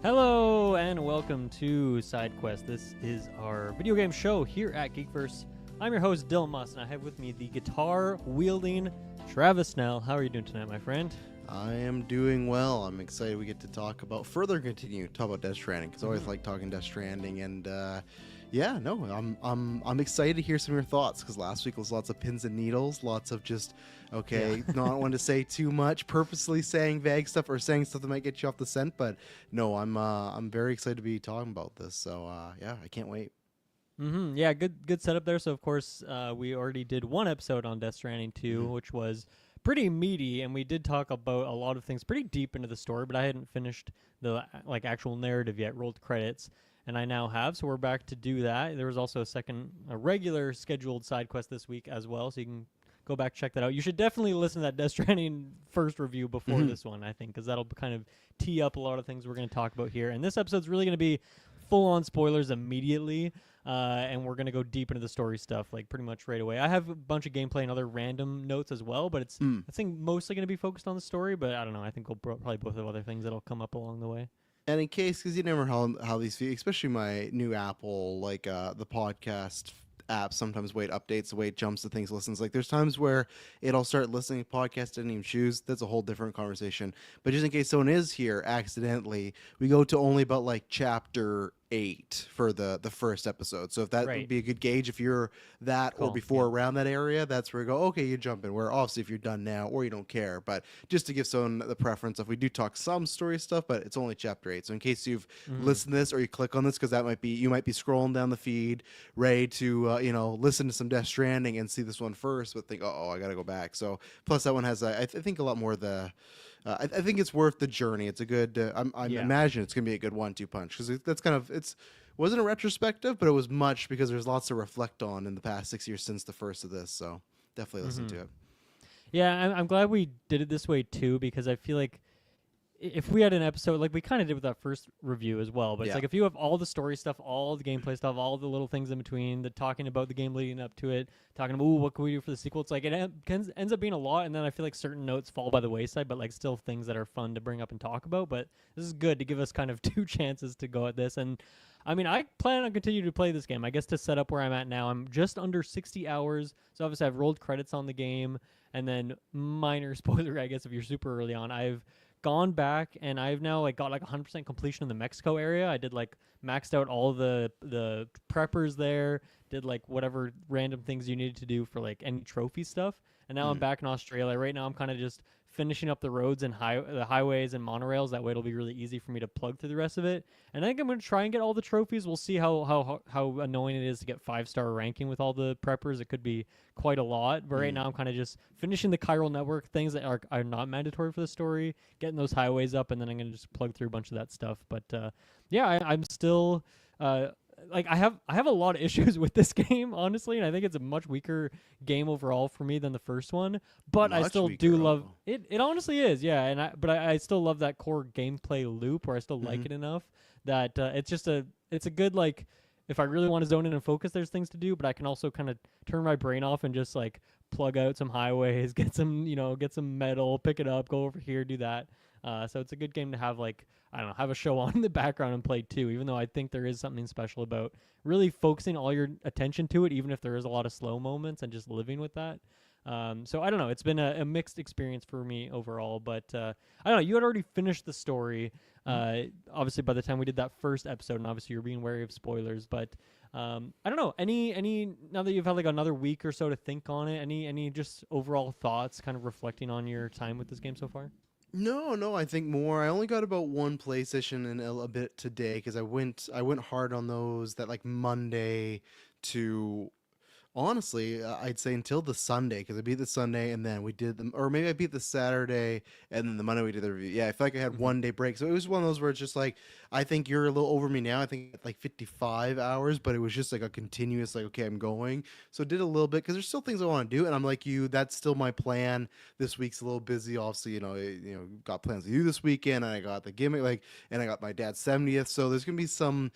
Hello and welcome to Sidequest. This is our video game show here at Geekverse. I'm your host, Dylan Moss, and I have with me the guitar-wielding Travis Snell. How are you doing tonight, my friend? I am doing well. I'm excited we get to talk about talk about Death Stranding, because I always like talking Death Stranding, and I'm excited to hear some of your thoughts, because last week was lots of pins and needles, lots of just not wanting to say too much, purposely saying vague stuff or saying stuff that might get you off the scent. But no, I'm very excited to be talking about this. So I can't wait. Yeah, good setup there. So of course, we already did one episode on Death Stranding 2, which was pretty meaty, and we did talk about a lot of things pretty deep into the story, but I hadn't finished the actual narrative yet, rolled credits, and I now have, so we're back to do that. There was also a regular scheduled side quest this week as well, so you can go back, check that out. You should definitely listen to that Death Stranding first review before this one, I think, because that'll kind of tee up a lot of things we're going to talk about here. And this episode's really going to be full-on spoilers immediately, and we're going to go deep into the story stuff, like, pretty much right away. I have a bunch of gameplay and other random notes as well, but it's, I think, mostly going to be focused on the story, but I don't know. I think we'll probably both have other things that'll come up along the way. And in case, because you never know how these feel, especially my new Apple, the podcast app sometimes updates the way it jumps to things, listens. Like, there's times where it'll start listening to podcasts didn't even choose. That's a whole different conversation. But just in case someone is here accidentally, we go to only about chapter 8 for the first episode. So if that would be a good gauge, if you're that or before around that area, that's where you go, okay, you jump in. Where obviously if you're done now or you don't care, but just to give someone the preference of, we do talk some story stuff, but it's only chapter 8. So in case you've listened to this or you click on this, because you might be scrolling down the feed ready to listen to some Death Stranding and see this one first, but think, I gotta go back. So plus that one has I think a lot more of the I think it's worth the journey. It's a good. I imagine it's gonna be a good 1-2 punch, because that's kind of wasn't a retrospective, but it was much, because there's lots to reflect on in the past 6 years since the first of this. So definitely listen to it. Yeah, I'm glad we did it this way too, because I feel like if we had an episode like we kind of did with that first review as well, but it's like if you have all the story stuff, all the gameplay stuff, all the little things in between, the talking about the game leading up to it, talking about what can we do for the sequel, it's like it ends up being a lot, and then I feel like certain notes fall by the wayside, but like still things that are fun to bring up and talk about. But this is good to give us kind of 2 chances to go at this. And I mean, I plan on continuing to play this game. I guess to set up where I'm at now, I'm just under 60 hours. So obviously I've rolled credits on the game, and then minor spoiler, I guess, if you're super early on, I've gone back and I've now got 100% completion in the Mexico area. I did maxed out all the preppers there, did whatever random things you needed to do for any trophy stuff. And now I'm back in Australia. Right now I'm kind of just finishing up the roads and the highways and monorails. That way it'll be really easy for me to plug through the rest of it. And I think I'm going to try and get all the trophies. We'll see how annoying it is to get 5-star ranking with all the preppers. It could be quite a lot. But right now I'm kind of just finishing the chiral network things that are not mandatory for the story, getting those highways up, and then I'm going to just plug through a bunch of that stuff. But I'm still... I have a lot of issues with this game, honestly, and I think it's a much weaker game overall for me than the first one. But I still do love it. It honestly is, yeah. And I still love that core gameplay loop, where I still like it enough that it's a good if I really want to zone in and focus, there's things to do. But I can also kind of turn my brain off and just plug out some highways, get some metal, pick it up, go over here, do that. So it's a good game to have have a show on in the background and play too, even though I think there is something special about really focusing all your attention to it, even if there is a lot of slow moments, and just living with that. So I don't know. It's been a mixed experience for me overall, but I don't know. You had already finished the story, obviously, by the time we did that first episode, and obviously you're being wary of spoilers, but I don't know. Any now that you've had another week or so to think on it, any just overall thoughts kind of reflecting on your time with this game so far? No, I think more. I only got about one play session and a bit today, because I went hard on those that Monday to, honestly, I'd say until the Sunday, because I beat the Sunday and then we did them, or maybe I beat the Saturday and then the Monday we did the review. Yeah, I feel like I had 1 day break, so it was one of those where it's just I think you're a little over me now. I think 55 hours, but it was just a continuous okay, I'm going. So did a little bit, because there's still things I want to do, and I'm like you. That's still my plan. This week's a little busy, obviously. Got plans to do this weekend, and I got the gimmick, and I got my dad's 70th. So there's gonna be some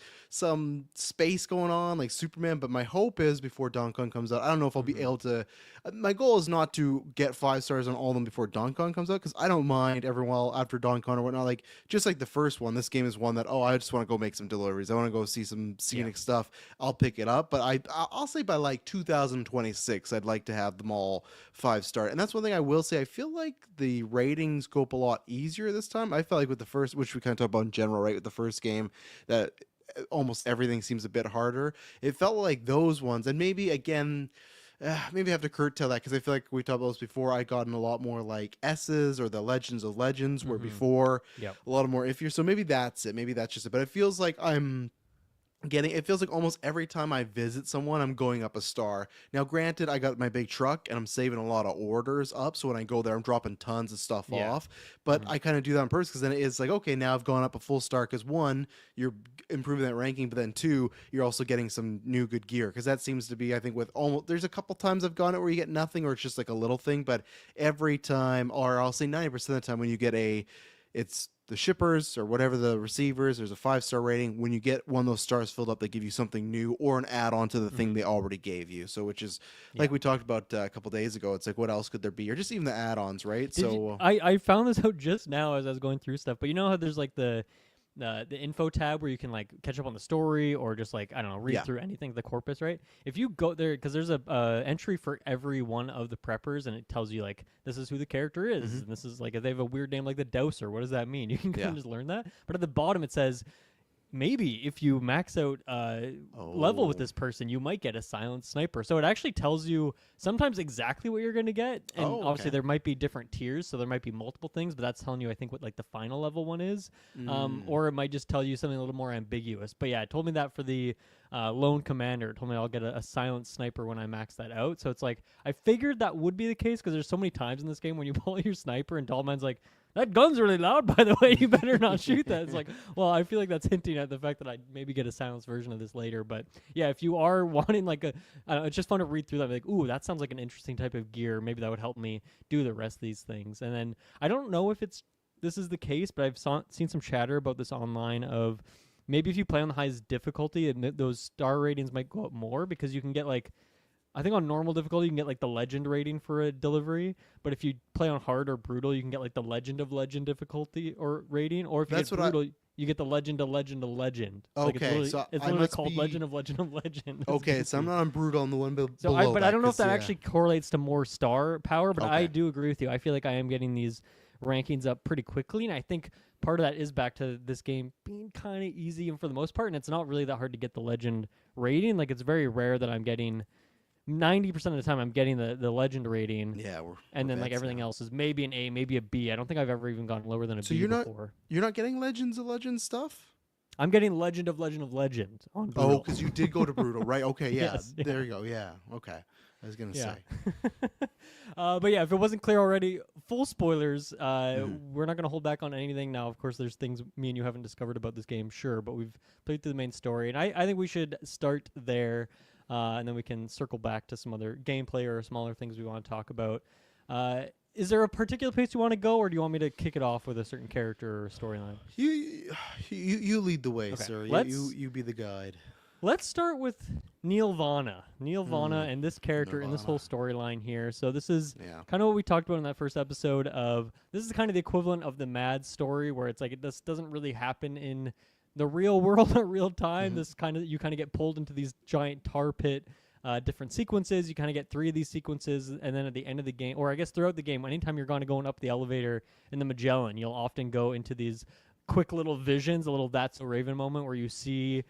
space going on, like Superman. But my hope is before Donkey Kong comes out. I don't know if I'll be able to. My goal is not to get 5 stars on all of them before Donkey Kong comes out, because I don't mind every while after Donkey Kong or whatnot. Like just like the first one, this game is one that I just want to go make some deliveries. I want to go see some scenic stuff. I'll pick it up, but I'll say by like 2026, I'd like to have them all 5-star. And that's one thing I will say. I feel like the ratings go up a lot easier this time. I felt like with the first, which we kind of talked about in general, right? With the first game, that almost everything seems a bit harder. It felt like those ones, and maybe again, maybe I have to curtail that, because I feel like we talked about this before. I gotten a lot more like S's or the Legends of Legends, where before a lot more iffier. So maybe that's it. Maybe that's just it. But it feels like it feels like almost every time I visit someone, I'm going up a star. Now, granted, I got my big truck and I'm saving a lot of orders up. So when I go there, I'm dropping tons of stuff off. But I kind of do that on purpose, because then it's like, okay, now I've gone up a full star, because 1, you're improving that ranking, but then 2, you're also getting some new good gear. Because that seems to be, I think, with almost, there's a couple times I've gone it where you get nothing, or it's just like a little thing. But every time, or I'll say 90% of the time, when you get it's the shippers or whatever the receivers, there's a 5-star rating. When you get one of those stars filled up, they give you something new or an add-on to the thing they already gave you. So, which is like we talked about a couple days ago. It's like, what else could there be? Or just even the add-ons, right? I found this out just now as I was going through stuff. But you know how there's like the info tab where you can like catch up on the story, or just like, I don't know, read through anything, the corpus, right? If you go there, because there's a entry for every one of the preppers, and it tells you like, this is who the character is, and this is like, if they have a weird name like the Dowser, what does that mean? You can kind of just learn that. But at the bottom it says, maybe if you max out level with this person, you might get a silent sniper. So it actually tells you sometimes exactly what you're going to get. And obviously there might be different tiers, so there might be multiple things, but that's telling you, I think, what like the final level one is. Or it might just tell you something a little more ambiguous. But yeah, it told me that for the lone commander. It told me I'll get a silent sniper when I max that out. So it's like, I figured that would be the case, because there's so many times in this game when you pull your sniper and Tallman's like, that gun's really loud, by the way. You better not shoot that. It's like, well, I feel like that's hinting at the fact that I'd maybe get a silenced version of this later. But yeah, if you are wanting like it's just fun to read through that. Like, ooh, that sounds like an interesting type of gear. Maybe that would help me do the rest of these things. And then I don't know if this is the case, but I've seen some chatter about this online of maybe if you play on the highest difficulty, those star ratings might go up more, because you can get like, I think on normal difficulty, you can get like the legend rating for a delivery. But if you play on hard or brutal, you can get like the legend of legend difficulty or rating. Or if you get brutal, you get the legend of legend of legend. Okay, like it's literally called legend of legend of legend. Okay, so I'm not on brutal on the one below. But I don't know if that actually correlates to more star power. But I do agree with you. I feel like I am getting these rankings up pretty quickly, and I think part of that is back to this game being kind of easy, and for the most part, and it's not really that hard to get the legend rating. Like, it's very rare that I'm getting 90% of the time I'm getting the legend rating. Yeah, and then like everything else is maybe an A, maybe a B. I don't think I've ever even gone lower than a B before. You're not getting Legends of Legends stuff? I'm getting Legend of Legend of Legend on brutal. Oh, because you did go to brutal, right? Okay, yeah. Yes, there you go. Yeah. Okay. I was gonna say. But yeah, if it wasn't clear already, full spoilers. We're not gonna hold back on anything now. Of course, there's things me and you haven't discovered about this game, sure, but we've played through the main story, and I think we should start there. And then we can circle back to some other gameplay or smaller things we want to talk about. Is there a particular place you want to go, or do you want me to kick it off with a certain character or storyline? You lead the way, sir. You be the guide. Let's start with Neil Vana. Neil Vana and this character in this whole storyline here. So this is kind of what we talked about in that first episode of, this is kind of the equivalent of the Mad story, where it's like this doesn't really happen in the real world at real time. This you kind of get pulled into these giant tar pit different sequences. You kind of get 3 of these sequences, and then at the end of the game, or I guess throughout the game, anytime you're going up the elevator in the Magellan, you'll often go into these quick little visions, a little That's So Raven moment where you see,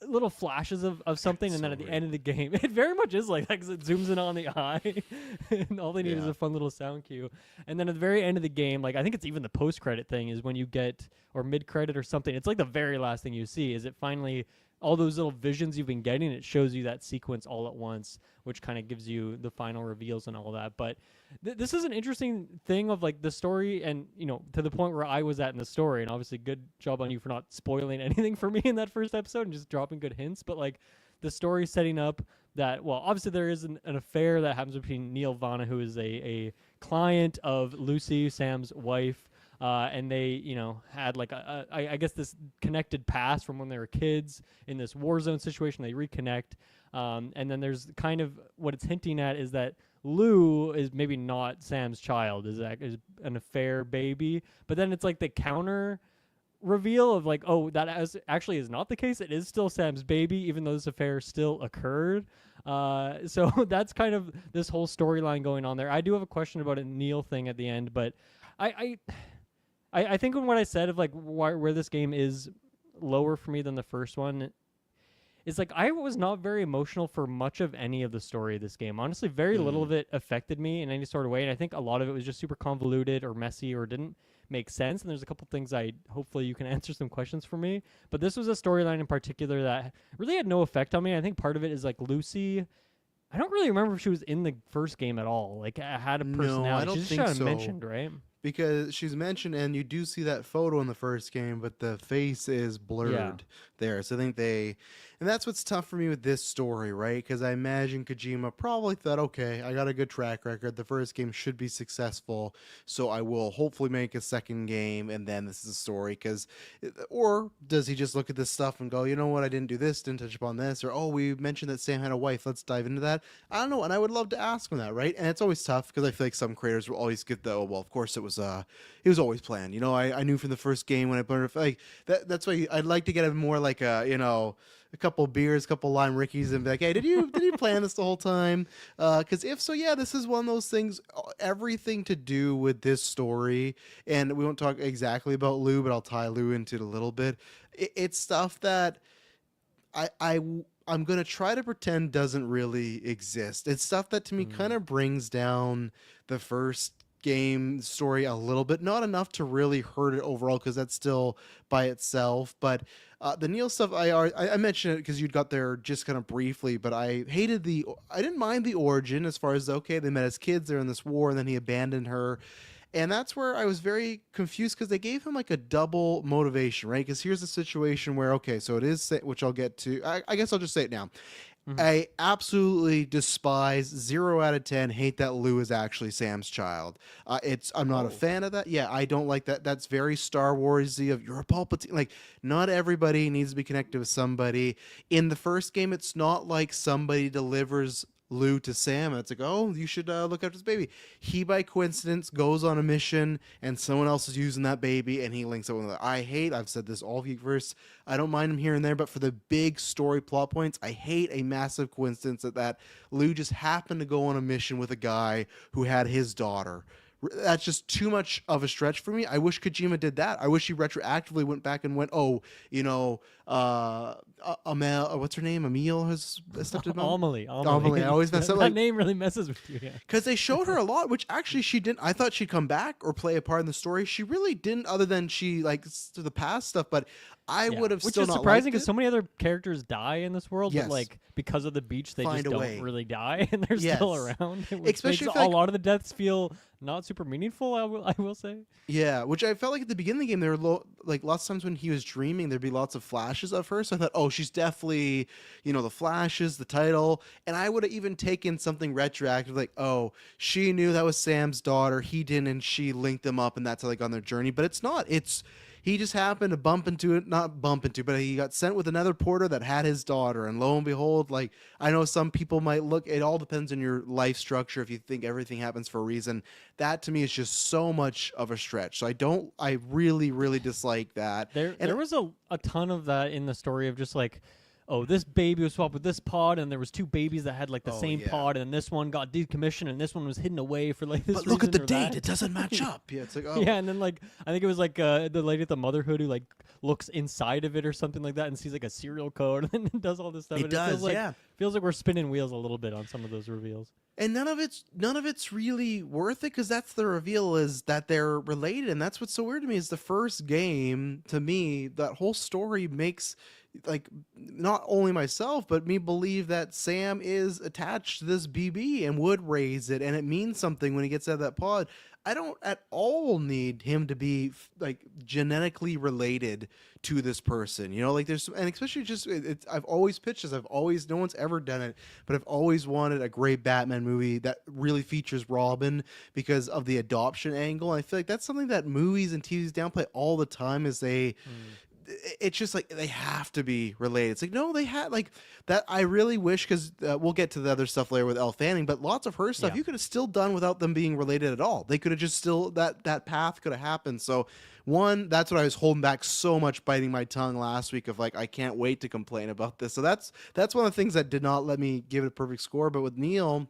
little flashes of something, and then at the end of the game, it very much is like that, 'cause it zooms in on the eye, and all they need is a fun little sound cue. And then at the very end of the game, like I think it's even the post-credit thing is when you get, or mid-credit or something, it's like the very last thing you see is it finally, all those little visions you've been getting, it shows you that sequence all at once, which kind of gives you the final reveals and all that. But this is an interesting thing of like the story, and to the point where I was at in the story, and obviously good job on you for not spoiling anything for me in that first episode and just dropping good hints. But like the story setting up that, well, obviously there is an affair that happens between Neil Vana, who is a client of Lucy, Sam's wife, and they, had like I guess this connected past from when they were kids in this war zone situation. They reconnect, and then there's kind of what it's hinting at is that Lou is maybe not Sam's child, is an affair baby, but then it's like the counter reveal of like, oh, actually is not the case. It is still Sam's baby, even though this affair still occurred. So that's kind of this whole storyline going on there. I do have a question about a Neil thing at the end, but I think when what I said of like where this game is lower for me than the first one, it's like I was not very emotional for much of any of the story of this game. Honestly, very little of it affected me in any sort of way, and I think a lot of it was just super convoluted or messy or didn't make sense. And there's a couple things hopefully you can answer some questions for me. But this was a storyline in particular that really had no effect on me. I think part of it is like Lucy. I don't really remember if she was in the first game at all. Like, had a personality. No, I don't She's think just so. mentioned, right? Because she's mentioned, and you do see that photo in the first game, but the face is blurred there. So I think and that's what's tough for me with this story, right? Because I imagine Kojima probably thought, okay, I got a good track record. The first game should be successful, so I will hopefully make a second game, and then this is a story. Or does he just look at this stuff and go, you know what, I didn't do this, didn't touch upon this, or oh, we mentioned that Sam had a wife, let's dive into that. I don't know, and I would love to ask him that, right? And it's always tough because I feel like some creators will always get the, oh, well, of course it was always planned. I knew from the first game when I put it, like that's why I'd like to get a more like a couple beers, a couple lime rickies, and be like, hey, did you plan this the whole time? Because if so, yeah, this is one of those things. Everything to do with this story, and we won't talk exactly about Lou, but I'll tie Lou into it a little bit. It's stuff that I'm gonna try to pretend doesn't really exist. It's stuff that to me kind of brings down the first game story a little bit, not enough to really hurt it overall because that's still by itself. But the Neil stuff, I mentioned it because you'd got there just kind of briefly, but I didn't mind the origin as far as, okay, they met as kids, they're in this war, and then he abandoned her. And that's where I was very confused because they gave him like a double motivation, right? Because here's a situation where, okay, so it is, which I'll get to. I guess I'll just say it now. I absolutely despise 0 out of 10, hate that Lou is actually Sam's child. I'm not a fan of that. Yeah, I don't like that. That's very Star Wars-y of you're a Palpatine. Like, not everybody needs to be connected with somebody. In the first game, it's not like somebody delivers Lou to Sam, and it's like, oh, you should look after this baby. He, by coincidence, goes on a mission, and someone else is using that baby, and he links up with it. I've said this all Geekverse, I don't mind him here and there, but for the big story plot points, I hate a massive coincidence that Lou just happened to go on a mission with a guy who had his daughter. That's just too much of a stretch for me. I wish Kojima did that. I wish he retroactively went back and went, Amel, what's her name? Emil has stepped in. Amelie. I always mess up. That name really messes with you. Because they showed her a lot, which actually she didn't. I thought she'd come back or play a part in the story. She really didn't, other than she like to the past stuff. But I would have still not liked it. Which is surprising because so many other characters die in this world, yes. but like because of the beach, they Find just don't really die and they're still around. Especially makes a lot of the deaths feel not super meaningful. I will say. Yeah, which I felt like at the beginning of the game, there were like lots of times when he was dreaming, there'd be lots of flashes of her. So I thought, oh, she's definitely, the flashes, the title, and I would have even taken something retroactive, like, oh, she knew that was Sam's daughter, he didn't, and she linked them up, and that's how they got on their journey. But it's not. He just happened to not bump into, but he got sent with another porter that had his daughter. And lo and behold, like, I know some people might it all depends on your life structure. If you think everything happens for a reason, that to me is just so much of a stretch. So I really, really dislike that. There was a ton of that in the story of just like, oh, this baby was swapped with this pod, and there was 2 babies that had like the same pod, and this one got decommissioned, and this one was hidden away for like this reason. But look at the date; it doesn't match up. Yeah, it's like, oh, yeah, and then like I think it was like the lady at the Motherhood who like looks inside of it or something like that and sees like a serial code and does all this stuff. It does, feels like we're spinning wheels a little bit on some of those reveals. And none of it's really worth it because that's the reveal, is that they're related, and that's what's so weird to me is the first game, to me, that whole story makes like not only myself but me believe that Sam is attached to this BB and would raise it, and it means something when he gets out of that pod. I don't at all need him to be like genetically related to this person. You know, like there's, and especially just I've always pitched this. No one's ever done it, but I've always wanted a great Batman movie that really features Robin because of the adoption angle. And I feel like that's something that movies and TVs downplay all the time. Is it's just like they have to be related. It's like, no, they had like that. I really wish, because we'll get to the other stuff later with Elle Fanning, but lots of her stuff you could have still done without them being related at all. They could have just still, that path could have happened. So one, that's what I was holding back so much, biting my tongue last week of like, I can't wait to complain about this. So that's one of the things that did not let me give it a perfect score. But with Neil,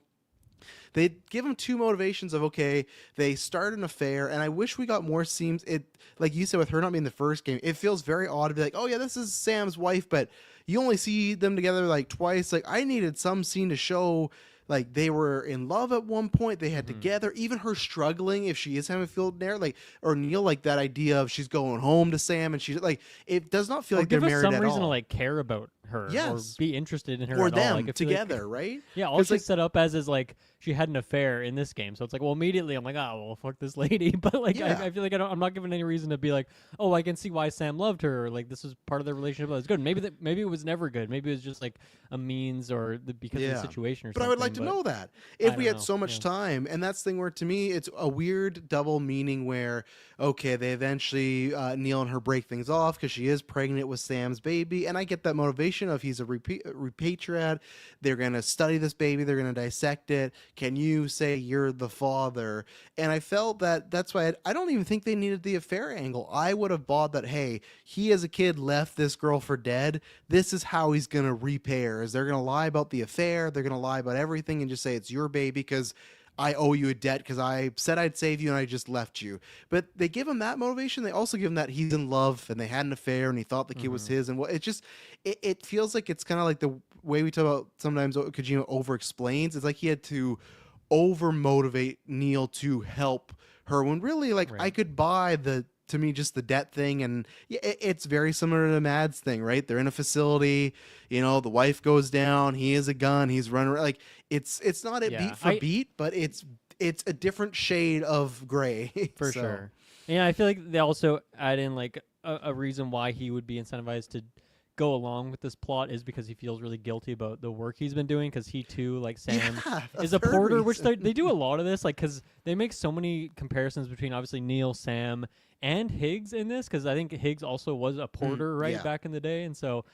they give him two motivations of, okay, they start an affair, and I wish we got more scenes. It, like you said, with her not being the first game, it feels very odd to be like, oh yeah, this is Sam's wife, but you only see them together like twice. Like, I needed some scene to show like they were in love at one point, they had together, even her struggling if she is having a field there, like, or Neil, like that idea of she's going home to Sam and she's like, it does not feel like they're married at all. Give us some reason to like care about her, or be interested in her, or at them all. Like, together, right? Yeah, all she's set up as is like she had an affair in this game, so it's like, well, immediately I'm like, oh, well, fuck this lady. But like, I feel like I'm not given any reason to be like, oh, I can see why Sam loved her, or like this is part of their relationship that was good. Maybe it was never good. Maybe it was just like a means, or because of the situation, or something. But I would like to know that if we had so much time. And that's the thing where, to me, it's a weird double meaning where, okay, they eventually Neil and her break things off because she is pregnant with Sam's baby, and I get that motivation of he's a repatriate. They're gonna study this baby, they're gonna dissect it. Can you say you're the father? And I felt that that's why I don't even think they needed the affair angle. I would have bought that, hey, he as a kid left this girl for dead. This is how he's gonna repay her. Is they're gonna lie about the affair, they're gonna lie about everything and just say it's your baby because I owe you a debt because I said I'd save you and I just left you. But they give him that motivation. They also give him that he's in love and they had an affair and he thought the kid was his. And it just, it feels like it's kind of like the way we talk about sometimes Kojima over-explains. It's like he had to over-motivate Neil to help her when really, like, I could buy to me, just the debt thing. And it's very similar to the Mads thing, right? They're in a facility, you know, the wife goes down, he has a gun, he's running around. Like, it's not a beat for beat, but it's a different shade of gray. For sure. Yeah, I feel like they also add in like a reason why he would be incentivized to go along with this plot is because he feels really guilty about the work he's been doing, because he too, like Sam, is a porter, which they do a lot of this, like, because they make so many comparisons between obviously Neil, Sam, and Higgs in this, because I think Higgs also was a porter back in the day, and so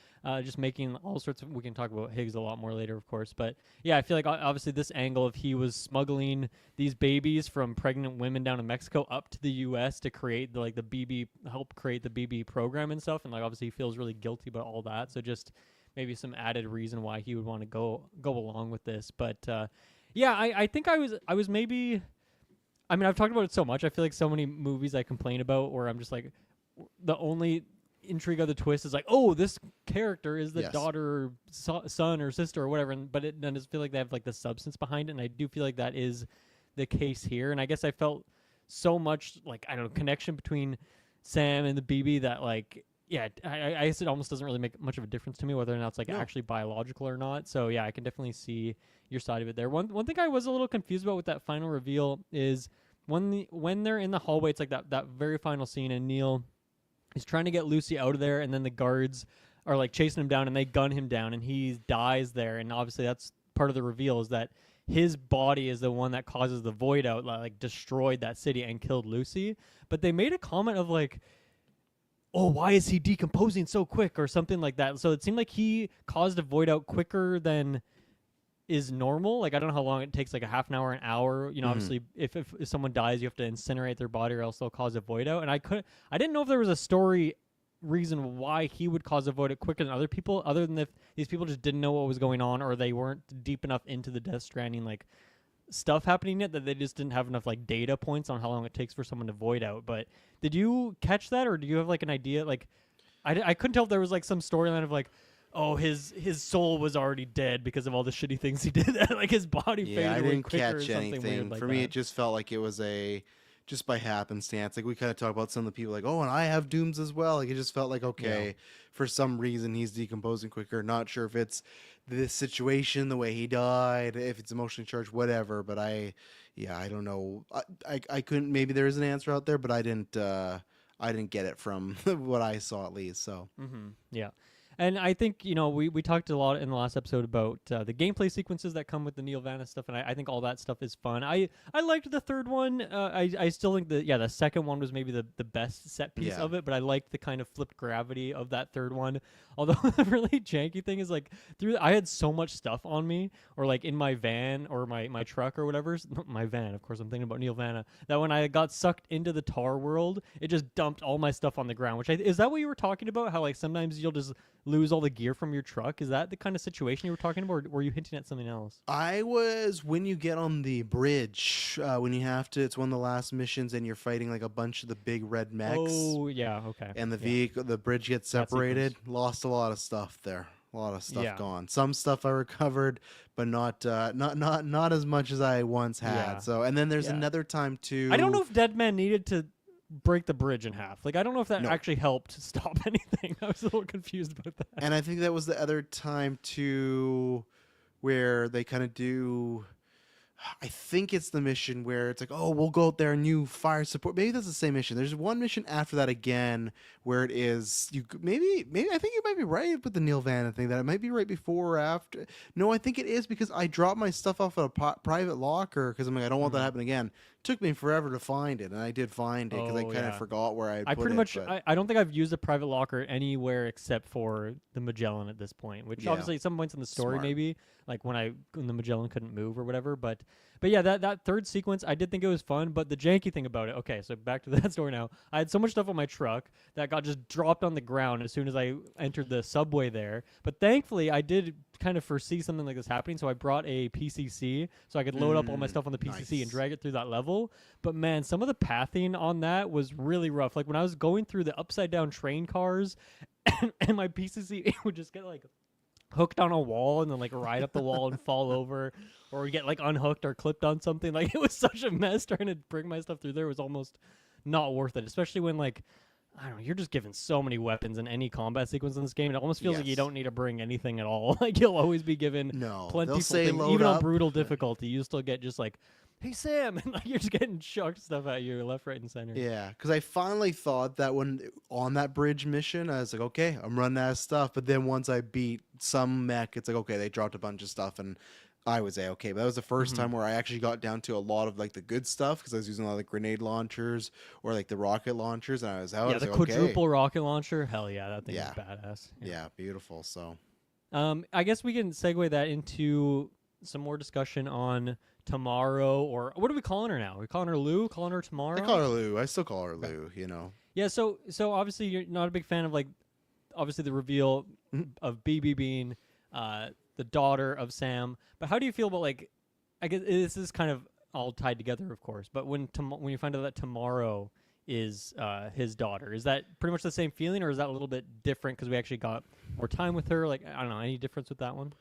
just making all sorts of, we can talk about Higgs a lot more later, of course, but yeah, I feel like obviously this angle of he was smuggling these babies from pregnant women down in Mexico up to the U.S. to create the BB, help create the BB program and stuff, and like obviously he feels really guilty about all that, so just maybe some added reason why he would want to go along with this, but yeah, I think I was maybe. I mean, I've talked about it so much. I feel like so many movies I complain about where I'm just like, the only intrigue of the twist is like, oh, this character is the daughter, son, or sister, or whatever. But it doesn't feel like they have like the substance behind it. And I do feel like that is the case here. And I guess I felt so much like, I don't know, connection between Sam and the BB that like, yeah, I guess it almost doesn't really make much of a difference to me whether or not it's like actually biological or not. So yeah, I can definitely see your side of it there. One thing I was a little confused about with that final reveal is when they're in the hallway, it's like that very final scene, and Neil is trying to get Lucy out of there, and then the guards are like chasing him down, and they gun him down, and he dies there. And obviously that's part of the reveal, is that his body is the one that causes the void out, like destroyed that city and killed Lucy. But they made a comment of like, oh, why is he decomposing so quick, or something like that. So it seemed like he caused a void out quicker than is normal. Like, I don't know how long it takes, like a half an hour, an hour. You know, obviously, if someone dies, you have to incinerate their body, or else they'll cause a void out. And I didn't know if there was a story reason why he would cause a void out quicker than other people, other than if these people just didn't know what was going on, or they weren't deep enough into the Death Stranding, like, stuff happening yet, that they just didn't have enough, like, data points on how long it takes for someone to void out. But did you catch that, or do you have, like, an idea? Like, I couldn't tell if there was, like, some storyline of, like, oh, his soul was already dead because of all the shitty things he did. Like, his body faded away quicker. I didn't catch anything. Like For me, it just felt like it was just by happenstance. Like, we kind of talk about some of the people like, oh, and I have dooms as well. Like, it just felt like, okay, for some reason he's decomposing quicker. Not sure if it's this situation, the way he died, if it's emotionally charged, whatever. But yeah, I don't know. I couldn't. Maybe there is an answer out there, but I didn't. I didn't get it from what I saw at least. So Yeah. And I think, we talked a lot in the last episode about the gameplay sequences that come with the Neil Vanna stuff, and I think all that stuff is fun. I liked the third one. I still think the second one was maybe the best set piece Yeah. of it, but I liked the kind of flipped gravity of that third one. Although the really janky thing is, like, I had so much stuff on me, or like in my van or my truck or whatever. My van, of course, I'm thinking about Neil Vanna, that when I got sucked into the tar world, it just dumped all my stuff on the ground, is that what you were talking about? How, like, sometimes you'll just lose all the gear from your truck? Is that the kind of situation you were talking about, or were you hinting at something else? I was when you get on the bridge when you have to. It's one of the last missions, and you're fighting like a bunch of the big red mechs. Oh, yeah, okay. And the Yeah. vehicle, the bridge gets That separated. Lost a lot of stuff there. A lot of stuff Yeah. gone. Some stuff I recovered, but not as much as I once had. Yeah. So, and then there's Yeah. another time too. I don't know if Dead Man needed to break the bridge in half. Like, I don't know if that No. actually helped stop anything. I was a little confused about that. And I think that was the other time too, where they kind of do. I think it's the mission where it's like, oh, we'll go out there and you fire support. Maybe that's the same mission. There's one mission after that again where it is maybe I think you might be right with the Neil Vanna thing, that it might be right before or after. No, I think it is, because I dropped my stuff off at a private locker because I'm like, I don't want that to happen again. Took me forever to find it, and I did find it because I kind of forgot where I put it. I pretty much, but- I don't think I've used a private locker anywhere except for the Magellan at this point, which Yeah. obviously at some points in the story, Smart. maybe, like when the Magellan couldn't move or whatever. But yeah, that third sequence, I did think it was fun, but the janky thing about it, okay, so back to that story now. I had so much stuff on my truck that got just dropped on the ground as soon as I entered the subway there. But thankfully, I did kind of foresee something like this happening, so I brought a PCC so I could load up all my stuff on the PCC and nice. drag it through that level. But man, some of the pathing on that was really rough. Like when I was going through the upside down train cars and my PCC would just get like hooked on a wall and then like ride up the wall and fall over, or get like unhooked or clipped on something. Like, it was such a mess trying to bring my stuff through there. It was almost not worth it, especially when, like, I don't know, you're just given so many weapons in any combat sequence in this game. It almost feels like you Yes. don't need to bring anything at all. Like, you'll always be given No, plenty they'll of say things. load Even on up. brutal difficulty, you still get just like, hey Sam, and like you're just getting chucked stuff at you left, right, and center. Yeah, because I finally thought that when on that bridge mission, I was like, okay, I'm running out of stuff. But then once I beat some mech, it's like, okay, they dropped a bunch of stuff, and I was okay. But that was the 1st time where I actually got down to a lot of like the good stuff, because I was using a lot of the grenade launchers or like the rocket launchers, and I was out. Yeah, I was the like, quadruple rocket launcher, hell yeah, that thing Yeah. is badass. Yeah, beautiful. So I guess we can segue that into some more discussion on tomorrow, or what are we calling her now? Are we calling her Lou? Calling her tomorrow? I call her Lou. I still call her Lou. You know. Yeah. So obviously you're not a big fan of, like, obviously the reveal of BB being the daughter of Sam. But how do you feel about, like, I guess this is kind of all tied together, of course. But when you find out that tomorrow is his daughter, is that pretty much the same feeling, or is that a little bit different because we actually got more time with her? Like, I don't know, any difference with that one?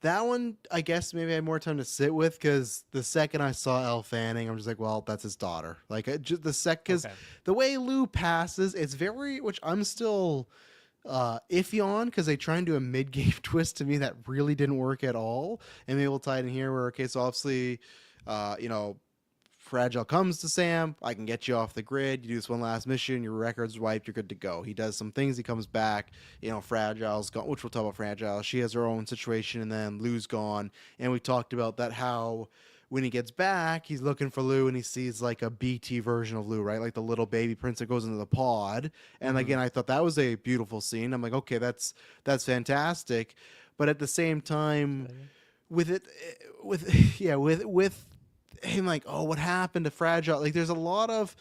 That one, I guess maybe I had more time to sit with, because the second I saw Elle Fanning, I'm just like, well, that's his daughter. Like, because Okay. the way Lou passes, it's very, which I'm still iffy on, because they try and do a mid-game twist to me that really didn't work at all. And maybe we'll tie it in here where, okay, so obviously, Fragile comes to Sam, I can get you off the grid, you do this one last mission, your record's wiped, you're good to go. He does some things, he comes back, Fragile's gone, which we'll talk about Fragile. She has her own situation, and then Lou's gone. And we talked about that, how when he gets back, he's looking for Lou, and he sees like a BT version of Lou, right? Like the little baby prince that goes into the pod. And again, I thought that was a beautiful scene. I'm like, okay, that's fantastic. But at the same time, with him, like, oh, what happened to Fragile? Like, there's a lot of,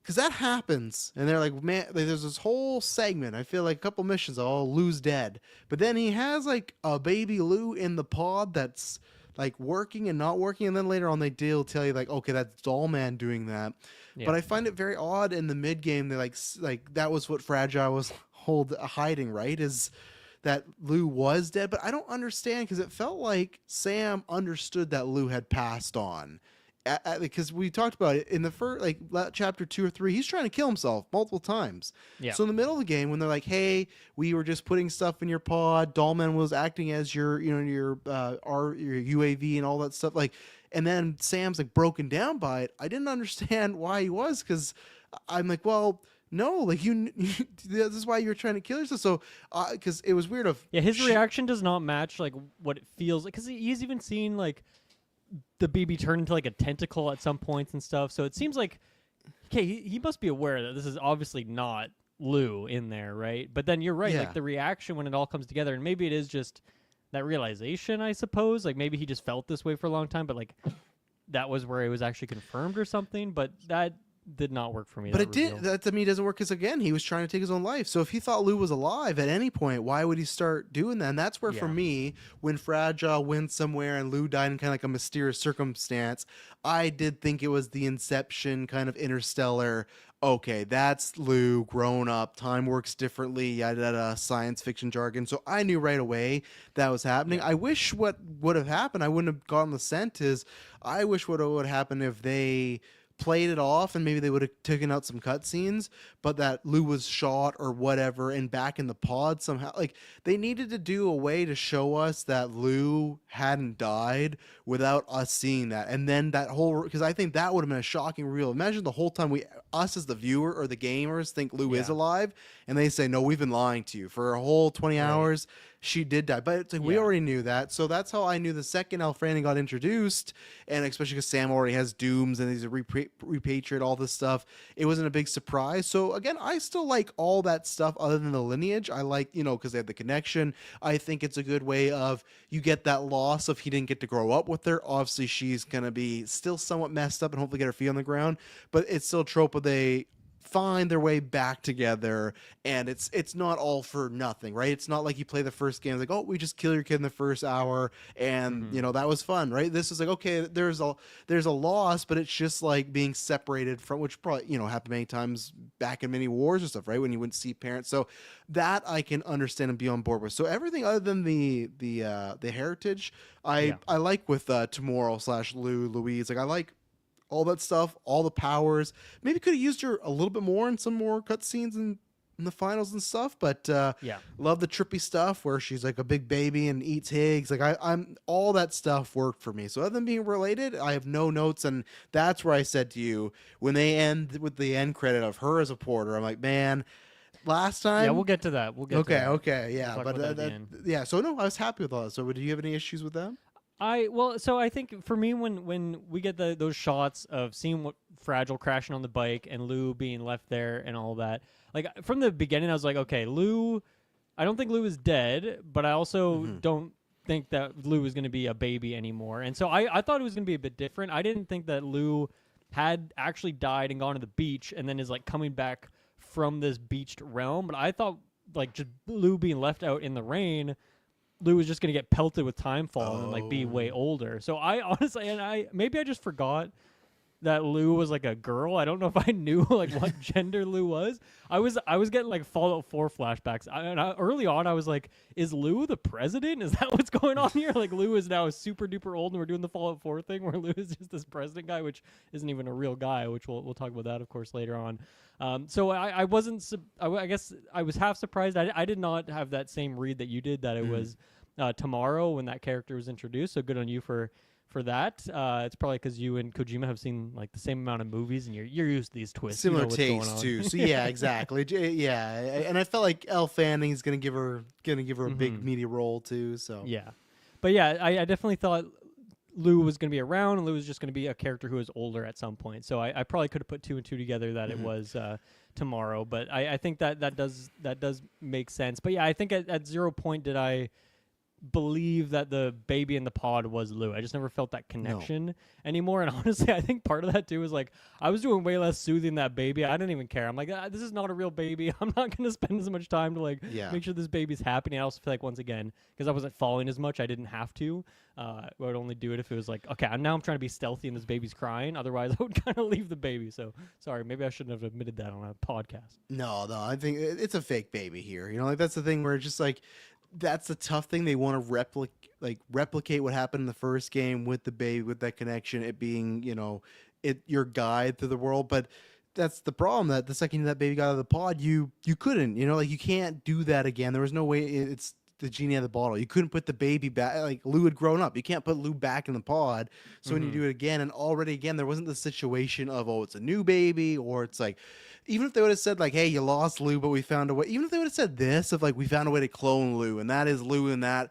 because that happens, and they're like, man, like, there's this whole segment. I feel like a couple missions, oh, Lou's dead, but then he has like a baby Lou in the pod that's like working and not working, and then later on they tell you like, okay, that's Doll Man doing that. Yeah. But I find it very odd in the mid game. They like that was what Fragile was hiding, right? Is that Lou was dead, but I don't understand, because it felt like Sam understood that Lou had passed on because we talked about it in the first chapter 2 or 3, he's trying to kill himself multiple times. Yeah. So in the middle of the game, when they're like, "Hey, we were just putting stuff in your pod. Dollman was acting as your your UAV and all that stuff." Like, and then Sam's like broken down by it. I didn't understand why he was, because I'm like, well, no, like this is why you're trying to kill yourself. So, because it was weird. His reaction does not match like what it feels like, because he's even seen like the BB turn into like a tentacle at some points and stuff. So it seems like, okay, he must be aware that this is obviously not Lou in there, right? But then you're right, Yeah. like the reaction when it all comes together, and maybe it is just that realization, I suppose. Like maybe he just felt this way for a long time, but like that was where it was actually confirmed or something. But that did not work for me. But that it did. reveal. That to me doesn't work, because again, he was trying to take his own life. So if he thought Lou was alive at any point, why would he start doing that? And that's where, for Yeah. me, when Fragile went somewhere and Lou died in kind of like a mysterious circumstance, I did think it was the Inception kind of Interstellar. Okay, that's Lou grown up. Time works differently. Yada yada. Science fiction jargon. So I knew right away that was happening. Yeah. I wish what would have happened, I wouldn't have gotten the scent. I wish what would happen if they played it off, and maybe they would have taken out some cutscenes, but that Lou was shot or whatever and back in the pod somehow. Like, they needed to do a way to show us that Lou hadn't died without us seeing that. And then that whole, because I think that would have been a shocking reveal. Imagine the whole time us as the viewer or the gamers think Lou is Yeah. alive, and they say, no, we've been lying to you for a whole 20 Right. hours. She did die, but it's like we Yeah. already knew that. So that's how I knew the second Elfrani got introduced, and especially because Sam already has dooms and he's a repatriate, all this stuff. It wasn't a big surprise. So again, I still like all that stuff other than the lineage. I like, because they have the connection. I think it's a good way of, you get that loss of he didn't get to grow up with her. Obviously, she's gonna be still somewhat messed up and hopefully get her feet on the ground. But it's still a trope of they find their way back together, and it's not all for nothing, right? It's not like you play the first game like, oh, we just kill your kid in the first hour and that was fun, right? This is like, okay, there's a loss, but it's just like being separated from, which probably happened many times back in many wars and stuff, right? When you wouldn't see parents. So that I can understand and be on board with. So everything other than the heritage, I like with Tomorrow / Louise. Like, I like all that stuff, all the powers. Maybe could have used her a little bit more in some more cutscenes in the finals and stuff. But love the trippy stuff where she's like a big baby and eats Higgs. Like I'm all that stuff worked for me. So other than being related, I have no notes, and that's where I said to you when they end with the end credit of her as a porter, I'm like, man. Last time, Yeah, we'll get to that. We'll get to that. Okay, yeah, We'll talk but about that at the end. yeah. So no, I was happy with all that. So, do you have any issues with that? So I think for me, when we get those shots of seeing what Fragile crashing on the bike and Lou being left there and all that, like from the beginning, I was like, okay, Lou. I don't think Lou is dead, but I also don't think that Lou is going to be a baby anymore. And so I thought it was going to be a bit different. I didn't think that Lou had actually died and gone to the beach and then is like coming back from this beached realm. But I thought like just Lou being left out in the rain, Lou was just going to get pelted with timefall and like be way older. So I honestly, maybe I just forgot that Lou was like a girl. I don't know if I knew like what gender Lou was. I was getting like Fallout 4 flashbacks. Early on, I was like, is Lou the president? Is that what's going on here? Like Lou is now super duper old, and we're doing the Fallout 4 thing where Lou is just this president guy, which isn't even a real guy. Which we'll talk about that, of course, later on. So I wasn't. I guess I was half surprised. I did not have that same read that you did. That it was tomorrow when that character was introduced. So good on you for that. It's probably because you and Kojima have seen like the same amount of movies, and you're used to these twists. Similar you know what's going tastes on. too. So yeah, exactly. Yeah, and I felt like Elle Fanning's gonna give her a big meaty role too. So Yeah, but yeah, I definitely thought Lou was going to be around, and Lou was just going to be a character who was older at some point. So I probably could have put 2 and 2 together that it was tomorrow. But I think that does make sense. But yeah, I think at 0 point did I believe that the baby in the pod was Lou. I just never felt that connection anymore. And honestly, I think part of that too is like I was doing way less soothing that baby. I didn't even care. I'm like, this is not a real baby. I'm not going to spend as much time to like make sure this baby's happy. And I also feel like once again, because I wasn't following as much, I didn't have to. I would only do it if it was like, okay, now I'm trying to be stealthy and this baby's crying. Otherwise, I would kind of leave the baby. So sorry, maybe I shouldn't have admitted that on a podcast. No, I think it's a fake baby here. Like that's the thing where it's just like that's the tough thing. They want to replicate what happened in the first game with the baby, with that connection, it being, your guide through the world. But that's the problem, that the second that baby got out of the pod, you couldn't, like you can't do that again. There was no way. It's the genie out of the bottle. You couldn't put the baby back. Like Lou had grown up. You can't put Lou back in the pod. So when you do it again, and already again, there wasn't the situation of, oh, it's a new baby, or it's like, even if they would have said like, hey, you lost Lou, but we found a way. Even if they would have said this, of like, we found a way to clone Lou, and that is Lou in that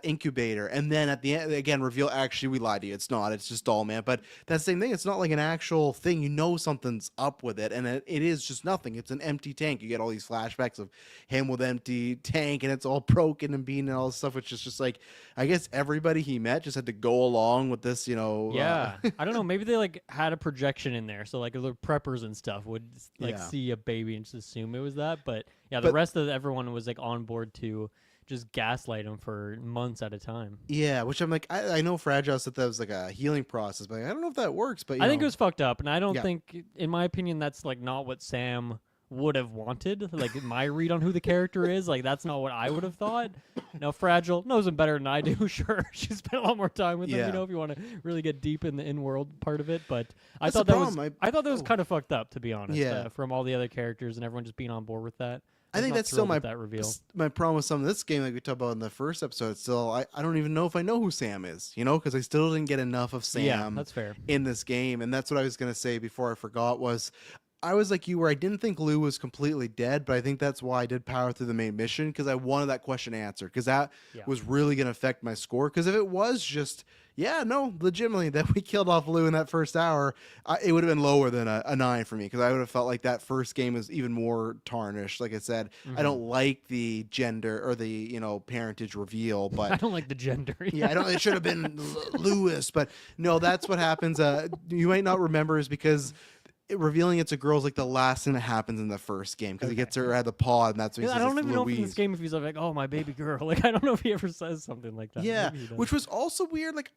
incubator, and then at the end again reveal, actually, we lied to you, it's not, it's just Doll Man. But that same thing, it's not like an actual thing. Something's up with it, and it is just nothing. It's an empty tank. You get all these flashbacks of him with empty tank, and it's all broken and being and all this stuff, which is just like, I guess everybody he met just had to go along with this, Yeah. I don't know, maybe they like had a projection in there, so like the preppers and stuff would like see a baby and just assume it was that. But yeah, the rest of everyone was like on board to just gaslight him for months at a time. Yeah, which I'm like, I know Fragile said that was like a healing process, but I don't know if that works. But I think it was fucked up, and I don't think, in my opinion, that's like not what Sam would have wanted. Like my read on who the character is, like that's not what I would have thought. Now Fragile knows him better than I do. Sure, she spent a lot more time with him. If you want to really get deep in the in-world part of it, but I thought that was kind of fucked up, to be honest. From all the other characters and everyone just being on board with that. I think that's still my reveal. My problem with some of this game, like we talked about in the first episode. Still, I don't even know if I know who Sam is, because I still didn't get enough of Sam. Yeah, that's fair. In this game, and that's what I was gonna say before I forgot. Was I was like you, where I didn't think Lou was completely dead, but I think that's why I did power through the main mission, because I wanted that question answered, because that was really gonna affect my score. Because if it was just legitimately that we killed off Lou in that first hour, it would have been lower than a 9 for me, because I would have felt like that first game was even more tarnished. Like I said, I don't like the gender or the parentage reveal, but I don't like the gender. I don't. It should have been Lewis, but no, that's what happens. You might not remember is because revealing it's a girl is like the last thing that happens in the first game, because he gets her at the pod, and that's when he says, I don't even know if Louise. in this game if he's like, oh, my baby girl. Like I don't know if he ever says something like that. Yeah, which was also weird. Like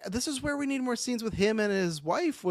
this is where we need more scenes with him and his wife.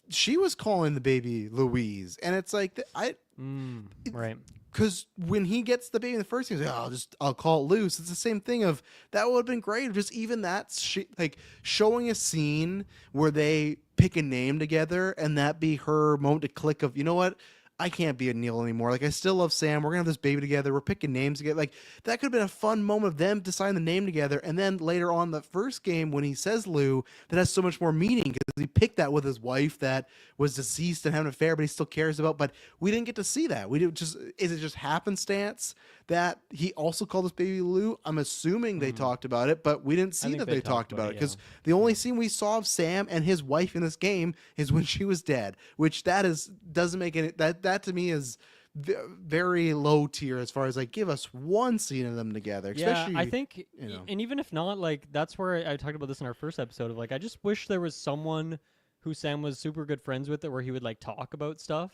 She was calling the baby Louise, and it's like right. Because when he gets the baby in the first game, he's like, I'll call it loose. It's the same thing of, that would have been great. Just even that, like showing a scene where they pick a name together, and that be her moment to click of, you know what? I can't be a Neil anymore. Like, I still love Sam. We're going to have this baby together. We're picking names together. Like, that could have been a fun moment of them deciding the name together. And then later on, the first game, when he says Lou, that has so much more meaning, because he picked that with his wife that was deceased and having an affair, but he still cares about. But we didn't get to see that. Is it just happenstance that he also called this baby Lou? I'm assuming they talked about it, but we didn't see that they talked about it, because the only scene we saw of Sam and his wife in this game is when she was dead, which doesn't make any that to me is very low tier as far as like, give us one scene of them together. Especially, I think, and even if not, like that's where I talked about this in our first episode of like, I just wish there was someone who Sam was super good friends with, where he would like talk about stuff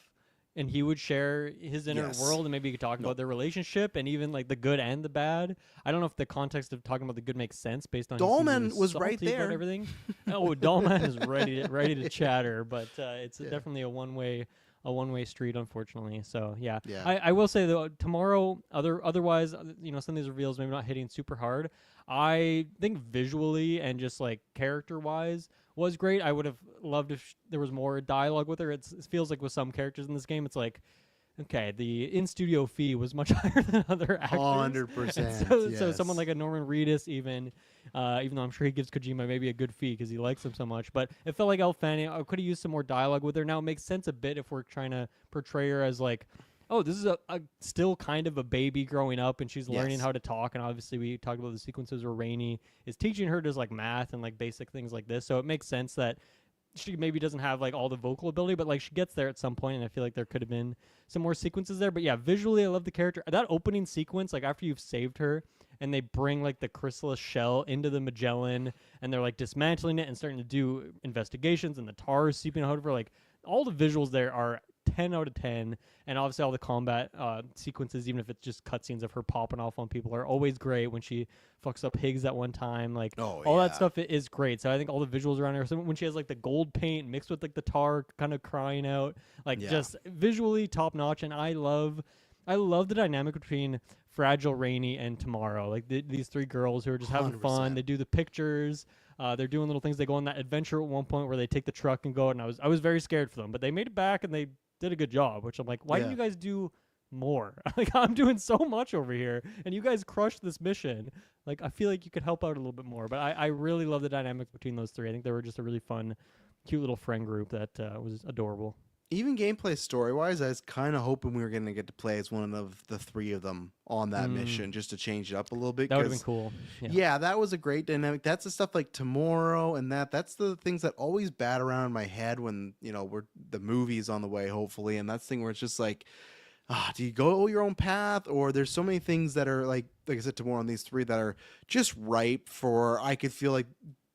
and he would share his inner world, and maybe you could talk about their relationship and even like the good and the bad. I don't know if the context of talking about the good makes sense based on Dollman was right there and everything. Dollman is ready to chatter, but it's definitely a one-way street, unfortunately. So yeah. I will say though, tomorrow, otherwise, some of these reveals maybe not hitting super hard. I think visually and just like character-wise was great. I would have loved if there was more dialogue with her. It feels like with some characters in this game, it's like, okay, the in-studio fee was much higher than other actors. 100%. So someone like a Norman Reedus, even though I'm sure he gives Kojima maybe a good fee because he likes him so much, but it felt like Elle Fanning, I could have used some more dialogue with her. Now it makes sense a bit if we're trying to portray her as like, oh, this is a still kind of a baby growing up, and she's learning how to talk. And obviously, we talked about the sequences where Rainey is teaching her just like math and like basic things like this. So it makes sense that she maybe doesn't have like all the vocal ability, but like she gets there at some point, and I feel like there could have been some more sequences there. But yeah, visually, I love the character. That opening sequence, like after you've saved her, and they bring like the chrysalis shell into the Magellan, and they're like dismantling it and starting to do investigations, and the tar is seeping out of her. Like all the visuals there are 10 out of 10, and obviously all the combat sequences, even if it's just cutscenes of her popping off on people, are always great. When she fucks up Higgs at one time, like all that stuff is great. So I think all the visuals around her, so when she has like the gold paint mixed with like the tar kind of crying out, like just visually top notch. And I love I love the dynamic between Fragile, Rainy, and Tomorrow. Like these three girls who are just having fun. 100%. They do the pictures. They're doing little things. They go on that adventure at one point where they take the truck and go. And I was very scared for them, but they made it back and they did a good job. Which I'm like, why didn't Yeah. you guys do more? Like I'm doing so much over here, and you guys crushed this mission. Like I feel like you could help out a little bit more. But I really love the dynamic between those three. I think they were just a really fun, cute little friend group that was adorable. Even gameplay story wise, I was kind of hoping we were going to get to play as one of the three of them on that mission, just to change it up a little bit. That would have been cool. Yeah, that was a great dynamic. That's the stuff like Tomorrow and that's the things that always bat around in my head when the movie's on the way, hopefully. And that's the thing where it's just like, do you go your own path, or there's so many things that are like I said, Tomorrow and these three that are just ripe for. I could feel like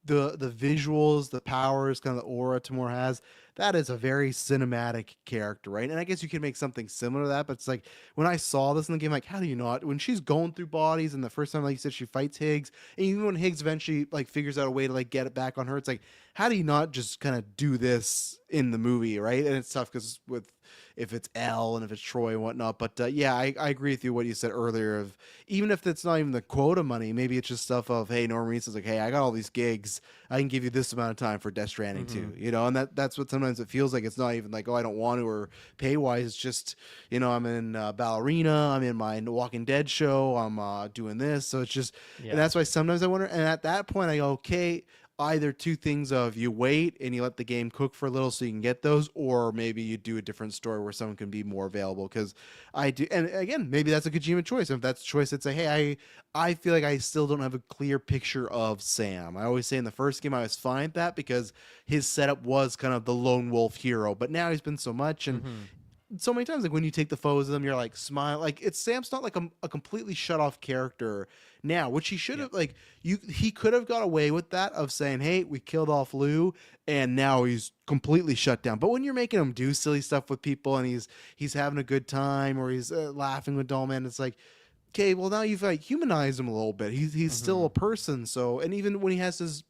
the visuals, the powers, kind of the aura Tamor has, that is a very cinematic character, right? And I guess you could make something similar to that, but it's like when I saw this in the game, like, how do you not? When she's going through bodies, and the first time, like you said, she fights Higgs, and even when Higgs eventually like figures out a way to like get it back on her, it's like, how do you not just kind of do this in the movie, right? And it's tough because with if it's Elle and if it's Troy and whatnot. But yeah, I agree with you what you said earlier of even if it's not even the quota money, maybe it's just stuff of, hey, Norman Reedus is like, hey, I got all these gigs. I can give you this amount of time for Death Stranding too, and that's what sometimes it feels like. It's not even like, oh, I don't want to, or pay wise. It's just, I'm in Ballerina, I'm in my Walking Dead show, I'm doing this. So it's just, and that's why sometimes I wonder. And at that point I go, okay, either two things of you wait and you let the game cook for a little so you can get those, or maybe you do a different story where someone can be more available. Because I do, and again, maybe that's a Kojima choice. If that's a choice, I'd say, hey, I feel like I still don't have a clear picture of Sam. I always say in the first game I was fine with that because his setup was kind of the lone wolf hero, but now he's been so much and so many times, like when you take the photos of them, you're like, smile. Like Sam's not like a completely shut off character now, which he should have. Like he could have got away with that of saying, hey, we killed off Lou, and now he's completely shut down. But when you're making him do silly stuff with people and he's having a good time, or he's laughing with Dollman, it's like, okay, well now you've like humanized him a little bit. He's still a person. So, and even when he has his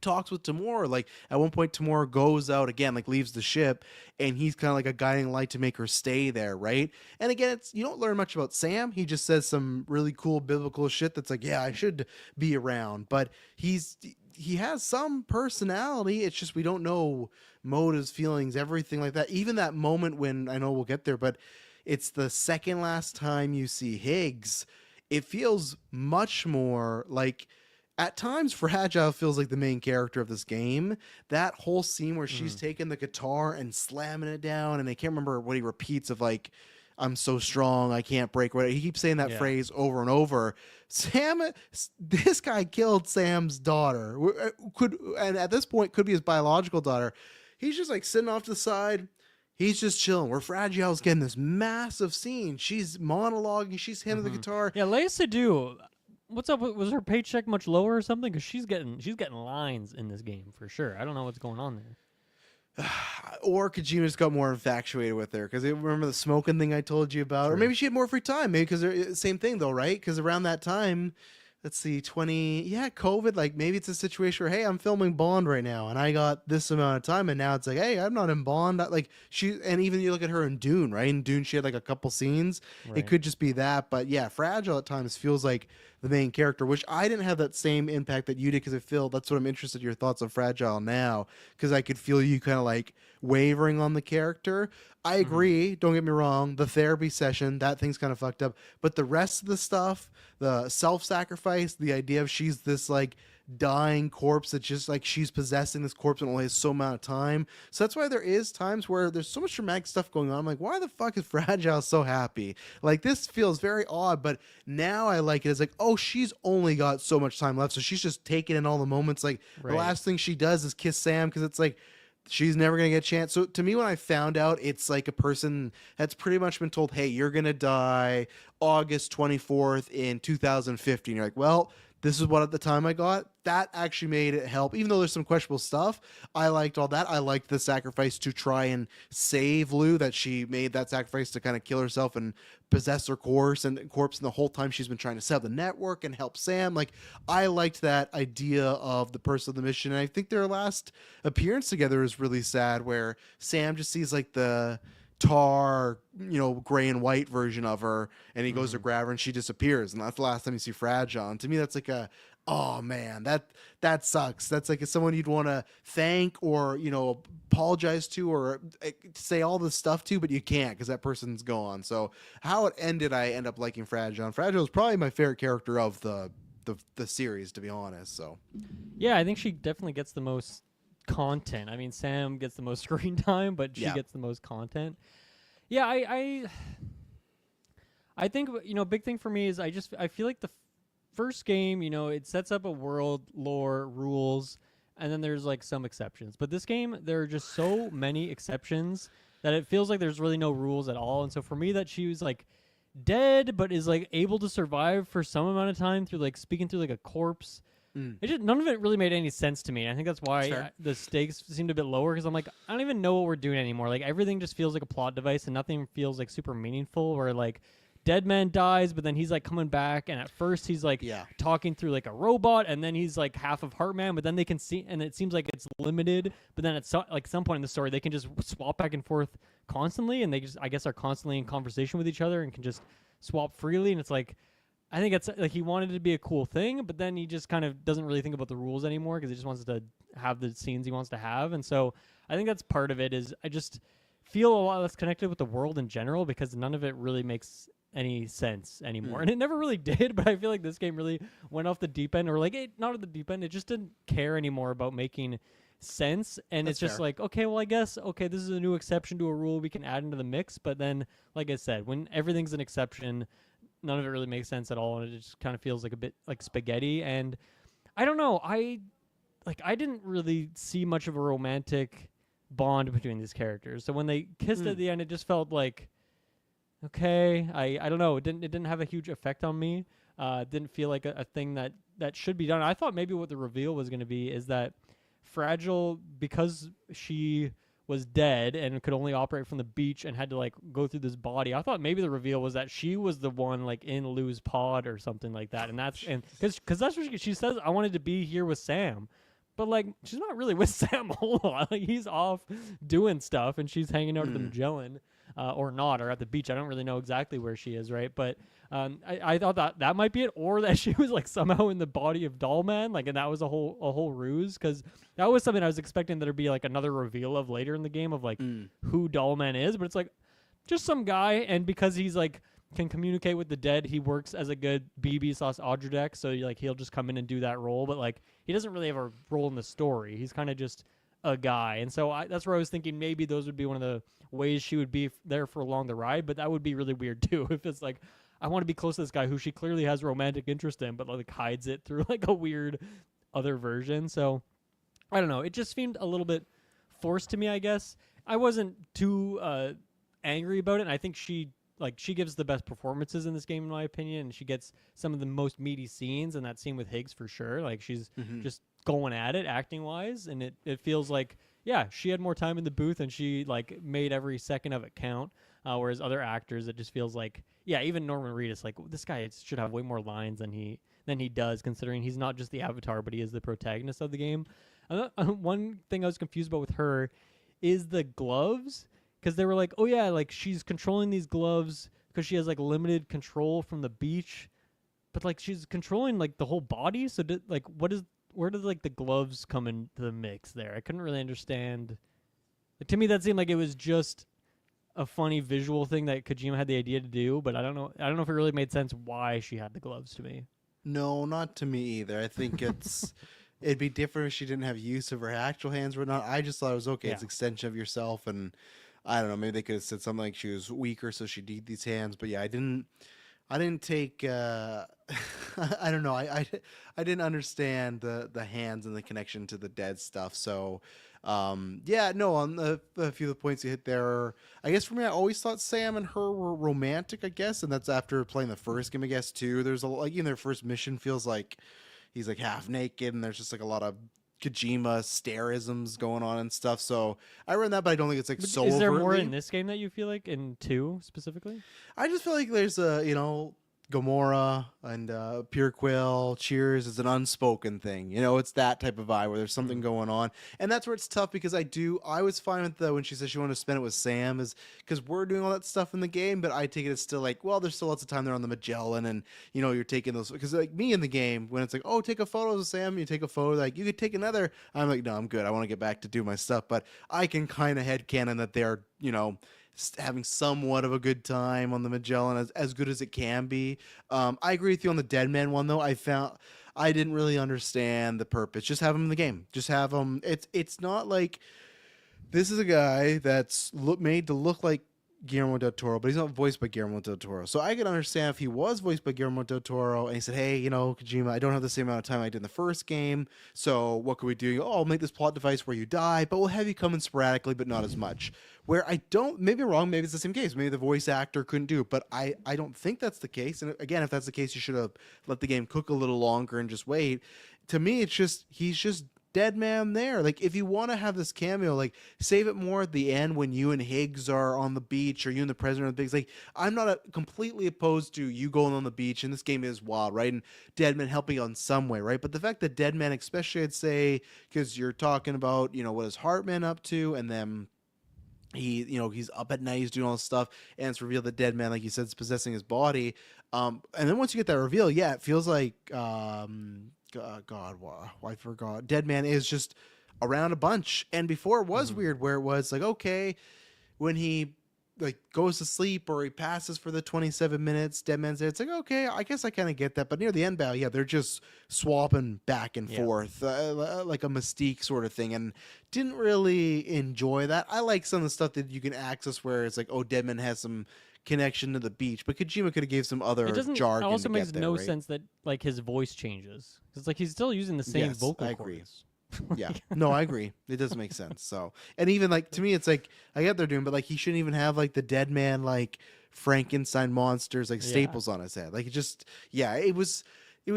talks with Tamora, like at one point Tamora goes out again, like leaves the ship, and he's kind of like a guiding light to make her stay there, right? And again, it's, you don't learn much about Sam. He just says some really cool biblical shit that's like, yeah, I should be around, but he has some personality. It's just we don't know motives, feelings, everything like that. Even that moment when, I know we'll get there, but it's the second last time you see Higgs, it feels much more like, at times, Fragile feels like the main character of this game. That whole scene where she's taking the guitar and slamming it down, and I can't remember what he repeats of like, I'm so strong, I can't break. He keeps saying that phrase over and over. This guy killed Sam's daughter. And at this point, could be his biological daughter. He's just like sitting off to the side. He's just chilling. Where Fragile's getting this massive scene. She's monologuing. She's hitting the guitar. Yeah, Leia Sadu. What's up? Was her paycheck much lower or something? Because she's getting lines in this game for sure. I don't know what's going on there. Or Kojima just got more infatuated with her because remember the smoking thing I told you about, or maybe she had more free time. Maybe because same thing though, right? Because around that time, let's see, COVID. Like maybe it's a situation where, hey, I'm filming Bond right now, and I got this amount of time, and now it's like, hey, I'm not in Bond. Like and even you look at her in Dune, right? In Dune, she had like a couple scenes. Right. It could just be that, but yeah, Fragile at times feels like the main character, which I didn't have that same impact that you did, because I feel that's what I'm interested in your thoughts on Fragile now, because I could feel you kind of like wavering on the character. I agree. Don't get me wrong. The therapy session, that thing's kind of fucked up. But the rest of the stuff, the self-sacrifice, the idea of she's this like dying corpse that just like she's possessing this corpse and only has so amount of time. So that's why there is times where there's so much dramatic stuff going on. I'm like, why the fuck is Fragile so happy? Like this feels very odd, but now I like it as like, oh, she's only got so much time left. So she's just taking in all the moments. Like the last thing she does is kiss Sam, because it's like, she's never going to get a chance. So to me, when I found out it's like a person that's pretty much been told, hey, you're going to die August 24th in 2015. You're like, well, this is what at the time I got. That actually made it help. Even though there's some questionable stuff, I liked all that. I liked the sacrifice to try and save Lou, that she made that sacrifice to kind of kill herself and possess her corpse, and the whole time she's been trying to set up the network and help Sam. Like, I liked that idea of the person of the mission. And I think their last appearance together is really sad, where Sam just sees like the tar, gray and white version of her, and he goes to Mhm. grab her and she disappears, and that's the last time you see Fragile. And to me, that's like oh man, that sucks. That's like someone you'd want to thank or apologize to or say all this stuff to, but you can't because that person's gone. So how it ended, I end up liking Fragile. Fragile is probably my favorite character of the series, to be honest. So Yeah, I think she definitely gets the most content. I mean, Sam gets the most screen time, but she yeah. gets the most content. Yeah, I think big thing for me is I feel like the first game, it sets up a world, lore, rules, and then there's like some exceptions. But this game, there are just so many exceptions that it feels like there's really no rules at all. And so for me, that she was like dead, but is like able to survive for some amount of time through like speaking through like a corpse. It just none of it really made any sense to me. And I think that's why the stakes seemed a bit lower because I'm like, I don't even know what we're doing anymore. Like everything just feels like a plot device and nothing feels like super meaningful. Where like dead man dies, but then he's like coming back, and at first he's like talking through like a robot, and then he's like half of Heartman, but then they can see, and it seems like it's limited. But then at some point in the story, they can just swap back and forth constantly, and they just I guess are constantly in conversation with each other and can just swap freely. And it's like I think it's like he wanted it to be a cool thing, but then he just kind of doesn't really think about the rules anymore because he just wants to have the scenes he wants to have. And so I think that's part of it is I just feel a lot less connected with the world in general because none of it really makes any sense anymore. And it never really did, but I feel like this game really went off the deep end, or like not at the deep end. It just didn't care anymore about making sense. And That's it's just fair. like, okay, well, I guess, okay, this is a new exception to a rule we can add into the mix. But then, like I said, when everything's an exception, none of it really makes sense at all, and it just kind of feels like a bit like spaghetti. And I don't know, I didn't really see much of a romantic bond between these characters. So when they kissed at the end, it just felt like okay. I don't know. It didn't have a huge effect on me. It didn't feel like a thing that should be done. I thought maybe what the reveal was going to be is that Fragile, because she was dead and could only operate from the beach and had to like go through this body. I thought maybe the reveal was that she was the one like in Lou's pod or something like that, and that's because that's what she says. I wanted to be here with Sam, but like she's not really with Sam a whole lot. Like he's off doing stuff, and she's hanging out at the Magellan. Or not, or at the beach. I don't really know exactly where she is, right? But I thought that might be it, or that she was like somehow in the body of Dollman, like, and that was a whole ruse, because that was something I was expecting there'd be like another reveal of later in the game of like who Dollman is, but it's like just some guy, and because he's like can communicate with the dead, he works as a good BB/Audrey, so like he'll just come in and do that role, but like he doesn't really have a role in the story. He's kind of just a guy, and so that's where I was thinking maybe those would be one of the ways she would be there for along the ride, but that would be really weird too if it's like I want to be close to this guy who she clearly has romantic interest in, but like hides it through like a weird other version. So I don't know, it just seemed a little bit forced to me. I guess I wasn't too angry about it, and I think she gives the best performances in this game in my opinion, and she gets some of the most meaty scenes, and that scene with Higgs for sure, like she's just going at it acting wise, and it feels like she had more time in the booth and she like made every second of it count, whereas other actors it just feels like even Norman Reedus, like this guy should have way more lines than he does, considering he's not just the avatar but he is the protagonist of the game. One thing I was confused about with her is the gloves, because they were like, oh yeah, like she's controlling these gloves because she has like limited control from the beach, but like she's controlling like the whole body, so where did like the gloves come into the mix there? I couldn't really understand. Like, to me, that seemed like it was just a funny visual thing that Kojima had the idea to do, but I don't know if it really made sense why she had the gloves to me. No, not to me either. I think it'd be different if she didn't have use of her actual hands or not. I just thought it was okay. It's an extension of yourself, and I don't know. Maybe they could have said something like she was weaker, so she'd need these hands. But yeah, I didn't take. I don't know. I didn't understand the hands and the connection to the dead stuff. So, no. On a few of the points you hit there, I guess for me, I always thought Sam and her were romantic. I guess, and that's after playing the first game. I guess too. There's their first mission feels like he's like half naked, and there's just like a lot of Kojima starisms going on and stuff. So I read that, but I don't think it's like so. Is there overtly. more in this game that you feel like in 2 specifically? I just feel like there's Gomorrah and Pure Quill, Cheers is an unspoken thing. You know, it's that type of vibe where there's something going on, and that's where it's tough because I was fine with when she said she wanted to spend it with Sam, is because we're doing all that stuff in the game, but I take it as still like, well, there's still lots of time there on the Magellan, and you know, you're taking those because like me in the game when it's like, oh, take a photo of Sam, you take a photo, like you could take another. I'm like, no, I'm good. I want to get back to do my stuff, but I can kind of headcanon that they're having somewhat of a good time on the Magellan, as good as it can be. I agree with you on the Dead Man one though. I didn't really understand the purpose. Just have him in the game. Just have him. It's not like this is a guy that's made to look like Guillermo del Toro, but he's not voiced by Guillermo del Toro. So I could understand if he was voiced by Guillermo del Toro and he said, hey, Kojima, I don't have the same amount of time I did in the first game, so what can we do? Oh, I'll make this plot device where you die, but we'll have you come in sporadically, but not as much. Where I don't, maybe I'm wrong, maybe it's the same case. Maybe the voice actor couldn't do it, but I don't think that's the case. And again, if that's the case, you should have let the game cook a little longer and just wait. To me, he's just Dead Man there. Like, if you want to have this cameo, like, save it more at the end when you and Higgs are on the beach, or you and the president on the beach. Like, I'm not completely opposed to you going on the beach, and this game is wild, right? And Deadman helping on some way, right? But the fact that Deadman, especially, I'd say, because you're talking about, what is Hartman up to, and then he's up at night, he's doing all this stuff, and it's revealed that Deadman, like you said, is possessing his body. And then once you get that reveal, yeah, it feels like God, I forgot. Deadman is just around a bunch, and before it was weird, where it was like, okay, when he like goes to sleep or he passes for the 27 minutes, Deadman's there. It's like, okay, I guess I kind of get that. But near the end, yeah, they're just swapping back and forth, like a Mystique sort of thing, and didn't really enjoy that. I like some of the stuff that you can access where it's like, oh, Deadman has some connection to the beach, but Kojima could have gave some other jargon. It also makes there, no right? sense that like his voice changes. It's like he's still using the same vocal I agree. cords. Yeah, no, I agree. It does make sense. So, and even like to me, it's like I get they're doing, but like he shouldn't even have like the Dead Man like Frankenstein monsters like staples on his head. Like it was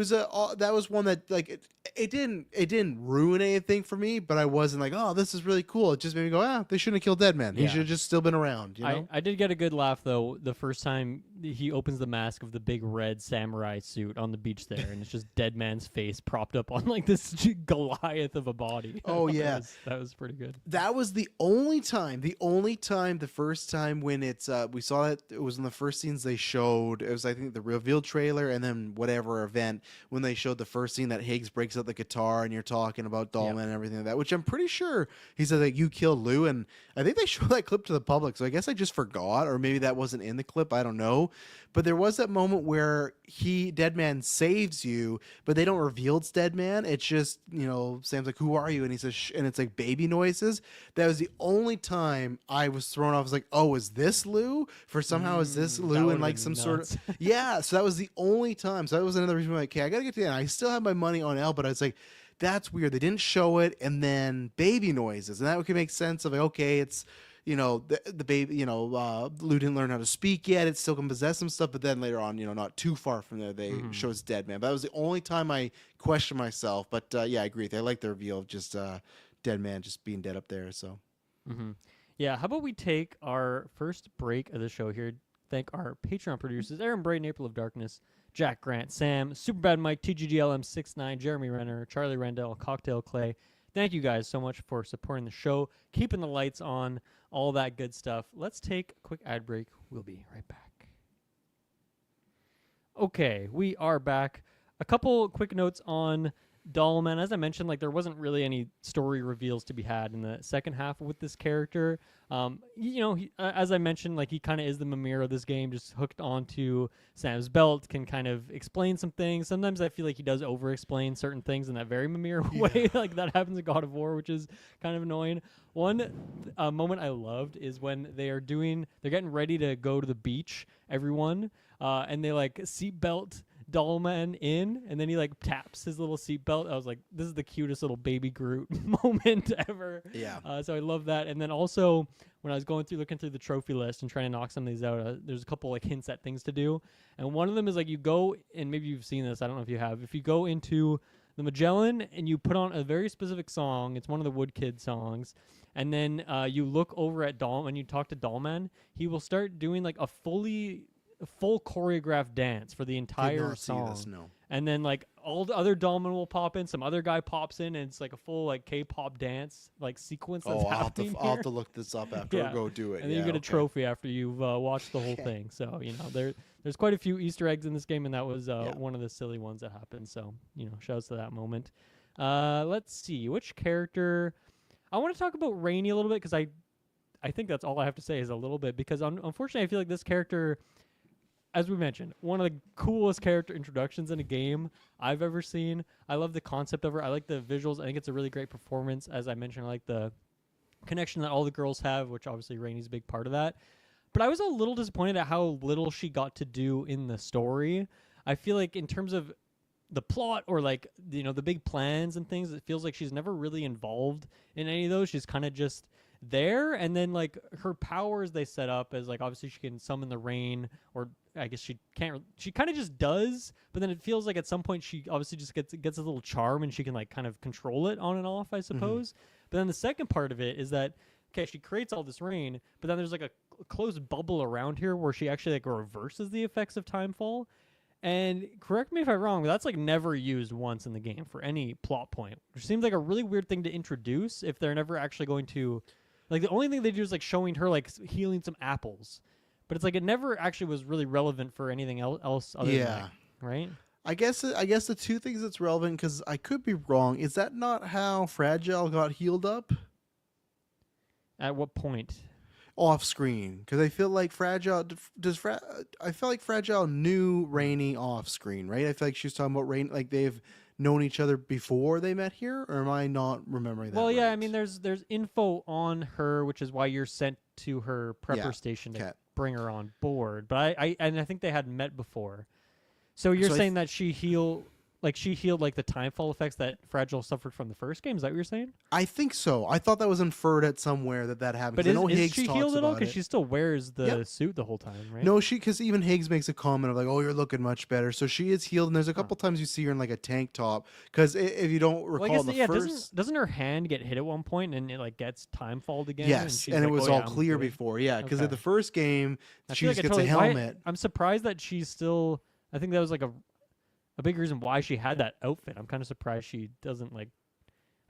that was one that like it didn't ruin anything for me, but I wasn't like, oh, this is really cool. It just made me go, they shouldn't have killed Deadman. He should have just still been around. I did get a good laugh though the first time he opens the mask of the big red samurai suit on the beach there, and it's just Deadman's face propped up on like this Goliath of a body. Oh yeah, that was pretty good. That was the first time when it's we saw it. It was in the first scenes they showed. It was, I think, the reveal trailer, and then whatever event when they showed the first scene that Higgs breaks out the guitar and you're talking about Dollman and everything like that, which I'm pretty sure he said like you killed Lou, and I think they showed that clip to the public, so I guess I just forgot, or maybe that wasn't in the clip, I don't know. But there was that moment where Deadman saves you, but they don't reveal it's Deadman. It's just, Sam's like, who are you? And he says, and it's like baby noises. That was the only time I was thrown off. I was like, oh, is this Lou? Is this Lou in like some sort of, yeah. So that was the only time. So that was another reason why, okay, I got to get to the end. I still have my money on L, but I was like, that's weird. They didn't show it. And then baby noises. And that could make sense of like, okay, it's, the baby, Lou didn't learn how to speak yet. It still can possess some stuff, but then later on, not too far from there, they show it's Deadman. But that was the only time I questioned myself. But yeah, I agree with you. I like the reveal of just Deadman just being dead up there. So, yeah. How about we take our first break of the show here? Thank our Patreon producers: Aaron Braden, April of Darkness, Jack Grant, Sam, Superbad Mike, TGGLM69, Jeremy Renner, Charlie Randall, Cocktail Clay. Thank you guys so much for supporting the show, keeping the lights on, all that good stuff. Let's take a quick ad break. We'll be right back. Okay, we are back. A couple quick notes on Dollman. As I mentioned, like there wasn't really any story reveals to be had in the second half with this character. As I mentioned, like he kind of is the Mimir of this game, just hooked onto Sam's belt, can kind of explain some things. Sometimes I feel like he does over-explain certain things in that very Mimir way, like that happens in God of War, which is kind of annoying. One moment I loved is when they're getting ready to go to the beach, everyone, and they like seatbelt Dollman in, and then he like taps his little seatbelt. I was like, this is the cutest little baby Groot moment ever. Yeah. So I love that. And then also when I was looking through the trophy list and trying to knock some of these out, there's a couple like hints at things to do. And one of them is like you go, and maybe you've seen this, I don't know if you have, if you go into the Magellan and you put on a very specific song, it's one of the Wood Kid songs, and then you look over at Doll and you talk to Dollman, he will start doing like a fully a full choreographed dance for the Did entire not see song. this, no. And then like all the other dominant will pop in, some other guy pops in, and it's like a full like K-pop dance like sequence that's happening I'll have here. to look this up after Yeah. I go do it. And then you get a trophy after you've watched the whole thing. So there's quite a few Easter eggs in this game, and that was one of the silly ones that happened. So shouts to that moment. Let's see which character. I want to talk about Rainy a little bit because I think that's all I have to say is a little bit because unfortunately I feel like this character, as we mentioned, one of the coolest character introductions in a game I've ever seen. I love the concept of her. I like the visuals. I think it's a really great performance. As I mentioned, I like the connection that all the girls have, which obviously Rainy's a big part of that. But I was a little disappointed at how little she got to do in the story. I feel like in terms of the plot or like the big plans and things, it feels like she's never really involved in any of those. She's kind of just there, and then like her powers they set up as like obviously she can summon the rain, or I guess she can't. She kind of just does, but then it feels like at some point she obviously just gets a little charm and she can like kind of control it on and off, I suppose. But then the second part of it is that okay, she creates all this rain, but then there's like a closed bubble around here where she actually like reverses the effects of timefall. And correct me if I'm wrong, but that's like never used once in the game for any plot point, which seems like a really weird thing to introduce if they're never actually going to. Like the only thing they do is like showing her like healing some apples, but it's like it never actually was really relevant for anything else other than that, right? I guess the two things that's relevant, because I could be wrong, is that not how Fragile got healed up? At what point? Off screen, because I feel like Fragile I felt like Fragile knew Rainy off screen, right? I feel like she was talking about Rain, like they've known each other before they met here, or am I not remembering that? Well, yeah, right? I mean, there's info on her, which is why you're sent to her prepper station to bring her on board. But I think they had met before. So you're saying that she healed like the timefall effects that Fragile suffered from the first game. Is that what you're saying? I think so. I thought that was inferred at somewhere that happened. But I know is Higgs she talks healed at all? about Because it. she still wears the suit the whole time, right? No, because even Higgs makes a comment of like, "Oh, you're looking much better." So she is healed, and there's a couple times you see her in like a tank top. Because if you don't recall, doesn't her hand get hit at one point and it like gets timefalled again? Yes, and it like, was oh, all yeah, clear before. Yeah, because Okay. at the first game, I she feel just like gets a helmet. I'm surprised that she's still. I think that was like a big reason why she had that outfit. I'm kind of surprised she doesn't like.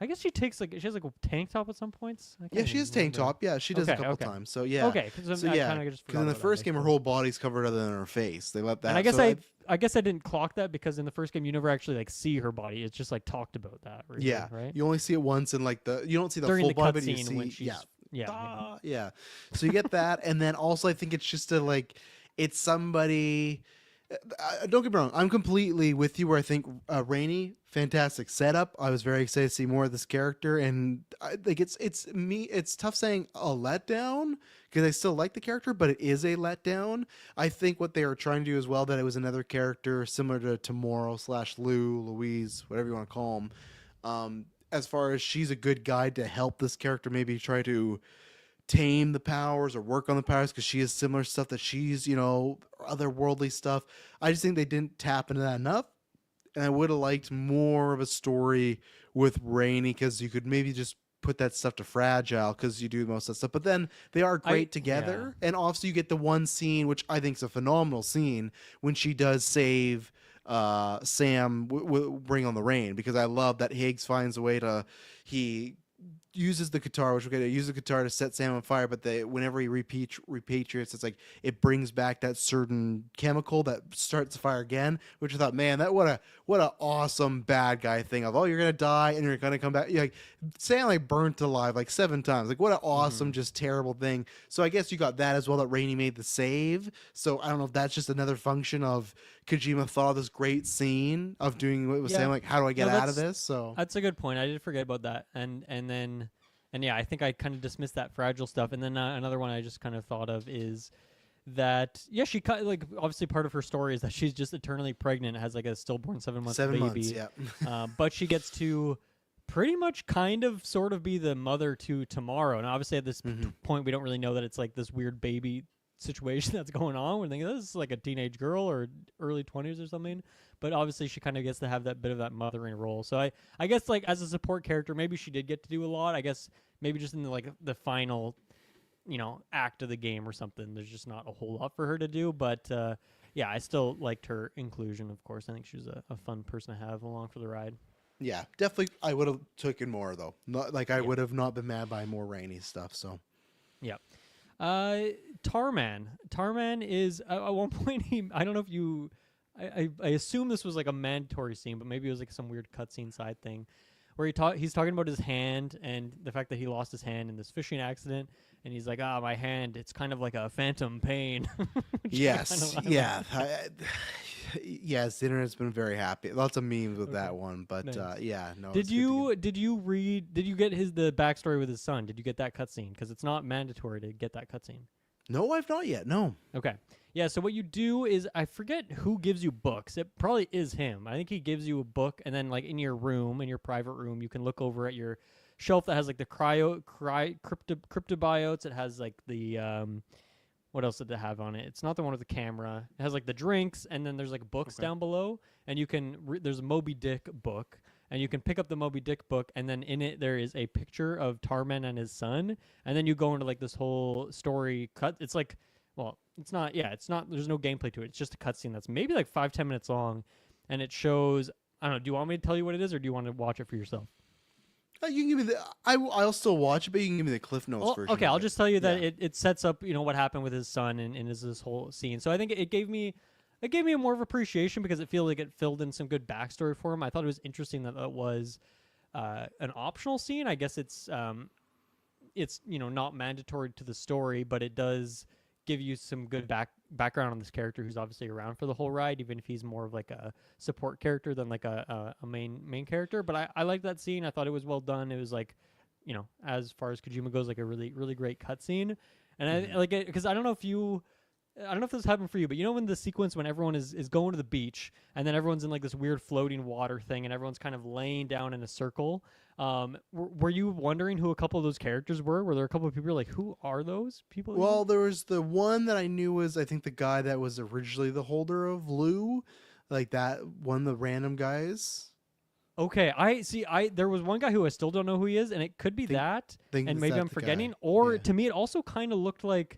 I guess she has like a tank top at some points. Yeah, she has tank top. Yeah, she does a couple times. So yeah. Okay, because in the first game, her whole body's covered other than her face. They let that. And I guess I guess I didn't clock that because in the first game you never actually like see her body. It's just like talked about that. Really, yeah, right. You only see it once in like you don't see the during full the body, but you cutscene see when she's yeah. So you get that, and then also I think it's just it's somebody. Don't get me wrong. I'm completely with you. Where I think Rainy, fantastic setup. I was very excited to see more of this character, and I think it's me. It's tough saying a letdown because I still like the character, but it is a letdown. I think what they were trying to do as well, that it was another character similar to Tomorrow / Louise, whatever you want to call him. As far as she's a good guide to help this character, maybe try to tame the powers or work on the powers, because she has similar stuff that she's otherworldly stuff. I just think they didn't tap into that enough, and I would have liked more of a story with Rainy, because you could maybe just put that stuff to Fragile because you do most of that stuff, but then they are great together. And also you get the one scene which I think is a phenomenal scene when she does save Sam bring on the rain, because I love that Higgs finds a way to uses the guitar, which we're going to use the guitar to set Sam on fire, but whenever he repatriates, it's like it brings back that certain chemical that starts the fire again, which I thought, man, that what a awesome bad guy thing of, oh, you're gonna die and you're gonna come back. Like Sam like burnt alive like 7 times. Like what an awesome, just terrible thing. So I guess you got that as well, that Rainy made the save. So I don't know if that's just another function of Kojima thought of this great scene of doing what was saying, like, how do I get out of this? So that's a good point. I did forget about that. And yeah, I think I kind of dismissed that Fragile stuff. And then another one I just kind of thought of is that, yeah, she like obviously part of her story is that she's just eternally pregnant, has like a stillborn 7-month baby. 7 months, yeah. But she gets to pretty much kind of sort of be the mother to Tomorrow. And obviously at this point, we don't really know that it's like this weird baby situation that's going on. We're thinking this is like a teenage girl or early 20s or something. But obviously she kind of gets to have that bit of that mothering role. So I guess like as a support character, maybe she did get to do a lot. I guess maybe just in the final act of the game or something. There's just not a whole lot for her to do. But yeah, I still liked her inclusion. Of course, I think she was a fun person to have along for the ride. Yeah, definitely. I would have taken more though. Not like I Yeah. would have not been mad by more rainy stuff. So Yeah. Tarman. Tarman is at one point. I don't know if you. I assume this was like a mandatory scene, but maybe it was like some weird cutscene side thing, where he's talking about his hand and the fact that he lost his hand in this fishing accident, and he's like, my hand, it's kind of like a phantom pain. yes, yeah, yes. The internet's been very happy. Lots of memes with that one, but Nice. yeah, no. Did you get the backstory with his son? Did you get that cutscene? Because it's not mandatory to get that cutscene. No, I've not yet. No. Okay. Yeah, so what you do is, I forget who gives you books. It probably is him. I think he gives you a book, and then like in your private room, you can look over at your shelf that has like the cryptobiotes. It has like the what else did it have on it? It's not the one with the camera. It has like the drinks, and then there's like books down below, and you can there's a Moby Dick book, and you can pick up the Moby Dick book, and then in it there is a picture of Tarman and his son, and then you go into like this whole story cut. It's like, well, it's not. Yeah, it's not. There's no gameplay to it. It's just a cutscene that's maybe like 5-10 minutes long, and it shows. I don't know. Do you want me to tell you what it is, or do you want to watch it for yourself? You can give me the. I'll still watch it, but you can give me the Cliff Notes version. Okay, of I'll it. just tell you that Yeah. it sets up what happened with his son and is this whole scene. So I think it gave me a more of appreciation because it felt like it filled in some good backstory for him. I thought it was interesting that it was an optional scene. I guess it's not mandatory to the story, but it does give you some good background on this character who's obviously around for the whole ride, even if he's more of like a support character than like a main character. But I liked that scene. I thought it was well done. It was like, as far as Kojima goes, like a really, really great cutscene. And I like it because I don't know if this happened for you, but when the sequence when everyone is going to the beach and then everyone's in like this weird floating water thing and everyone's kind of laying down in a circle. Were you wondering who a couple of those characters were? Were there a couple of people like, who are those people? Well, there was the one that I knew was, I think, the guy that was originally the holder of Lou, like that one of the random guys. Okay, there was one guy who I still don't know who he is, and it could be that, think and is maybe that I'm the forgetting. guy? Or Yeah. to me, it also kind of looked like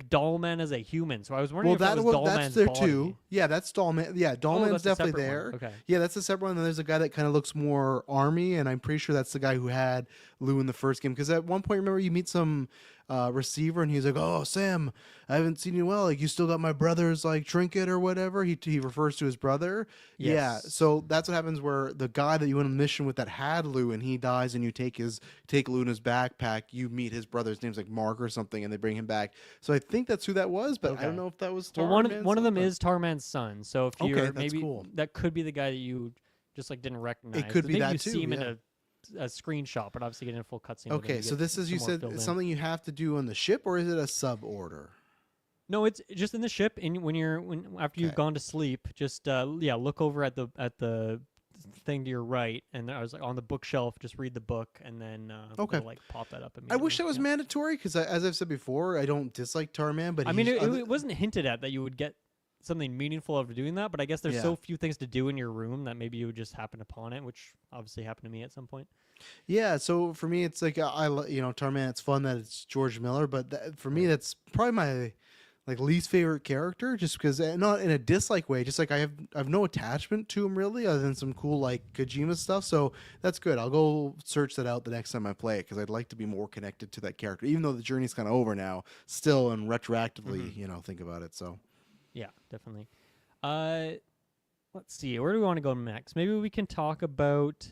Dollman as a human. So I was wondering Well, if that was that's Dollman's there body. too. Yeah, that's Dollman. Yeah, Dollman's that's a definitely separate there. one. Okay. Yeah, that's a separate one. And there's a guy that kind of looks more army, and I'm pretty sure that's the guy who had Lou in the first game. Because at one point, remember, you meet some receiver, and he's like, "Oh, Sam, I haven't seen you well. Like, you still got my brother's like trinket or whatever." He refers to his brother. Yeah, Yes. so that's what happens where the guy that you went on the mission with that had Lou, and he dies, and you take Lou in his backpack. You meet his brother. His name's like Mark or something, and they bring him back. So I think that's who that was, but I don't know if that was. Well, one of them is Tarman's son. So if you're that's maybe cool. that could be the guy that you just like didn't recognize. could 'Cause be maybe that you too, see him yeah. in a screenshot, but obviously getting a full cutscene. with him, Okay, you so get this is, you some more said, filled in. something you have to do on the ship, or is it a sub order? No, it's just in the ship. And after you've Okay. gone to sleep, just look over at the thing to your right, and I was like on the bookshelf. Just read the book, and then Okay. it'll, like pop that up. I wish that immediately. was Yeah. mandatory because, as I've said before, I don't dislike Tarman, but I mean, he's it wasn't hinted at that you would get something meaningful out of doing that, but I guess there's Yeah. so few things to do in your room that maybe you would just happen upon it, which obviously happened to me at some point. Yeah, so for me, it's like Tarman. It's fun that it's George Miller, but for me, that's probably my like least favorite character, just because, not in a dislike way, just like I have no attachment to him really, other than some cool like Kojima stuff. So that's good. I'll go search that out the next time I play it because I'd like to be more connected to that character, even though the journey's kind of over now. Still, and retroactively, think about it. So Yeah, definitely. Let's see. Where do we want to go next? Maybe we can talk about.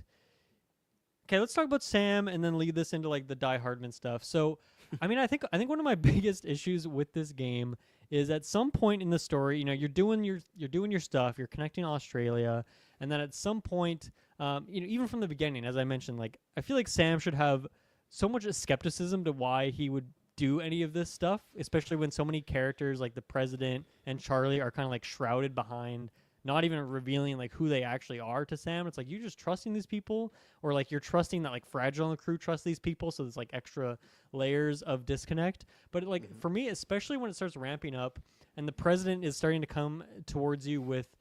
Okay, let's talk about Sam and then lead this into like the Die Hardman stuff. So, I mean, I think one of my biggest issues with this game is at some point in the story, you're doing your stuff, you're connecting Australia, and then at some point, even from the beginning, as I mentioned, like I feel like Sam should have so much skepticism to why he would do any of this stuff, especially when so many characters like the president and Charlie are kind of like shrouded behind not even revealing like who they actually are to Sam. It's like you're just trusting these people, or like you're trusting that like Fragile and the crew trust these people, so there's like extra layers of disconnect. But like for me, especially when it starts ramping up and the president is starting to come towards you with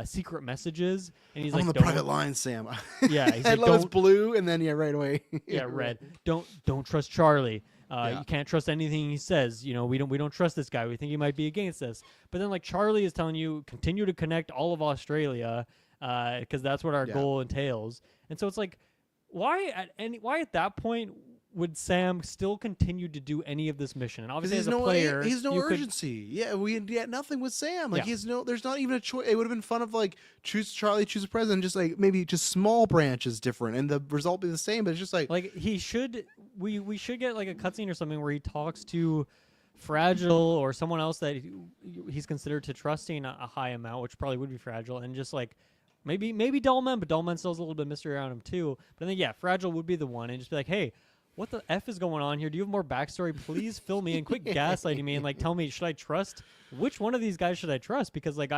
secret messages, and he's I'm like, on the private line, Sam. Yeah, he's I like, love his don't, blue, and then right away. yeah, red. Don't trust Charlie. You can't trust anything he says. You know, we don't trust this guy. We think he might be against us. But then like Charlie is telling you, continue to connect all of Australia, because that's what our goal entails. And so it's like, why at that point would Sam still continue to do any of this mission? And obviously, as a player, he's no urgency. We had nothing with Sam. Like there's not even a choice. It would have been fun if like choose Charlie, choose a president, just like maybe just small branches different, and the result be the same. But it's just like he should. We should get like a cutscene or something where he talks to Fragile or someone else that he's considered to trusting a high amount, which probably would be Fragile, and just like. Maybe Dullman, but Dullman still has a little bit of mystery around him too. But I think Fragile would be the one, and just be like, hey, what the F is going on here? Do you have more backstory? Please fill me in. Quit gaslighting me and like tell me, should I trust which one of these guys should I trust? Because like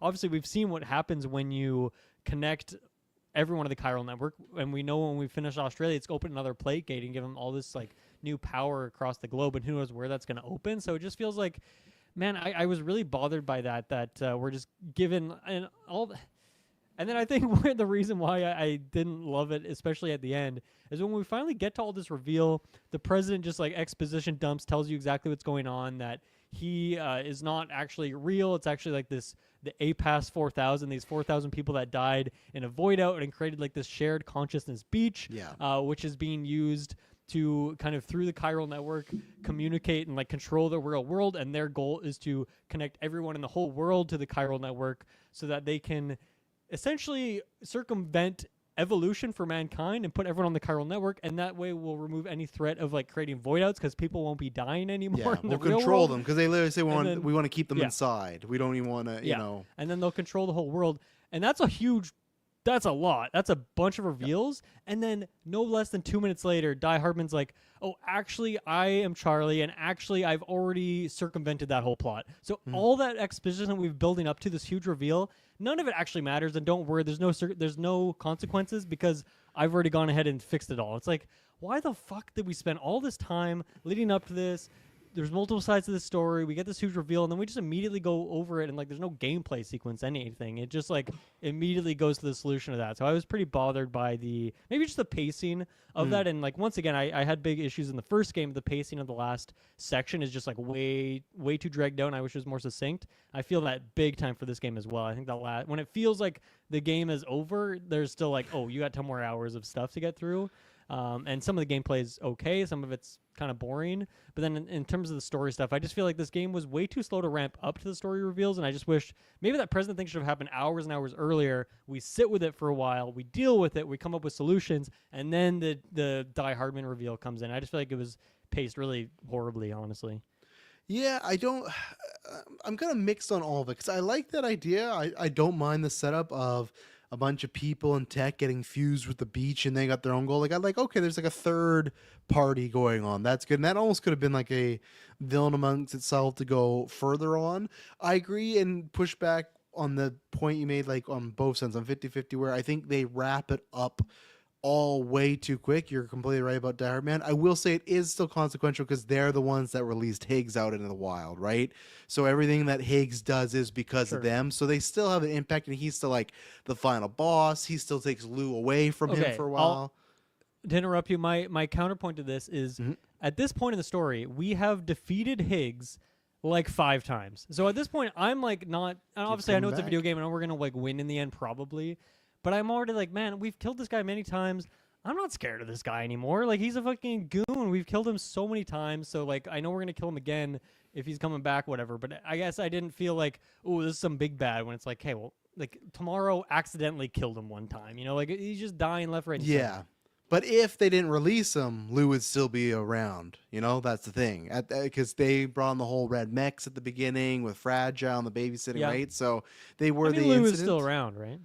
obviously we've seen what happens when you connect everyone to the chiral network, and we know when we finish Australia, it's open another plate gate and give them all this like new power across the globe, and who knows where that's going to open. So it just feels like, man, I was really bothered by that we're just given and all. And then I think the reason why I didn't love it, especially at the end, is when we finally get to all this reveal, the president just like exposition dumps, tells you exactly what's going on, that he is not actually real. It's actually like the APAS 4000, these 4,000 people that died in a void out and created like this shared consciousness beach, which is being used to kind of through the chiral network communicate and like control the real world. And their goal is to connect everyone in the whole world to the chiral network so that they can essentially circumvent evolution for mankind and put everyone on the chiral network, and that way we'll remove any threat of like creating void outs because people won't be dying anymore. We'll control them because they literally say we want to keep them inside. We don't even want to, you know. And then they'll control the whole world, and that's a lot. That's a bunch of reveals. And then no less than 2 minutes later, Die Hardman's like, oh, actually, I am Charlie, and actually, I've already circumvented that whole plot. So all that exposition that we've been building up to this huge reveal, none of it actually matters. And don't worry, there's no consequences because I've already gone ahead and fixed it all. It's like, why the fuck did we spend all this time leading up to this? There's multiple sides to the story. We get this huge reveal, and then we just immediately go over it, and like there's no gameplay sequence, anything. It just like immediately goes to the solution of that. So I was pretty bothered by maybe just the pacing of that. And like once again, I had big issues in the first game. The pacing of the last section is just like way too dragged out, and I wish it was more succinct. I feel that big time for this game as well. I think that when it feels like the game is over, there's still like, oh, you got 10 more hours of stuff to get through. And some of the gameplay is okay. Some of it's kind of boring. But then in terms of the story stuff, I just feel like this game was way too slow to ramp up to the story reveals. And I just wish maybe that president thing should have happened hours and hours earlier. We sit with it for a while. We deal with it. We come up with solutions. And then the Die Hardman reveal comes in. I just feel like it was paced really horribly, honestly. Yeah, I'm kind of mixed on all of it because I like that idea. I don't mind the setup of a bunch of people in tech getting fused with the beach and they got their own goal. Like, I like, okay, there's like a third party going on. That's good. And that almost could have been like a villain amongst itself to go further on. I agree and push back on the point you made, like on both sides, on 50-50, where I think they wrap it up all way too quick. You're completely right about Die Hard Man. I will say it is still consequential because they're the ones that released Higgs out into the wild, right? So everything that Higgs does is because of them. So they still have an impact, and he's still like the final boss. He still takes Lou away from him for a while. To interrupt you, my counterpoint to this is at this point in the story, we have defeated Higgs like 5 times. So at this point, I'm like not. And obviously, I know it's a video game, and we're gonna like win in the end probably. But I'm already like, man, we've killed this guy many times. I'm not scared of this guy anymore. Like, he's a fucking goon. We've killed him so many times. So, like, I know we're going to kill him again if he's coming back, whatever. But I guess I didn't feel like, oh, this is some big bad when it's like, hey, well, like, Tomorrow accidentally killed him one time. You know, like, he's just dying left, right, and center. But if they didn't release him, Lou would still be around. You know, that's the thing. Because they brought on the whole red mechs at the beginning with Fragile and the babysitting, right? So they were the Lou incident. is still around, right?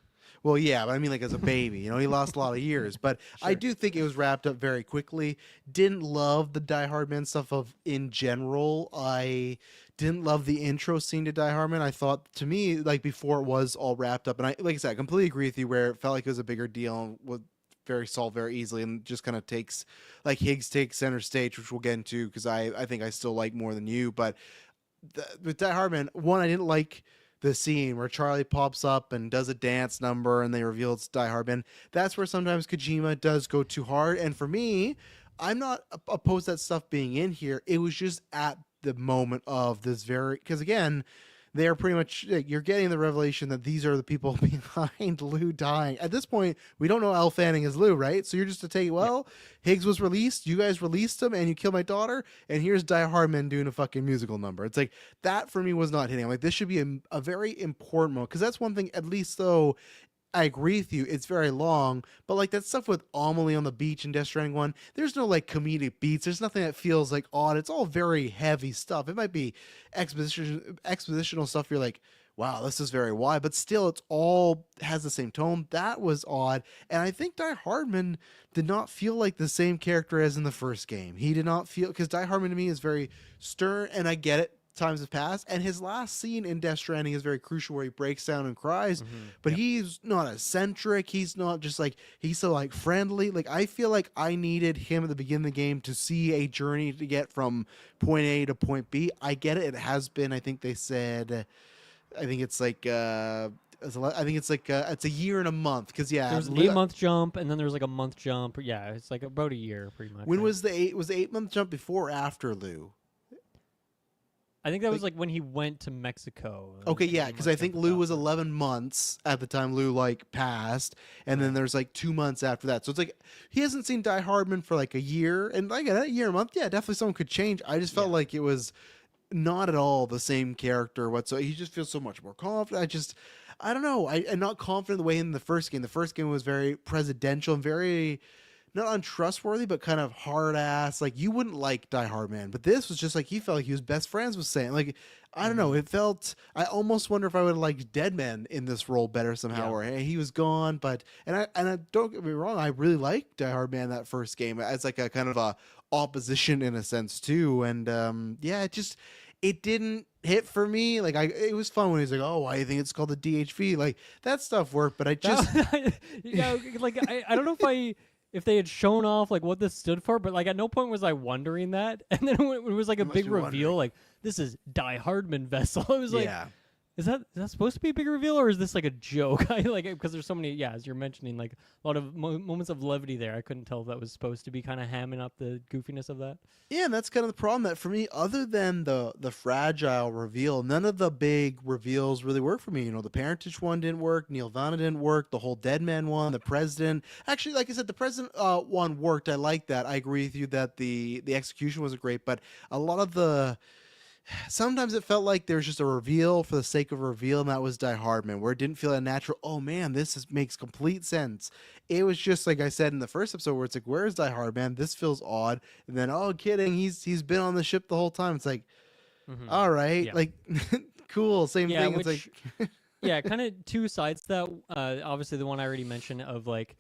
Well, yeah, but I mean, like, as a baby, you know, he lost a lot of years. But I do think it was wrapped up very quickly. Didn't love the Die Hard Man stuff in general. I didn't love the intro scene to Die Hard Man. I thought, to me, like, before it was all wrapped up, and like I said, I completely agree with you where it felt like it was a bigger deal and would solve very easily, and just kind of takes, like, Higgs takes center stage, which we'll get into because I think I still like more than you. But with Die Hard Man, one, I didn't like the scene where Charlie pops up and does a dance number and they reveal it's Die Hard Man. That's where sometimes Kojima does go too hard. And for me, I'm not opposed to that stuff being in here. It was just at the moment of this because again, they're pretty much you're getting the revelation that these are the people behind Lou dying. At this point, we don't know Elle Fanning is Lou, right? So you're just to take, well, Higgs was released, you guys released him, and you killed my daughter, and here's Die Hardman doing a fucking musical number. It's like that for me was not hitting. I'm like, this should be a very important moment, because that's one thing. At least though, I agree with you. It's very long, but like that stuff with Amelie on the beach in Death Stranding 1, there's no like comedic beats. There's nothing that feels like odd. It's all very heavy stuff. It might be expositional stuff. You're like, wow, this is very wide, but still, it's all has the same tone. That was odd, and I think Die Hardman did not feel like the same character as in the first game. He did not feel, because Die Hardman to me is very stern, and I get it. Times have passed, and his last scene in Death Stranding is very crucial, where he breaks down and cries. But he's not eccentric. He's not just like, he's so like friendly. Like, I feel like I needed him at the beginning of the game to see a journey to get from point A to point B. I get it. It has been, I think they said, I think it's like it's a year and a month, because there's an 8-month jump, and then there's like a month jump. Yeah, it's like about a year pretty much. When was the 8-month jump, before or after Lou? I think that was like when he went to Mexico. Okay, yeah, because I think Lou was 11 months at the time Lou like passed, and then there's like 2 months after that. So it's like he hasn't seen Die Hardman for like a year, and like a year and a month, yeah, definitely someone could change. I just felt like it was not at all the same character whatsoever. He just feels so much more confident. I don't know. I'm not confident the way in the first game. The first game was very presidential and very not untrustworthy, but kind of hard ass. Like, you wouldn't like Die Hardman, but this was just like, he felt like he was best friends with Sam. Like, I don't know. It felt, I almost wonder if I would have liked Deadman in this role better somehow, or hey, he was gone. But, and I don't get me wrong, I really liked Die Hardman that first game as like a kind of a opposition in a sense too. And yeah, it didn't hit for me. Like, it was fun when he was like, oh, why do you think it's called the DHV? Like, that stuff worked, but I just like I don't know if they had shown off like what this stood for, but like at no point was I wondering that. And then when it was like a big reveal, like, this is Die Hardman vessel, it was like, is that supposed to be a big reveal, or is this like a joke? I like it because there's so many, as you're mentioning, like a lot of moments of levity there. I couldn't tell if that was supposed to be kind of hamming up the goofiness of that. Yeah, and that's kind of the problem, that for me, other than the fragile reveal, none of the big reveals really work for me. You know, the parentage one didn't work, Neil Vanna didn't work, the whole Dead Man one, the president. Actually, like I said, the president one worked. I like that. I agree with you that the execution wasn't great, but a lot of sometimes it felt like there was just a reveal for the sake of a reveal, and that was Die Hardman, where it didn't feel that natural. Oh man, makes complete sense. It was just like I said in the first episode, where it's like, where's Die Hardman? This feels odd. And then, oh, kidding, he's been on the ship the whole time. It's like, all right, like cool, same thing. It's like yeah, kind of two sides to that. Obviously, the one I already mentioned of like,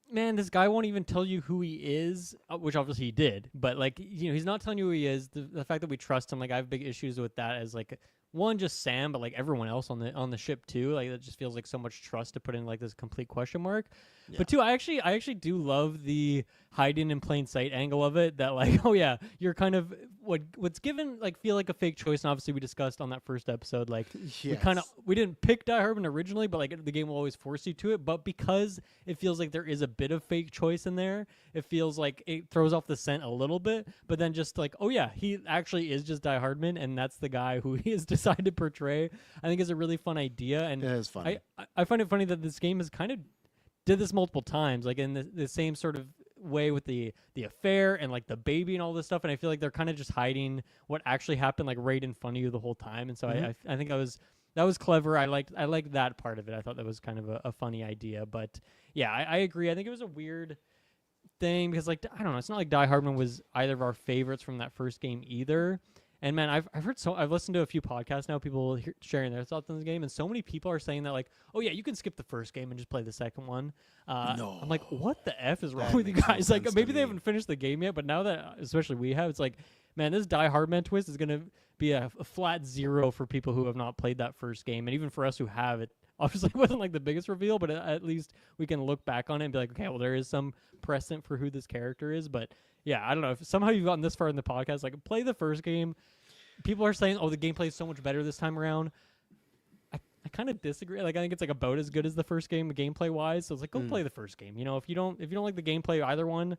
man, this guy won't even tell you who he is, which obviously he did, but like, you know, he's not telling you who he is. The fact that we trust him, like, I have big issues with that as like, one, just Sam, but like everyone else on the ship too. Like, that just feels like so much trust to put in like this complete question mark. Yeah. But two, I actually do love the hiding in plain sight angle of it. That like, oh yeah, you're kind of what's given like feel like a fake choice. And obviously we discussed on that first episode, like we didn't pick Die Hardman originally, but like the game will always force you to it. But because it feels like there is a bit of fake choice in there, it feels like it throws off the scent a little bit. But then just like, oh yeah, he actually is just Die Hardman, and that's the guy who he has decided to portray. I think is a really fun idea, and it is funny. I find it funny that this game has kind of did this multiple times, like in the same sort of way with the affair and like the baby and all this stuff, and I feel like they're kind of just hiding what actually happened like right in front of you the whole time. And so I think that was clever. I liked that part of it. I thought that was kind of a funny idea. But yeah, I agree. I think it was a weird thing because like, I don't know, it's not like Die Hardman was either of our favorites from that first game either. And man, I've listened to a few podcasts now, people sharing their thoughts on this game, and so many people are saying that like, oh yeah, you can skip the first game and just play the second one. No, I'm like, what the F is wrong with you guys? Like, maybe they haven't finished the game yet, but now that especially we have, it's like, man, this Die Hardman twist is gonna be a flat 0 for people who have not played that first game, and even for us who have it. Obviously, it wasn't like the biggest reveal, but at least we can look back on it and be like, okay, well, there is some precedent for who this character is. But yeah, I don't know. If somehow you've gotten this far in the podcast, like, play the first game. People are saying, oh, the gameplay is so much better this time around. I kind of disagree. Like, I think it's like about as good as the first game gameplay wise. So it's like, go play the first game. You know, if you don't like the gameplay either one,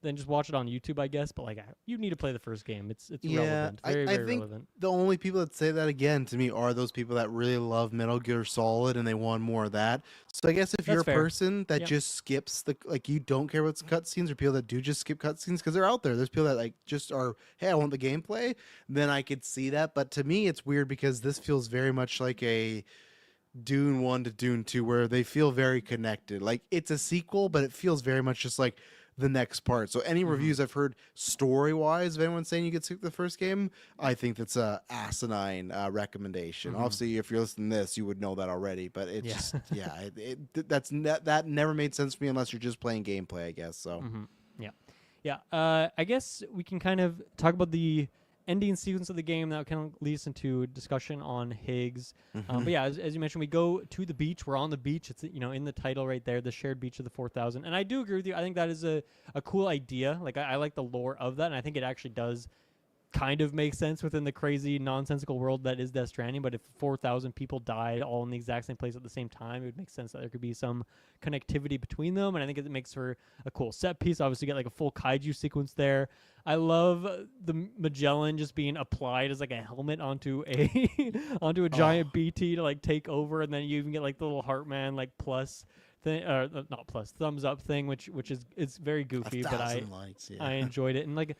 then just watch it on YouTube, I guess. But like, you need to play the first game. It's Yeah, relevant, very I very think relevant. the only people that say that again to me are those people that really love Metal Gear Solid and they want more of that. So I guess if you're That's a fair. person that Yep. just skips like you don't care about cutscenes, or people that do just skip cutscenes because they're out there. There's people that like just are, hey, I want the gameplay. Then I could see that. But to me, it's weird because this feels very much like a Dune 1 to Dune 2 where they feel very connected. Like it's a sequel, but it feels very much just like the next part. So any Hmm. reviews I've heard story-wise of anyone saying you could skip the first game, I think that's a asinine recommendation. Hmm. Obviously, if you're listening to this, you would know that already, but it's Yeah. just yeah, that never made sense to me unless you're just playing gameplay, I guess. So Hmm. Yeah. Yeah. I guess we can kind of talk about the ending sequence of the game that kind of leads into a discussion on Higgs. But yeah, as you mentioned, we go to the beach. We're on the beach. It's in the title right there, the shared beach of the 4,000. And I do agree with you. I think that is a cool idea. Like I like the lore of that, and I think it actually does kind of makes sense within the crazy nonsensical world that is Death Stranding. But if 4,000 people died all in the exact same place at the same time, it would make sense that there could be some connectivity between them, and I think it makes for a cool set piece. Obviously, you get like a full kaiju sequence there. I love the Magellan just being applied as like a helmet onto a onto a giant BT to like take over, and then you even get like the little Heartman like plus thing, not plus thumbs up thing, which is it's very goofy, but likes, yeah. I enjoyed it, and like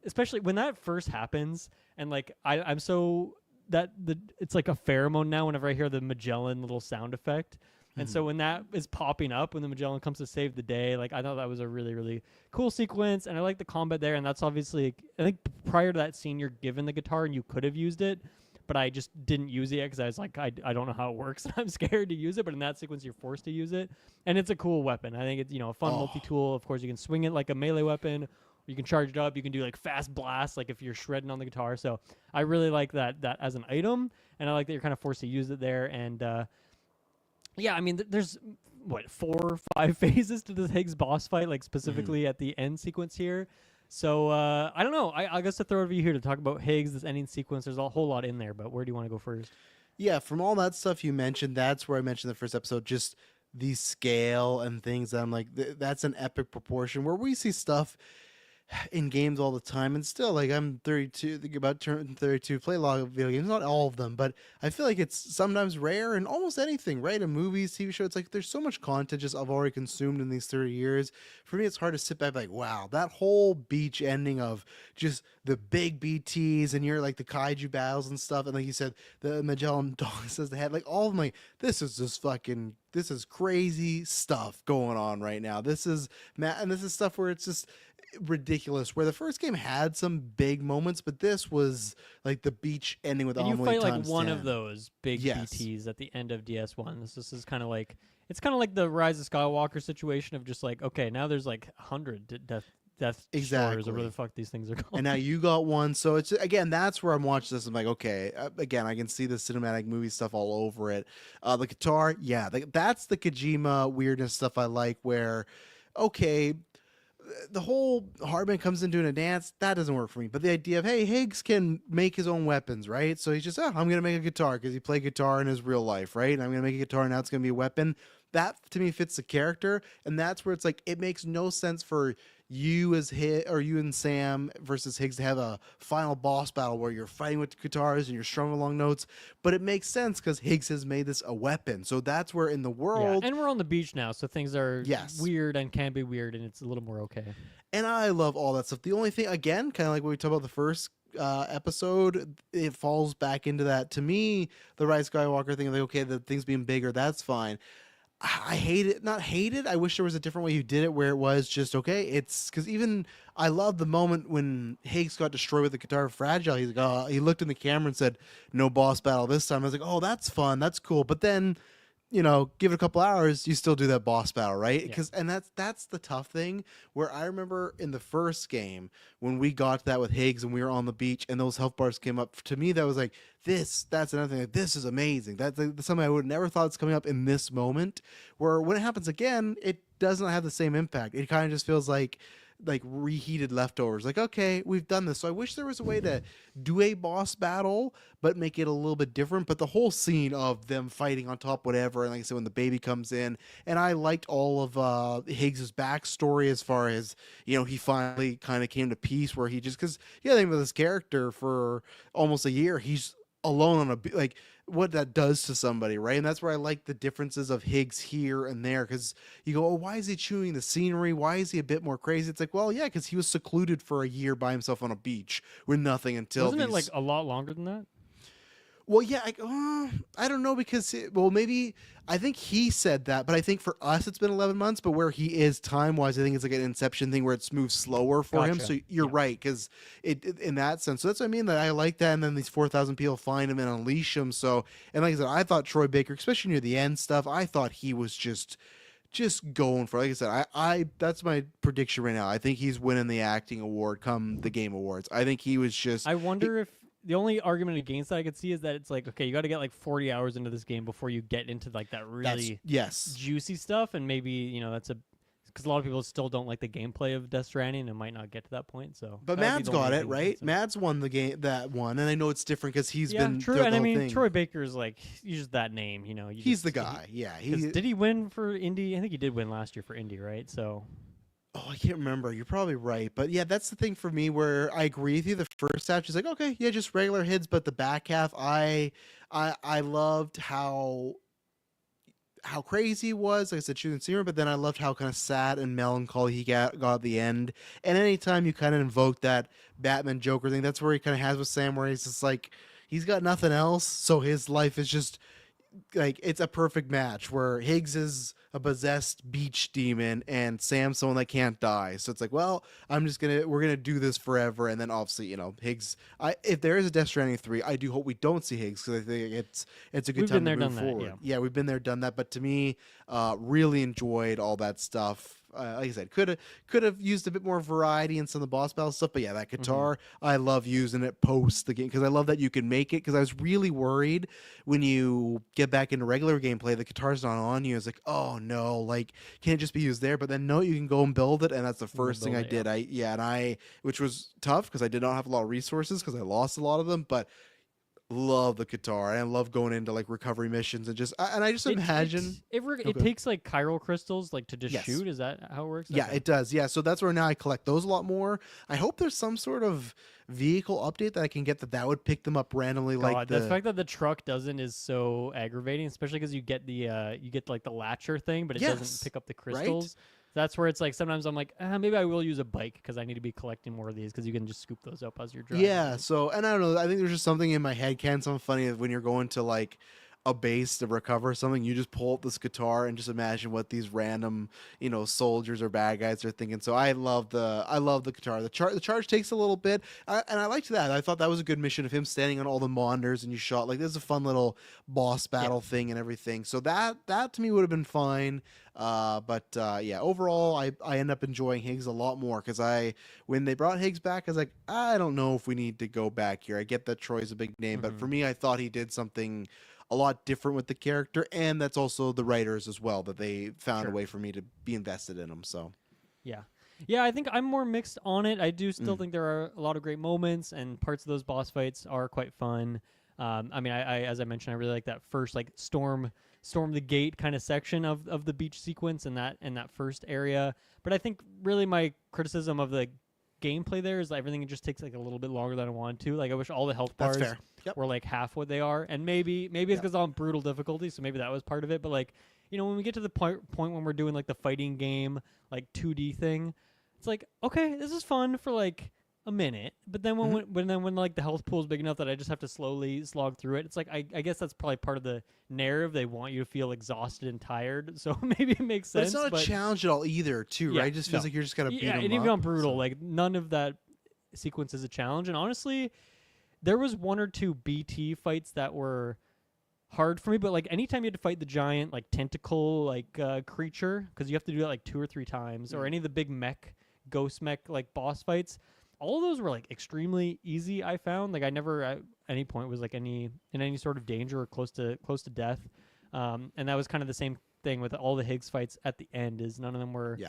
especially when that first happens, and like I'm so that it's like a pheromone now whenever I hear the Magellan little sound effect. And so when that is popping up, when the Magellan comes to save the day, like I thought that was a really, really cool sequence, and I like the combat there. And that's obviously, I think prior to that scene, you're given the guitar and you could have used it, but I just didn't use it yet because I was like, I don't know how it works, and I'm scared to use it. But in that sequence, you're forced to use it, and it's a cool weapon. I think it's a fun multi-tool. Of course, you can swing it like a melee weapon. You can charge it up. You can do like fast blasts, like if you're shredding on the guitar. So I really like that as an item, and I like that you're kind of forced to use it there. And yeah, I mean, there's what 4 or 5 phases to this Higgs boss fight, like specifically at the end sequence here. So I don't know. I guess to throw it over you here to talk about Higgs, this ending sequence. There's a whole lot in there, but where do you want to go first? Yeah, from all that stuff you mentioned, that's where I mentioned the first episode, just the scale and things that I'm like, that's an epic proportion where we see stuff in games all the time, and still, like, I'm 32, thinking about turning 32, play a lot of video games, not all of them, but I feel like it's sometimes rare in almost anything, right? In movies, TV shows, it's like there's so much content just I've already consumed in these 30 years. For me, it's hard to sit back like, wow, that whole beach ending of just the big BTs and you're like the kaiju battles and stuff, and like you said, the Magellan dog says they had like all of them, like, this is crazy stuff going on right now. This is and this is stuff where it's just ridiculous, where the first game had some big moments, but this was like the beach ending with And you Amelie fight like times one 10. of those big Yes. BTs at the end of DS1. This is kind of like it's kind of like the Rise of Skywalker situation of just like, okay, now there's like 100 death Exactly. shores or whatever the fuck these things are called. And now you got one, so it's again, that's where I'm watching this. I'm like, okay, again, I can see the cinematic movie stuff all over it. The guitar, yeah, that's the Kojima weirdness stuff I like, where okay, the whole Hardman comes in doing a dance, that doesn't work for me. But the idea of, hey, Higgs can make his own weapons, right? So he's just, I'm going to make a guitar because he played guitar in his real life, right? And I'm going to make a guitar, and now it's going to be a weapon. That, to me, fits the character. And that's where it's like, it makes no sense for you as you and Sam versus Higgs to have a final boss battle where you're fighting with guitars and you're strumming along notes, but it makes sense because Higgs has made this a weapon. So that's where in the world, and we're on the beach now, so things are Yes. weird and can be weird, and it's a little more okay. and I love all that stuff. The only thing, again, kind of like what we talked about the first episode, it falls back into that. To me, the Rise of Skywalker thing, like, okay, the things being bigger, that's fine. I hate it. Not hate it. I wish there was a different way you did it where it was just, okay, it's because even I love the moment when Higgs got destroyed with the guitar fragile. He's like, oh, he looked in the camera and said, no boss battle this time. I was like, oh, that's fun. That's cool. But then, give it a couple hours, you still do that boss battle, right? Because and that's the tough thing. Where I remember in the first game when we got to that with Higgs and we were on the beach and those health bars came up. To me, that was like that's another thing. Like, this is amazing. That's something I would never thought is coming up in this moment. Where when it happens again, it doesn't have the same impact. It kind of just feels like like reheated leftovers. Like, okay, we've done this. So I wish there was a way to do a boss battle, but make it a little bit different. But the whole scene of them fighting on top, whatever, and like I said, when the baby comes in, and I liked all of Higgs's backstory as far as, you know, he finally kind of came to peace where he just, because yeah, think about this character for almost a year, he's alone on a like what that does to somebody, right? And that's where I like the differences of Higgs here and there, because you go, oh, why is he chewing the scenery? Why is he a bit more crazy? It's like, well, yeah, because he was secluded for a year by himself on a beach with nothing until Wasn't it like a lot longer than that? well, yeah, I don't know because well, maybe I think he said that, but I think for us it's been 11 months. But where he is time wise, I think it's like an Inception thing where it's moved slower for him. Gotcha. So you're Yeah. right because it in that sense. So that's what I mean. That I like that, and then these 4,000 people find him and unleash him. So and like I said, I thought Troy Baker, especially near the end stuff, I thought he was just going for, like I said, I that's my prediction right now. I think he's winning the acting award come the Game Awards. I think he was just I wonder if the only argument against that I could see is that it's like, okay, you got to get like 40 hours into this game before you get into like that really yes. juicy stuff, and maybe, you know, that's a because a lot of people still don't like the gameplay of Death Stranding and might not get to that point. So, But that would be Mads the only got it thing right. consider. Mads won the game that one, and I know it's different because he's Yeah, been true. the And I whole mean, thing. Troy Baker's like he's just that name, you know. You He's just, the guy. Yeah, did he win for Indy? I think he did win last year for Indy, right? So Oh, I can't remember. You're probably right, but yeah, that's the thing for me where I agree with you. The first half, she's like, okay, yeah, just regular hits, but the back half, I loved how crazy he was. Like I said, shooting Seymour, but then I loved how kind of sad and melancholy he got at the end. And anytime you kind of invoke that Batman Joker thing, that's where he kind of has with Sam, where he's just like, he's got nothing else, so his life is just like it's a perfect match where Higgs is a possessed beach demon and Sam's someone that can't die. So it's like, well, we're gonna do this forever. And then obviously, you know, Higgs. If there is a Death Stranding 3, I do hope we don't see Higgs because I think it's a good We've time been to there, move done that, forward. yeah. We've been there, done that. But to me, really enjoyed all that stuff. Like I said, could have used a bit more variety in some of the boss battle stuff, but yeah, that guitar, I love using it post the game because I love that you can make it. Because I was really worried when you get back into regular gameplay, the guitar's not on you. It's like, oh no, like can't just be used there. But then no, you can go and build it, and that's the first thing I did. Which was tough because I did not have a lot of resources because I lost a lot of them, but love the guitar and I love going into like recovery missions and I just imagine it takes like chiral crystals like to just Yes. shoot. Is that how it works? yeah, Okay. it does. Yeah, so that's where now I collect those a lot more. I hope there's some sort of vehicle update that I can get that would pick them up randomly. God, like the fact that the truck doesn't is so aggravating, especially because you get like the latcher thing, but it Yes, doesn't pick up the right? crystals. That's where it's like sometimes I'm like, maybe I will use a bike because I need to be collecting more of these because you can just scoop those up as you're driving. Yeah, so and I don't know. I think there's just something in my head, Ken. Something funny when you're going to like a base to recover something, you just pull up this guitar and just imagine what these random, you know, soldiers or bad guys are thinking. So I love the guitar. The charge takes a little bit, and I liked that. I thought that was a good mission of him standing on all the monitors and you shot like there's a fun little boss battle thing and everything. So that to me would have been fine. Overall, I end up enjoying Higgs a lot more because when they brought Higgs back, I was like, I don't know if we need to go back here. I get that Troy's a big name, but for me, I thought he did something a lot different with the character, and that's also the writers as well that they found a way for me to be invested in him. So Yeah, I think I'm more mixed on it. I do still think there are a lot of great moments, and parts of those boss fights are quite fun. I mean, I as I mentioned, I really like that first like storm the gate kind of section of the beach sequence and that first area. But I think really my criticism of the gameplay there is that everything just takes like a little bit longer than I wanted to. Like I wish all the health that's bars fair. Yep. were like half what they are, and maybe it's because I'm brutal difficulty, so maybe that was part of it. But like, you know, when we get to the point when we're doing like the fighting game like 2D thing, it's like, okay, this is fun for like a minute, but then when like the health pool is big enough that I just have to slowly slog through it, it's like I guess that's probably part of the narrative. They want you to feel exhausted and tired, so maybe it makes sense. But it's not a challenge at all either, too, right? It just feels like you're just gonna beat him and even up. on brutal, like none of that sequence is a challenge. And honestly, there was one or two BT fights that were hard for me, but like anytime you had to fight the giant like tentacle like creature, because you have to do that like 2 or 3 times, or any of the big ghost mech like boss fights, all of those were like extremely easy. I found like I never at any point was like in any sort of danger or close to death, and that was kind of the same thing with all the Higgs fights at the end. Is none of them were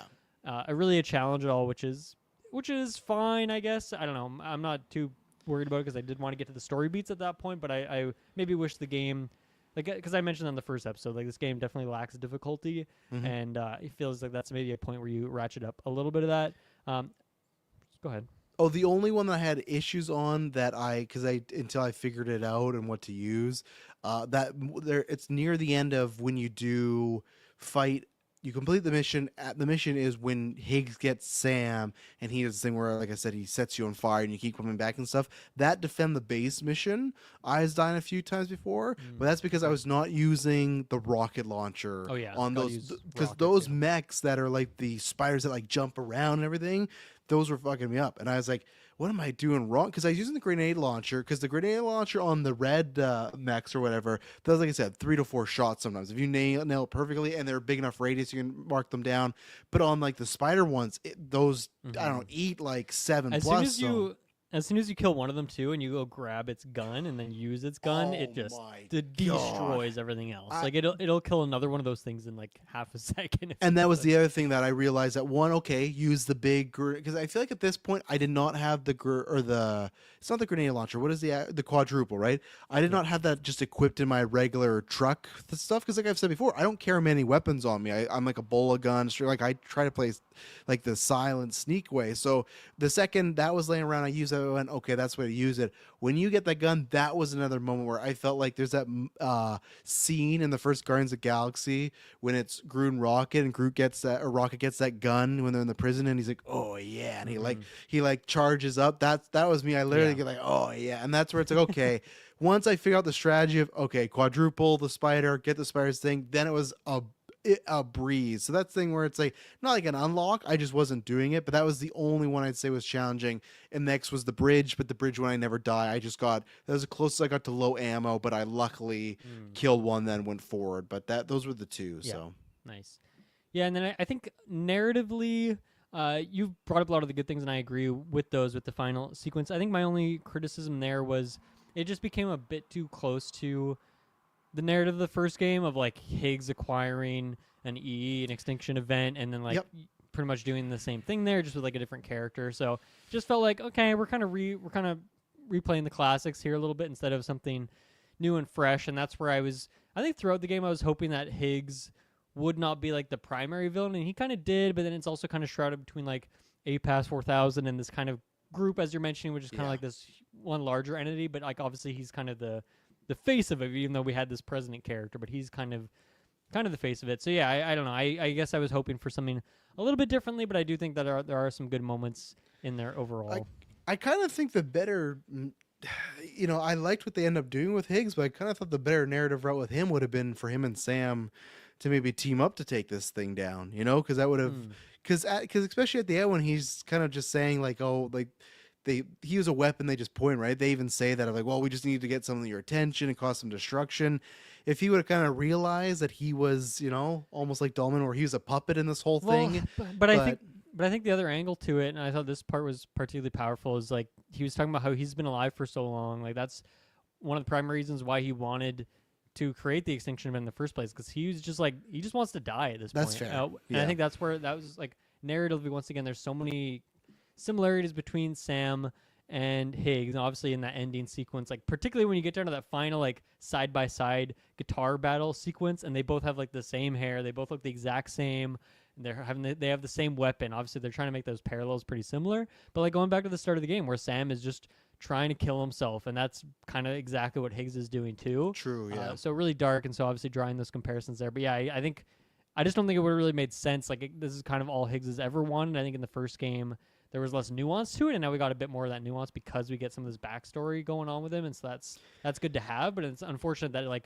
really a challenge at all, which is which is fine, I guess. I don't know. I'm not too worried about it because I did want to get to the story beats at that point, but I maybe wish the game, like, because I mentioned on the first episode, like this game definitely lacks difficulty, and it feels like that's maybe a point where you ratchet up a little bit of that. Go ahead. Oh, the only one that I had issues on that until I figured it out and what to use, it's near the end of when you do fight. You complete the mission. The mission is when Higgs gets Sam, and he does this thing where, like I said, he sets you on fire, and you keep coming back and stuff. That defend the base mission, I was dying a few times before, but that's because I was not using the rocket launcher. Oh yeah, on those because those mechs that are like the spiders that like jump around and everything, those were fucking me up, and I was like, what am I doing wrong? Because I was using the grenade launcher, because the grenade launcher on the red mechs or whatever does, like I said, 3 to 4 shots sometimes. If you nail it perfectly and they're big enough radius, you can mark them down. But on like the spider ones, those, I don't know, eat like 7 as plus. As soon as you kill one of them too, and you go grab its gun and then use its gun, it just destroys everything else. Like it'll kill another one of those things in like half a second. And that was the other thing that I realized that use the big, because I feel like at this point I did not have it's not the grenade launcher. What is the quadruple, right? I did not have that just equipped in my regular truck stuff, because like I've said before, I don't carry many weapons on me. I'm like a bola gun, like I try to play like the silent sneak way. So the second that was laying around, I used that. I went, okay, that's the way to use it. When you get that gun, that was another moment where I felt like there's that scene in the first Guardians of the Galaxy when it's Groot and Rocket, and Rocket gets that gun when they're in the prison, and he's like, oh yeah, and he charges up. That was me. I literally get like, oh yeah, and that's where it's like, okay. Once I figure out the strategy of, okay, quadruple the spider, get the spider's thing, then it was a breeze. So that's the thing where it's like not like an unlock, I just wasn't doing it, but that was the only one I'd say was challenging. And next was the bridge, but the bridge when I never die, that was the closest I got to low ammo, but I luckily killed one, then went forward. But those were the two. So nice. Yeah, and then I think narratively, you've brought up a lot of the good things, and I agree with those with the final sequence. I think my only criticism there was it just became a bit too close to the narrative of the first game of like Higgs acquiring an extinction event, and then pretty much doing the same thing there, just with like a different character. So just felt like, okay, we're kind of replaying the classics here a little bit instead of something new and fresh. And that's where I think throughout the game I was hoping that Higgs would not be like the primary villain, and he kind of did, but then it's also kind of shrouded between like APAS 4000 and this kind of group, as you're mentioning, which is kind of like this one larger entity. But like obviously he's kind of the face of it, even though we had this president character, but he's kind of the face of it. So yeah, I don't know. I guess I was hoping for something a little bit differently, but I do think that there are some good moments in there overall. I kind of think the better, I liked what they end up doing with Higgs, but I kind of thought the better narrative route with him would have been for him and Sam to maybe team up to take this thing down, because that would have, because especially at the end when he's kind of just saying like, oh, like, he was a weapon they just point, right? They even say that of like, well, we just need to get some of your attention and cause some destruction. If he would have kind of realized that he was, almost like Dolman, where he was a puppet in this whole thing. But I think the other angle to it, and I thought this part was particularly powerful, is like he was talking about how he's been alive for so long. Like that's one of the primary reasons why he wanted to create the extinction event in the first place, because he was just like, he just wants to die at this point. That's fair. And I think that's where that was like narratively, once again, there's so many similarities between Sam and Higgs, and obviously in that ending sequence, like particularly when you get down to that final like side by side guitar battle sequence, and they both have like the same hair, they both look the exact same, and they have the same weapon. Obviously they're trying to make those parallels pretty similar, but like going back to the start of the game where Sam is just trying to kill himself, and that's kind of exactly what Higgs is doing too. True, yeah. So really dark, and so obviously drawing those comparisons there. But yeah, I just don't think it would have really made sense. Like this is kind of all Higgs has ever wanted. I think in the first game there was less nuance to it, and now we got a bit more of that nuance because we get some of this backstory going on with him, and so that's good to have. But it's unfortunate that like,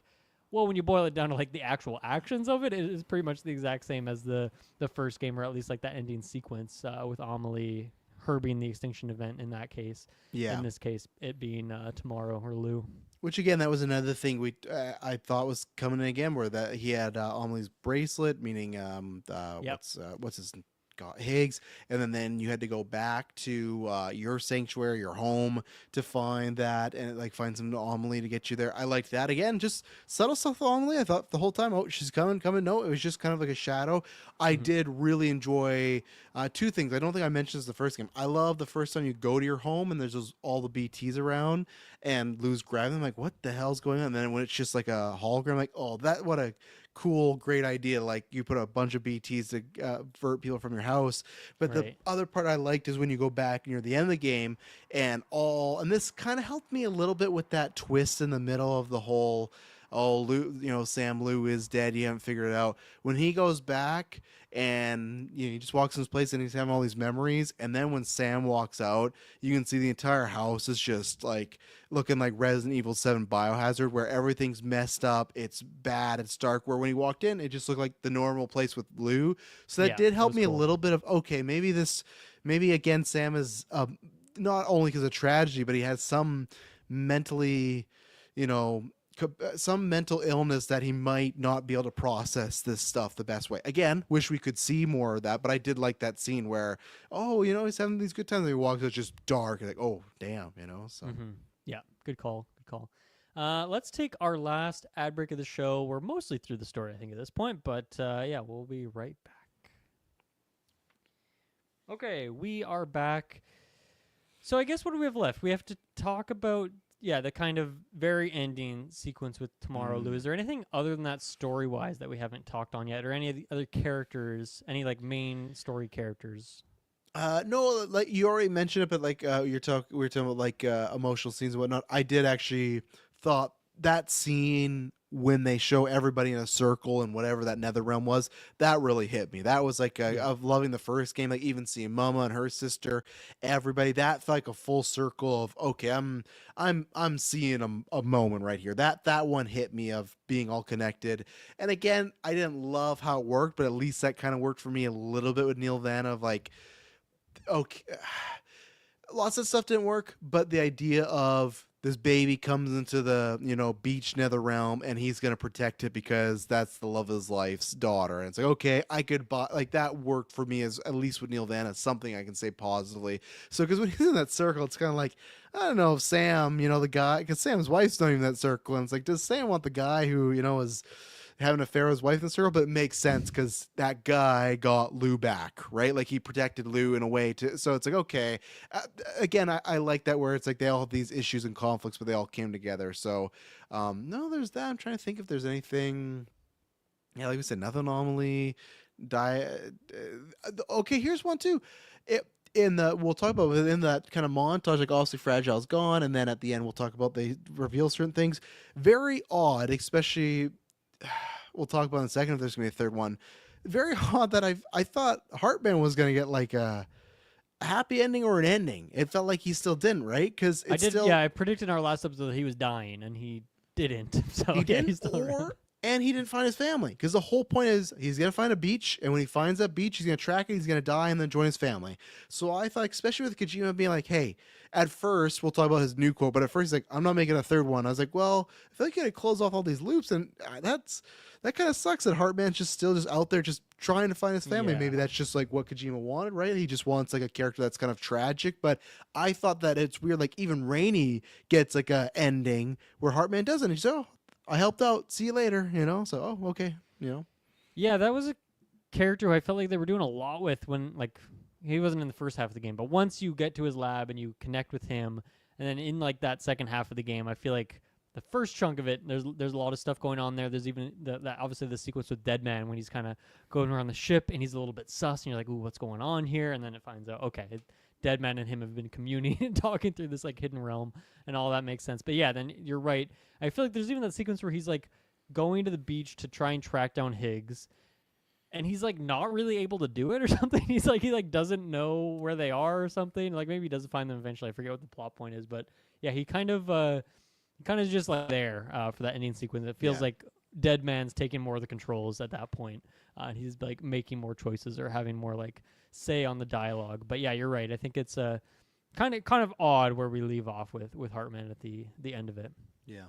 well, when you boil it down to like the actual actions of it, it is pretty much the exact same as the first game, or at least like that ending sequence with Amelie, her being the extinction event in that case. Yeah. In this case, it being Tomorrow or Lou. Which again, that was another thing I thought was coming in again, where that he had Amelie's bracelet, meaning what's his God, Higgs, and then you had to go back to your sanctuary, your home, to find that, and like find some anomaly to get you there. I liked that. Again, just subtle stuff anomaly. I thought the whole time, oh, she's coming. No, it was just kind of like a shadow. I did really enjoy two things. I don't think I mentioned this the first game. I love the first time you go to your home and there's all the BTs around, and Lou's grabbing them, like, what the hell's going on? And then when it's just like a hologram, like, oh, what a cool, great idea. Like, you put a bunch of BTs to avert people from your house. But the other part I liked is when you go back near the end of the game, and this kind of helped me a little bit with that twist in the middle of the whole, oh, Lou, Sam Lou is dead, you haven't figured it out. When he goes back and he just walks in his place and he's having all these memories, and then when Sam walks out, you can see the entire house is just like looking like Resident Evil 7 Biohazard, where everything's messed up, it's bad, it's dark, where when he walked in, it just looked like the normal place with Lou. So that did help me a little bit of, okay, maybe again, Sam is not only because of tragedy, but he has some mentally, some mental illness that he might not be able to process this stuff the best way. Again, wish we could see more of that, but I did like that scene where, he's having these good times, and he walks, it's just dark, like, oh, damn, so. Yeah, good call. Let's take our last ad break of the show. We're mostly through the story, I think, at this point, but we'll be right back. Okay, we are back. So I guess what do we have left? We have to talk about the kind of very ending sequence with Tomorrow Lou. Is there anything other than that story-wise that we haven't talked on yet, or any of the other characters, any like main story characters? No, like you already mentioned it, but like we were talking about like emotional scenes and whatnot. I did actually thought that scene when they show everybody in a circle and whatever that nether realm was, that really hit me. That was like of loving the first game, like even seeing Mama and her sister, everybody, that felt like a full circle of, okay, I'm seeing a moment right here. That one hit me of being all connected. And again, I didn't love how it worked, but at least that kind of worked for me a little bit with Neil Vanna of like, okay, lots of stuff didn't work, but the idea of this baby comes into the beach nether realm and he's gonna protect it because that's the love of his life's daughter, and it's like, okay, I could buy, like, that worked for me, as at least with Neil Vanna, something I can say positively. So because when he's in that circle, it's kind of like, I don't know if Sam, the guy, because Sam's wife's not even in that circle, and it's like, does Sam want the guy who is having an affair with his wife in the circle? But it makes sense because that guy got Lou back, right? Like, he protected Lou in a way so it's like, okay, again, I like that, where it's like they all have these issues and conflicts, but they all came together. So no, there's that. I'm trying to think if there's anything. Yeah, like we said, nothing anomaly. Okay, here's one too. We'll talk about within that kind of montage, like obviously Fragile's gone, and then at the end we'll talk about, they reveal certain things. Very odd, especially, we'll talk about in a second if there's gonna be a third one. Very odd that I thought Heartman was gonna get like a happy ending or an ending. It felt like he still didn't, right? Because I predicted in our last episode that he was dying, and he didn't. So he's still around. And he didn't find his family, because the whole point is he's going to find a beach, and when he finds that beach, he's going to track it, he's going to die, and then join his family. So I thought, especially with Kojima being like, hey, at first, we'll talk about his new quote, but at first he's like, I'm not making a third one. I was like, well, I feel like you got to close off all these loops, and that kind of sucks that Heartman's just still just out there just trying to find his family. Yeah. Maybe that's just like what Kojima wanted, right? He just wants like a character that's kind of tragic, but I thought that it's weird, like even Rainey gets like a ending where Heartman doesn't. He's oh, I helped out. See you later, So, oh, okay, Yeah, that was a character who I felt like they were doing a lot with when, like, he wasn't in the first half of the game, but once you get to his lab and you connect with him, and then in, like, that second half of the game, I feel like the first chunk of it, there's a lot of stuff going on there. There's even, obviously, the sequence with Deadman when he's kind of going around the ship, and he's a little bit sus, and you're like, ooh, what's going on here? And then it finds out, okay, Deadman and him have been communing and talking through this like hidden realm, and all that makes sense. But yeah, then you're right. I feel like there's even that sequence where he's like going to the beach to try and track down Higgs, and he's like not really able to do it or something. He doesn't know where they are or something. Like maybe he doesn't find them eventually. I forget what the plot point is, but yeah, he kind of just like there for that ending sequence. It feels like Deadman's taking more of the controls at that point, and he's like making more choices or having more like say on the dialogue. But yeah, you're right. I think it's kind of odd where we leave off with Heartman at the end of it. Yeah.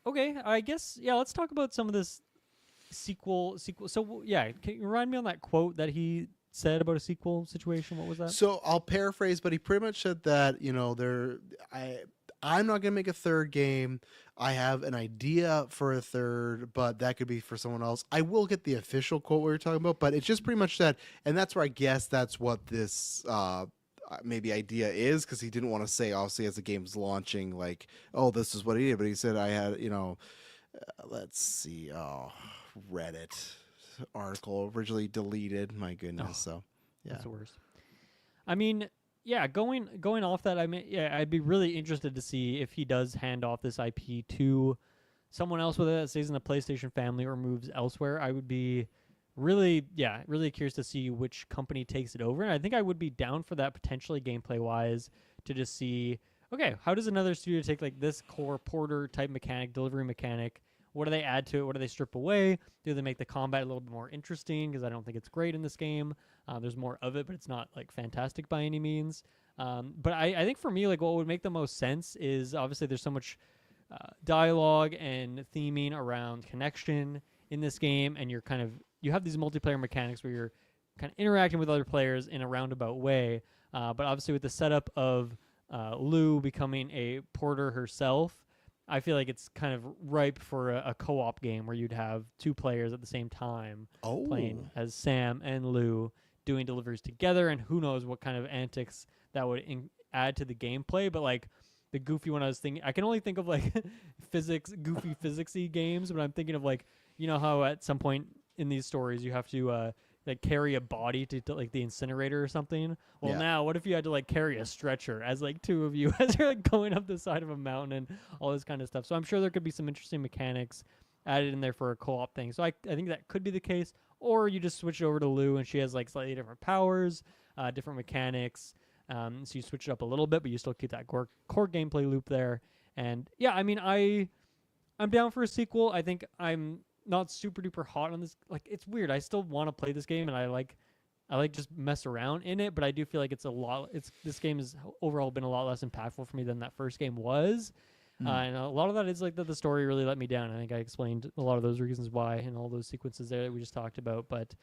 Okay, I guess let's talk about some of this sequel. So yeah, can you remind me on that quote that he said about a sequel situation? What was that? So I'll paraphrase, but he pretty much said that I I'm not gonna make a third game. I have an idea for a third, but that could be for someone else. I will get the official quote we were talking about, but it's just pretty much that, and that's where I guess that's what this maybe idea is, because he didn't want to say obviously as the game's launching like, oh, this is what he did, but he said I had let's see, Reddit article originally deleted. My goodness, Oh, so yeah. that's the worst. I mean, yeah, going off that, I mean, yeah, I'd be really interested to see if he does hand off this IP to someone else, whether that stays in the PlayStation family or moves elsewhere. I would be really curious to see which company takes it over. And I think I would be down for that potentially gameplay wise to just see, okay, how does another studio take like this core porter type mechanic, delivery mechanic? What do they add to it? What do they strip away? Do they make the combat a little bit more interesting? Because I don't think it's great in this game. There's more of it, but it's not like fantastic by any means. But I think for me, like what would make the most sense is obviously there's so much dialogue and theming around connection in this game, and you have these multiplayer mechanics where you're kind of interacting with other players in a roundabout way. But obviously with the setup of Lou becoming a porter herself, I feel like it's kind of ripe for a co-op game where you'd have two players at the same time playing as Sam and Lou doing deliveries together, and who knows what kind of antics that would add to the gameplay. But like the goofy one I was thinking, I can only think of like goofy physicsy games, but I'm thinking of like, you know how at some point in these stories you have to like carry a body to like the incinerator or something. Well, now what if you had to like carry a stretcher as like two of you as you're like going up the side of a mountain and all this kind of stuff. So I'm sure there could be some interesting mechanics added in there for a co-op thing. So I think that could be the case. Or you just switch over to Lou and she has like slightly different powers, different mechanics. So you switch it up a little bit, but you still keep that core gameplay loop there. And yeah, I mean, I'm down for a sequel. I think I'm not super duper hot on this. Like, it's weird. I still want to play this game, and I like just mess around in it. But I do feel like this game has overall been a lot less impactful for me than that first game was. And a lot of that is like that the story really let me down. I think I explained a lot of those reasons why and all those sequences there that we just talked about. But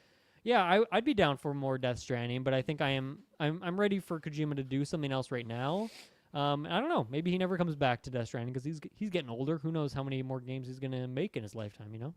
yeah, I'd be down for more Death Stranding. But I think I'm ready for Kojima to do something else right now. I don't know. Maybe he never comes back to Death Stranding because he's getting older. Who knows how many more games he's gonna make in his lifetime? You know.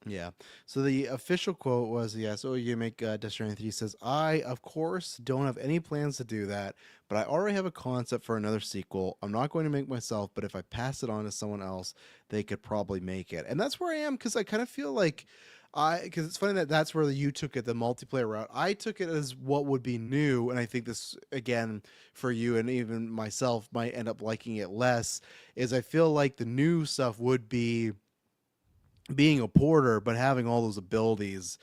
Yeah. So the official quote was, yes, oh, you make Death Stranding 3. He says, I, of course, don't have any plans to do that, but I already have a concept for another sequel. I'm not going to make myself, but if I pass it on to someone else, they could probably make it. And that's where I am, because I kind of feel like because it's funny that that's where you took it, the multiplayer route. I took it as what would be new, and I think this, again, for you and even myself, might end up liking it less, is I feel like the new stuff would be being a porter, but having all those abilities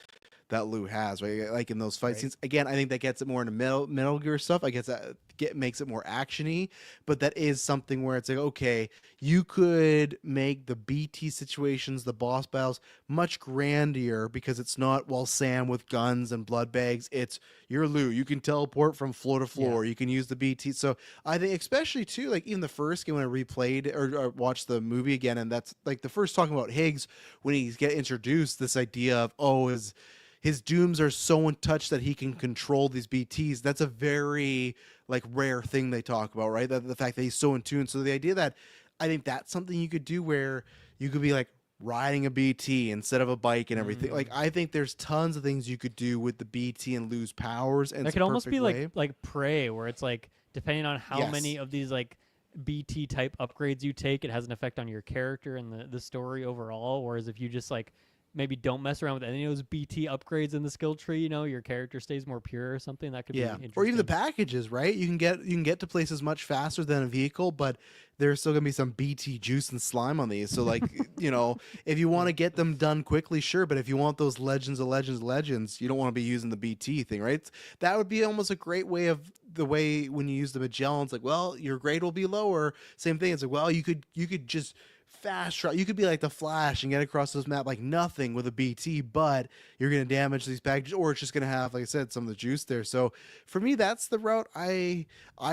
that Lou has, right? Like in those fight scenes. Again, I think that gets it more into Metal Gear stuff. I guess that makes it more actiony, but that is something where it's like, okay, you could make the BT situations, the boss battles, much grandier because it's not, well, Sam with guns and blood bags. It's you're Lou. You can teleport from floor to floor. Yeah. You can use the BT. So I think, especially too, like even the first game when I replayed or watched the movie again, and that's like the first talking about Higgs when he's get introduced, this idea of his dooms are so in touch that he can control these BTs. That's a very like rare thing they talk about, right? That the fact that he's so in tune. So the idea that I think that's something you could do where you could be like riding a BT instead of a bike and everything. Like I think there's tons of things you could do with the BT and lose powers. And that could almost be like Prey, where it's like depending on how many of these like BT type upgrades you take, it has an effect on your character and the story overall. Whereas if you just like maybe don't mess around with any of those BT upgrades in the skill tree, you know, your character stays more pure or something. That could be interesting. Or even the packages, right? You can get to places much faster than a vehicle, but there's still gonna be some BT juice and slime on these. So like, you know, if you want to get them done quickly, sure, but if you want those legends, you don't want to be using the BT thing, right? That would be almost a great way of the way when you use the Magellans, like, well, your grade will be lower. Same thing. It's like, well, you could just fast travel. You could be like the Flash and get across this map like nothing with a BT, but you're going to damage these packages, or it's just going to have, like I said, some of the juice there. So for me, that's the route I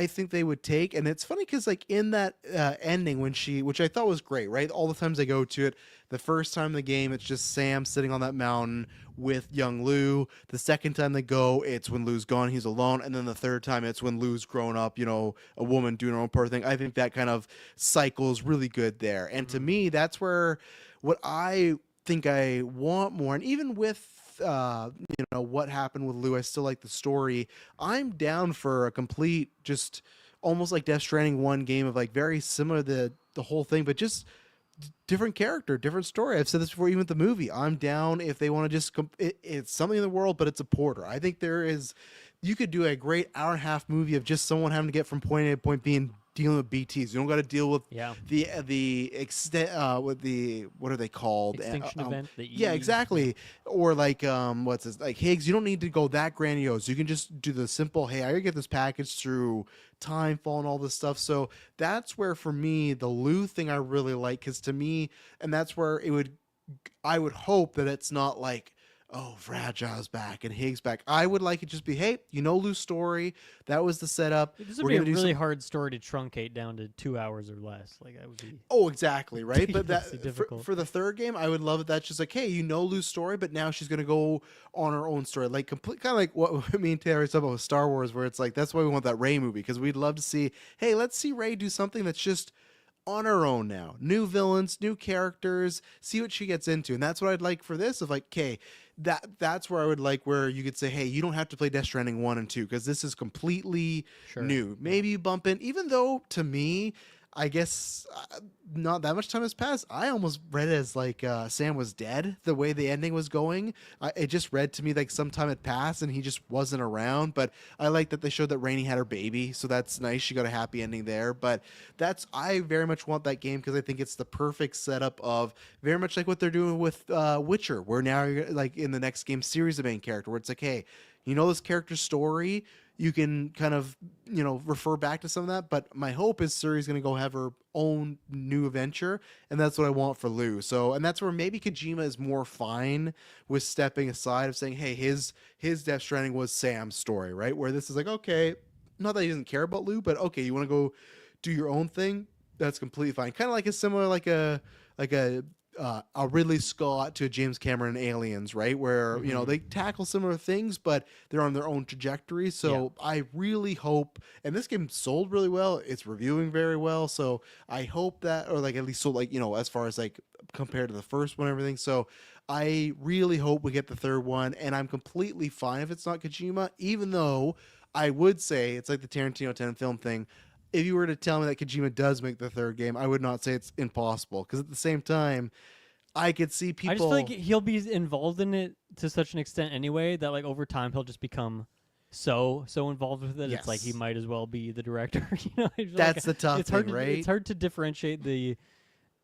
think they would take. And it's funny because like in that ending when which I thought was great, right? All the times I go to it, The first time in the game, it's just Sam sitting on that mountain with young Lou. The second time they go, it's when Lou's gone, he's alone. And then the third time, it's when Lou's grown up, a woman doing her own part thing. I think that kind of cycle is really good there. And to me, that's where what I think I want more. And even with what happened with Lou, I still like the story. I'm down for a complete, just almost like Death Stranding 1 game of like very similar to the whole thing, but just different character, different story. I've said this before, even with the movie. I'm down if they want to just it's something in the world, but it's a porter. I think you could do a great hour and a half movie of just someone having to get from point A to point B and dealing with BTs. You don't got to deal with the extent with the, what are they called? Extinction event. Yeah, exactly. Or like what's this? Like Higgs. You don't need to go that grandiose. You can just do the simple. Hey, I gotta get this package through Timefall and all this stuff. So that's where for me the Lou thing I really like, because to me, and that's where I would hope that it's not like, oh, Fragile's back and Higgs back. I would like it just be, hey, Lou's story. That was the setup. This would be a really hard story to truncate down to 2 hours or less. Like that would be. Oh, exactly, right. But that for the third game, I would love it. That's just like, hey, Lou's story, but now she's gonna go on her own story, like complete, kind of like what me and Taylor talked about with Star Wars, where it's like that's why we want that Rey movie, because we'd love to see, hey, let's see Rey do something that's just on her own now, new villains, new characters, see what she gets into. And that's what I'd like for this, of like, okay, that's where I would like where you could say, hey, you don't have to play Death Stranding 1 and 2 because this is completely new. Maybe you bump in, even though to me, I guess not that much time has passed. I almost read it as like Sam was dead, the way the ending was going. It just read to me like some time had passed and he just wasn't around. But I like that they showed that Rainey had her baby, so that's nice. She got a happy ending there. But I very much want that game because I think it's the perfect setup of very much like what they're doing with Witcher, where now you're like in the next game series, the main character, where it's like, hey, this character's story. You can kind of, refer back to some of that. But my hope is Suri's going to go have her own new adventure. And that's what I want for Lou. So, and that's where maybe Kojima is more fine with stepping aside of saying, hey, his Death Stranding was Sam's story, right? Where this is like, okay, not that he doesn't care about Lou, but okay, you want to go do your own thing? That's completely fine. Kind of like a similar, like a Ridley Scott to a James Cameron Aliens, right? Where, they tackle similar things, but they're on their own trajectory. So I really hope, and this game sold really well. It's reviewing very well. So I hope that, or like at least sold like, as far as like compared to the first one and everything. So I really hope we get the third one, and I'm completely fine if it's not Kojima, even though I would say it's like the Tarantino 10 film thing. If you were to tell me that Kojima does make the third game, I would not say it's impossible. Because at the same time, I could see people. I just feel like he'll be involved in it to such an extent anyway that like over time he'll just become so involved with it. Yes. It's like he might as well be the director. That's the tough thing, right? It's hard to differentiate the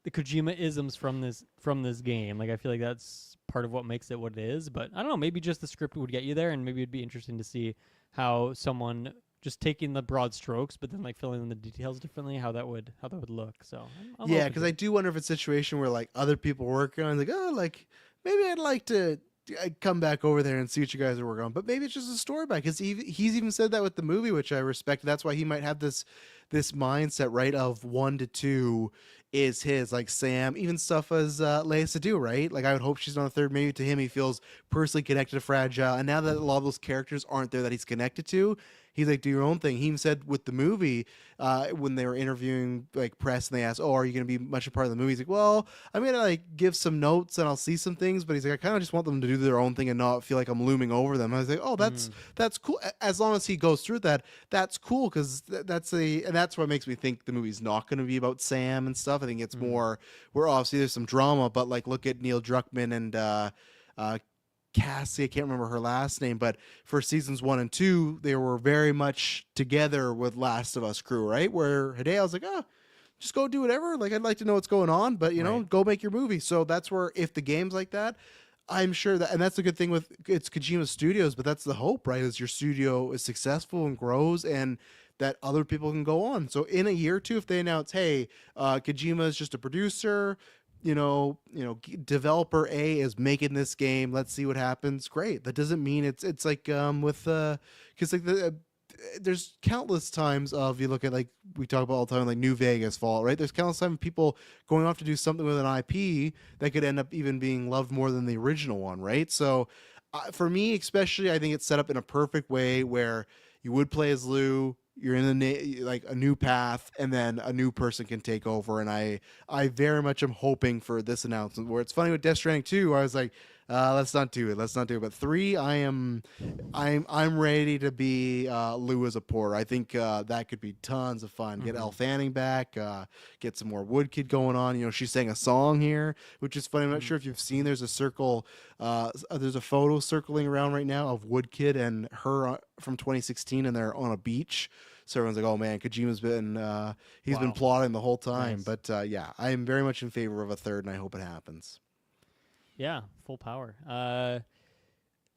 Kojima isms from this game. Like I feel like that's part of what makes it what it is. But I don't know. Maybe just the script would get you there, and maybe it'd be interesting to see how someone just taking the broad strokes, but then like filling in the details differently, how that would look. So I'm yeah, because I do wonder if it's a situation where like other people working on, like, oh, like maybe I'd like to come back over there and see what you guys are working on, but maybe it's just a story back. Because he's even said that with the movie, which I respect. That's why he might have this mindset, right, of 1 to 2 is his, like Sam, even stuff as Leia Sadu, right? Like I would hope she's on the third. Maybe to him he feels personally connected to Fragile, and now that a lot of those characters aren't there that he's connected to, he's like, do your own thing. He even said with the movie, when they were interviewing like press and they asked, oh, are you going to be much a part of the movie? He's like, well, I'm going to like give some notes and I'll see some things, but he's like, I kind of just want them to do their own thing and not feel like I'm looming over them. I was like, oh, that's cool. As long as he goes through that, that's cool. Cause that's what makes me think the movie's not going to be about Sam and stuff. I think it's more, where obviously there's some drama, but like look at Neil Druckmann and, Cassie, I can't remember her last name, but for seasons 1 and 2, they were very much together with Last of Us crew, right? Where Hideo was like, oh, just go do whatever. Like, I'd like to know what's going on, but go make your movie. So that's where, if the game's like that, I'm sure that, and that's the good thing with it's Kojima Studios, but that's the hope, right? Is your studio is successful and grows, and that other people can go on. So in a year or two, if they announce, hey, Kojima is just a producer, developer A is making this game, let's see what happens. Great. That doesn't mean it's like with because like there's countless times of, you look at, like we talk about all the time, like New Vegas, Fallout, right? There's countless times of people going off to do something with an IP that could end up even being loved more than the original one, right? So for me especially, I think it's set up in a perfect way where you would play as Lou, you're in like a new path, and then a new person can take over. And I very much am hoping for this announcement, where it's funny with Death Stranding 2, I was like, let's not do it. Let's not do it. But 3, I'm ready to be Lou as a porter. I think that could be tons of fun. Get Elle Fanning back, get some more Woodkid going on. You know, she sang a song here, which is funny. I'm not sure if you've seen. There's a circle. There's a photo circling around right now of Woodkid and her from 2016, and they're on a beach. So everyone's like, "Oh man, Kojima's been he's been plotting the whole time." Nice. But yeah, I am very much in favor of a third, and I hope it happens. Yeah, full power.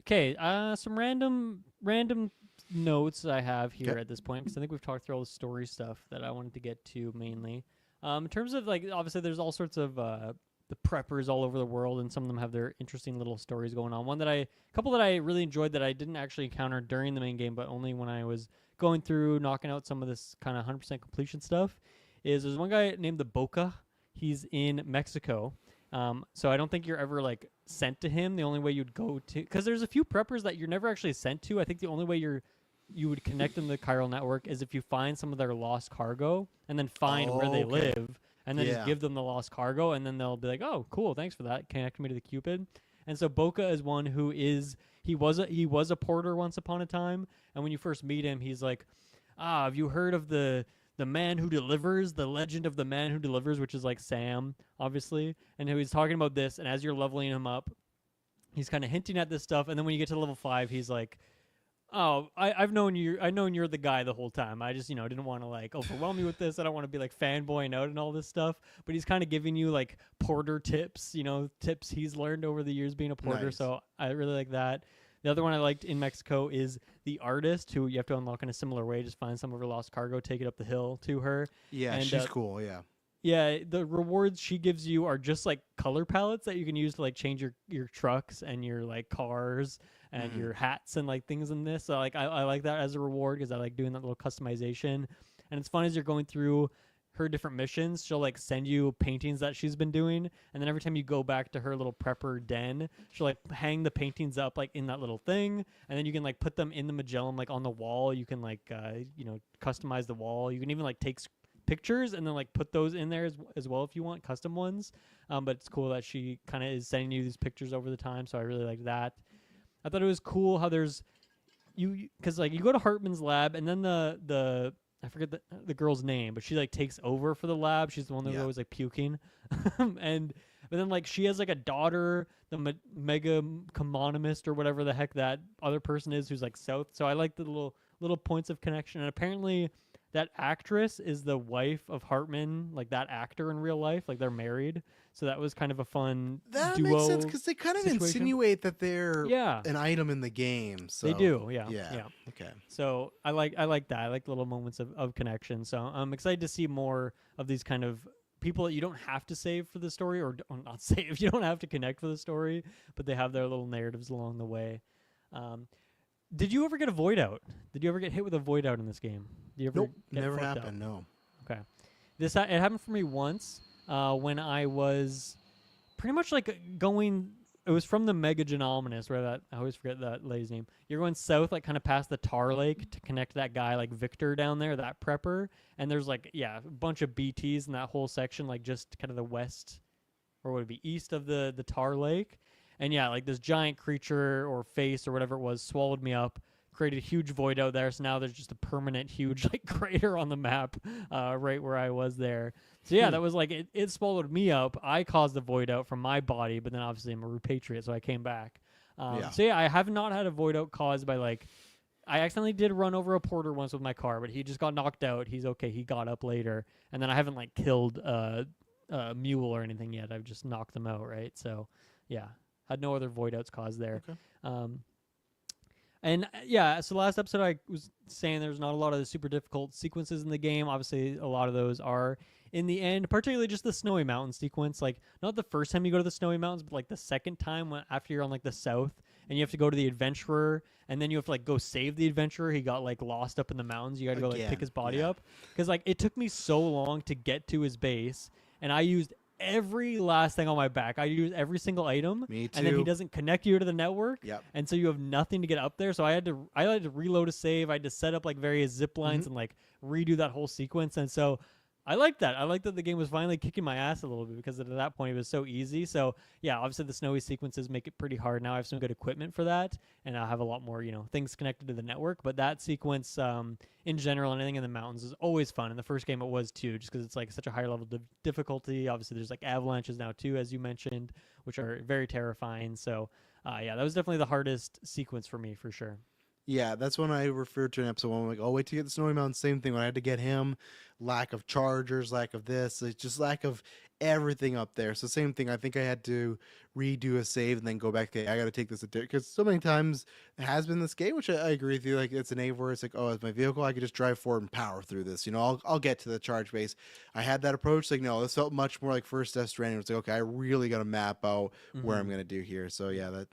Okay, some random notes I have here at this point, because I think we've talked through all the story stuff that I wanted to get to mainly. In terms of, like, obviously there's all sorts of the preppers all over the world, and some of them have their interesting little stories going on. A couple that I really enjoyed that I didn't actually encounter during the main game, but only when I was going through knocking out some of this kind of 100% completion stuff, is there's one guy named the Boca. He's in Mexico. So I don't think you're ever like sent to him. The only way you'd go to, because there's a few preppers that you're never actually sent to. I think the only way you would connect them to the chiral network is if you find some of their lost cargo and then find where they live, and then just give them the lost cargo, and then they'll be like, "Oh, cool, thanks for that. Connect me to the Cupid." And so Boca is one who he was a porter once upon a time, and when you first meet him, he's like, have you heard of the man who delivers, the legend of the man who delivers, which is like Sam, obviously. And he's talking about this, and as you're leveling him up, he's kind of hinting at this stuff. And then when you get to level 5, he's like, "Oh, I've known you're the guy the whole time. I just, didn't want to like overwhelm you with this. I don't want to be like fanboying out and all this stuff." But he's kind of giving you like porter tips, tips he's learned over the years being a porter. Nice. So I really like that. The other one I liked in Mexico is the artist, who you have to unlock in a similar way. Just find some of her lost cargo, take it up the hill to her. Yeah, and she's cool. Yeah. Yeah, the rewards she gives you are just like color palettes that you can use to like change your trucks and your like cars and your hats and like things in this. So like I like that as a reward, because I like doing that little customization. And it's fun as you're going through her different missions, she'll like send you paintings that she's been doing, and then every time you go back to her little prepper den, she'll like hang the paintings up like in that little thing, and then you can like put them in the Magellan like on the wall. You can like customize the wall. You can even like take pictures and then like put those in there as well if you want custom ones. But it's cool that she kind of is sending you these pictures over the time, so I really like that. I thought it was cool how there's because like you go to Hartman's lab, and then the I forget the girl's name, but she like takes over for the lab. She's the one that was always like puking, but then like she has like a daughter, the mega comonomist or whatever the heck that other person is, who's like south. So I like the little points of connection. And apparently that actress is the wife of Hartman, like that actor in real life. Like they're married. So that was kind of a fun that duo makes sense, because they kind of situation. insinuate that they're an item in the game. So they do, yeah. Okay. So I like that. I like little moments of connection. So I'm excited to see more of these kind of people that you don't have to save for the story, or not save. You don't have to connect for the story, but they have their little narratives along the way. Did you ever get a void out? Did you ever get hit with a void out in this game? Did you ever Nope, get never flipped happened. out? No. Okay. It happened for me once when I was pretty much like going. It was from the Mega Genominus, where that, I always forget that lady's name. You're going south, like kind of past the Tar Lake to connect that guy, like Victor down there, that prepper. And there's like, a bunch of BTs in that whole section, like just kind of the west, or would it be east of the Tar Lake. And like this giant creature or face or whatever it was swallowed me up, created a huge void out there. So now there's just a permanent huge like crater on the map right where I was there. So that was like, it swallowed me up. I caused the void out from my body, but then obviously I'm a repatriate, so I came back. So I have not had a void out caused by like, I accidentally did run over a porter once with my car, but he just got knocked out. He's okay. He got up later. And then I haven't like killed a mule or anything yet. I've just knocked them out, right? So had no other void outs caused there. Okay. So last episode I was saying there's not a lot of the super difficult sequences in the game. Obviously, a lot of those are in the end, particularly just the snowy mountain sequence, like not the first time you go to the snowy mountains, but like the second time after you're on like the south and you have to go to the adventurer and then you have to like go save the adventurer. He got like lost up in the mountains. You got to go like pick his body up because like it took me so long to get to his base, and I used every last thing on my back. I use every single item. Me too. And then he doesn't connect you to the network. Yep. And so you have nothing to get up there. So I had to reload a save. I had to set up like various zip lines and like redo that whole sequence. And so I like that. I like that the game was finally kicking my ass a little bit because at that point it was so easy. So yeah, obviously the snowy sequences make it pretty hard. Now I have some good equipment for that, and I have a lot more, things connected to the network. But that sequence, in general, anything in the mountains is always fun. In the first game it was too, just because it's like such a higher level of difficulty. Obviously there's like avalanches now too, as you mentioned, which are very terrifying. So yeah, that was definitely the hardest sequence for me for sure. Yeah, that's when I referred to an episode when I'm like, oh, wait to get the Snowy Mountain. Same thing when I had to get him. Lack of chargers, lack of this. It's just lack of everything up there. So same thing. I think I had to redo a save and then go back to, I got to take this because so many times it has been this game, which I agree with you. Like it's an A where it's like, oh, it's my vehicle. I could just drive forward and power through this. I'll get to the charge base. I had that approach. Like, no, this felt much more like first Death Stranding. It's like, okay, I really got to map out where I'm going to do here. So yeah,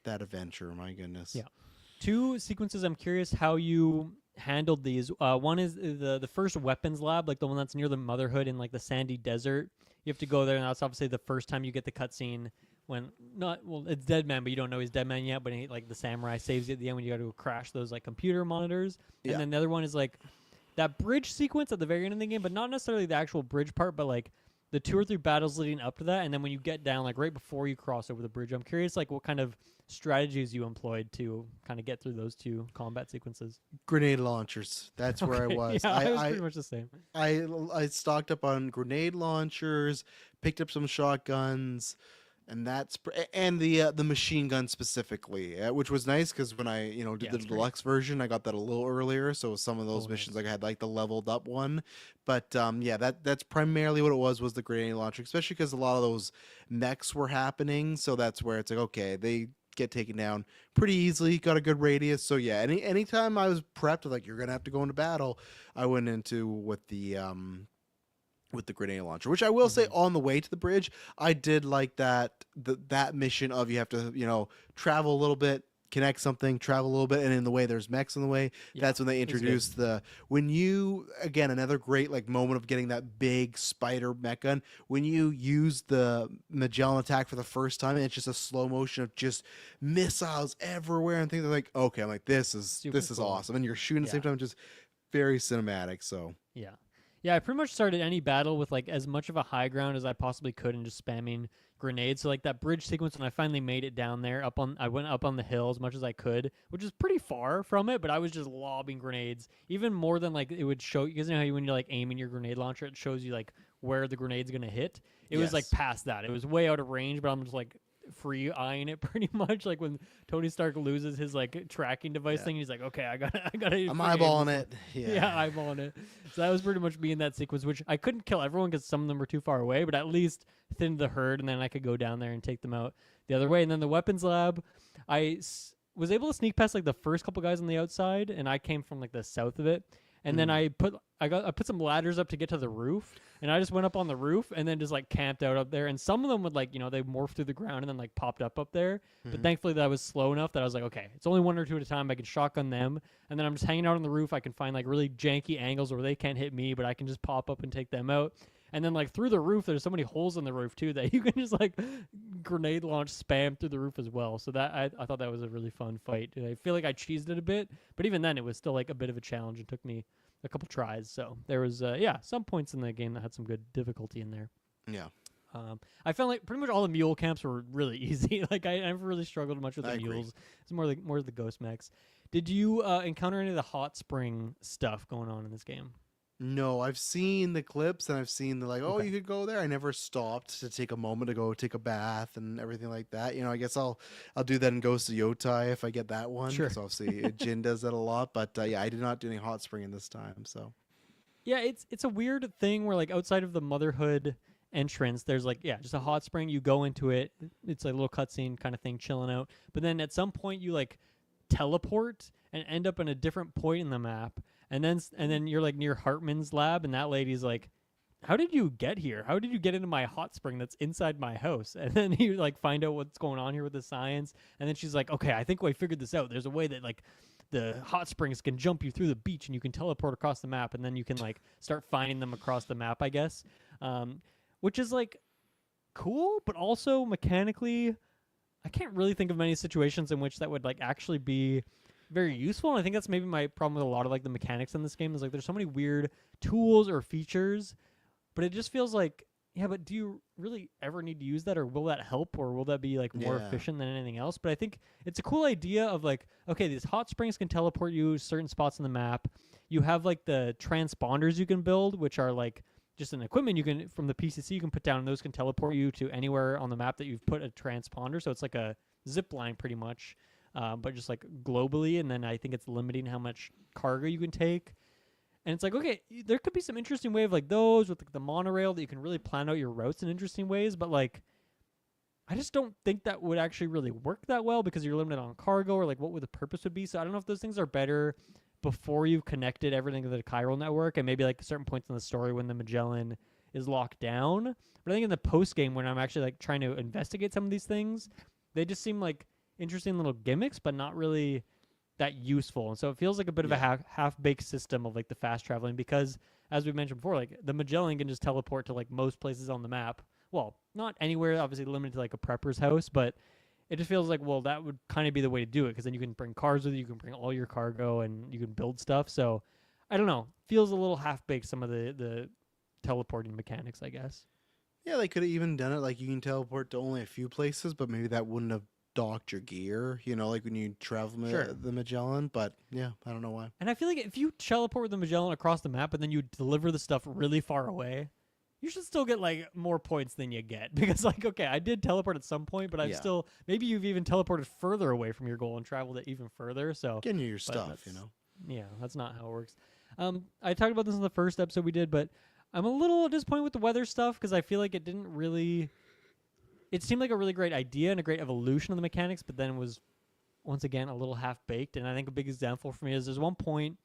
that adventure, my goodness. Yeah. Two sequences I'm curious how you handled these. One is the first weapons lab, like the one that's near the Motherhood in like the sandy desert. You have to go there, and that's obviously the first time you get the cutscene when it's Dead Man, but you don't know he's Dead Man yet. But like the samurai saves you at the end when you got to crash those like computer monitors. And then the other one is like that bridge sequence at the very end of the game, but not necessarily the actual bridge part, but like the 2 or 3 battles leading up to that, and then when you get down, like right before you cross over the bridge. I'm curious, like what kind of strategies you employed to kind of get through those 2 combat sequences. Grenade launchers. That's where I was. Yeah, I was pretty much the same. I stocked up on grenade launchers, picked up some shotguns, and the machine gun specifically, which was nice because when I did the deluxe version, I got that a little earlier. So some of those missions, like I had like the leveled up one, but yeah, that's primarily what it was the grenade launcher, especially because a lot of those mechs were happening. So that's where it's like, okay, they get taken down pretty easily, got a good radius. So yeah, anytime I was prepped, like you're gonna have to go into battle, I went into with the grenade launcher, which I will say on the way to the bridge, I did like that mission of you have to, travel a little bit, connect something, travel a little bit, and in the way there's mechs in the way. Yeah, that's when they introduced another great like moment of getting that big spider mech gun. When you use the Magellan attack for the first time, and it's just a slow motion of just missiles everywhere and things. Like, okay, I'm like, this is cool. Awesome, and you're shooting at the same time, just very cinematic. So yeah, I pretty much started any battle with like as much of a high ground as I possibly could and just spamming grenades. So like that bridge sequence when I finally made it down there, I went up on the hill as much as I could, which is pretty far from it, but I was just lobbing grenades, even more than like it would show you. Because you know how when you're like aiming your grenade launcher, it shows you like where the grenade's gonna hit. It was like past that. It was way out of range, but I'm just like free eyeing it pretty much. Like when Tony Stark loses his like tracking device thing, he's like, okay, I gotta I'm eyeballing it. Yeah, eyeballing it. So that was pretty much me in that sequence, which I couldn't kill everyone because some of them were too far away, but at least thinned the herd, and then I could go down there and take them out the other way. And then the weapons lab, I was able to sneak past like the first couple guys on the outside, and I came from like the south of it. And then I put some ladders up to get to the roof, and I just went up on the roof and then just like camped out up there. And some of them would like, they morphed through the ground and then like popped up there. But thankfully that was slow enough that I was like, okay, it's only 1 or 2 at a time. I can shotgun them, and then I'm just hanging out on the roof. I can find like really janky angles where they can't hit me, but I can just pop up and take them out. And then like through the roof, there's so many holes in the roof too that you can just like grenade launch spam through the roof as well. So that I thought that was a really fun fight. And I feel like I cheesed it a bit, but even then it was still like a bit of a challenge. It took me a couple tries. So there was some points in the game that had some good difficulty in there. Yeah. I felt like pretty much all the mule camps were really easy. Like I never really struggled much with the mules. It's more the ghost mechs. Did you encounter any of the hot spring stuff going on in this game? No, I've seen the clips and I've seen the you could go there. I never stopped to take a moment to go take a bath and everything like that. I guess I'll do that in Ghost of Yotai if I get that one. Sure. So obviously Jin does that a lot, but yeah, I did not do any hot spring in this time. So yeah, it's a weird thing where like outside of the Motherhood entrance, there's like just a hot spring. You go into it, it's like a little cutscene kind of thing, chilling out. But then at some point you like teleport and end up in a different point in the map. And then you're like near Hartman's lab, and that lady's like how did you get here? How did you get into my hot spring that's inside my house? And then you like find out what's going on here with the science. And then she's like, okay, I think I figured this out. There's a way that like the hot springs can jump you through the beach and you can teleport across the map. And then you can like start finding them across the map, I guess. Which is like cool, but also mechanically, I can't really think of many situations in which that would like actually be very useful. And I think that's maybe my problem with a lot of like the mechanics in this game is like there's so many weird tools or features, but it just feels like, yeah, but do you really ever need to use that, or will that help, or will that be like more efficient than anything else? But I think it's a cool idea of like, okay, these hot springs can teleport you certain spots on the map. You have like the transponders you can build, which are like just an equipment you can from the PCC you can put down, and those can teleport you to anywhere on the map that you've put a transponder. So it's like a zip line pretty much, but just like globally. And then I think it's limiting how much cargo you can take. And it's like, okay, there could be some interesting way of like those with like the monorail that you can really plan out your routes in interesting ways. But like, I just don't think that would actually really work that well because you're limited on cargo, or like what would the purpose would be. So I don't know if those things are better before you've connected everything to the chiral network, and maybe like certain points in the story when the Magellan is locked down. But I think in the post game, when I'm actually like trying to investigate some of these things, they just seem like interesting little gimmicks, but not really that useful. And so it feels like a bit of a half-baked system of like the fast traveling, because as we mentioned before, like the Magellan can just teleport to like most places on the map. Well, not anywhere, obviously limited to like a prepper's house, but it just feels like, well, that would kind of be the way to do it, because then you can bring cars with you, you can bring all your cargo, and you can build stuff. So I don't know, feels a little half-baked, some of the teleporting mechanics, I guess. Yeah, they could have even done it like you can teleport to only a few places, but maybe that wouldn't have docked your gear, you know, like when you travel the Magellan. But yeah, I don't know why. And I feel like if you teleport with the Magellan across the map and then you deliver the stuff really far away, you should still get like more points than you get, because like, okay, I did teleport at some point, but I've still, maybe you've even teleported further away from your goal and traveled it even further. So getting you your stuff, you know. Yeah, that's not how it works. I talked about this in the first episode we did, but I'm a little disappointed with the weather stuff, because I feel like it didn't really. It seemed like a really great idea and a great evolution of the mechanics, but then it was, once again, a little half-baked. And I think a big example for me is there's one point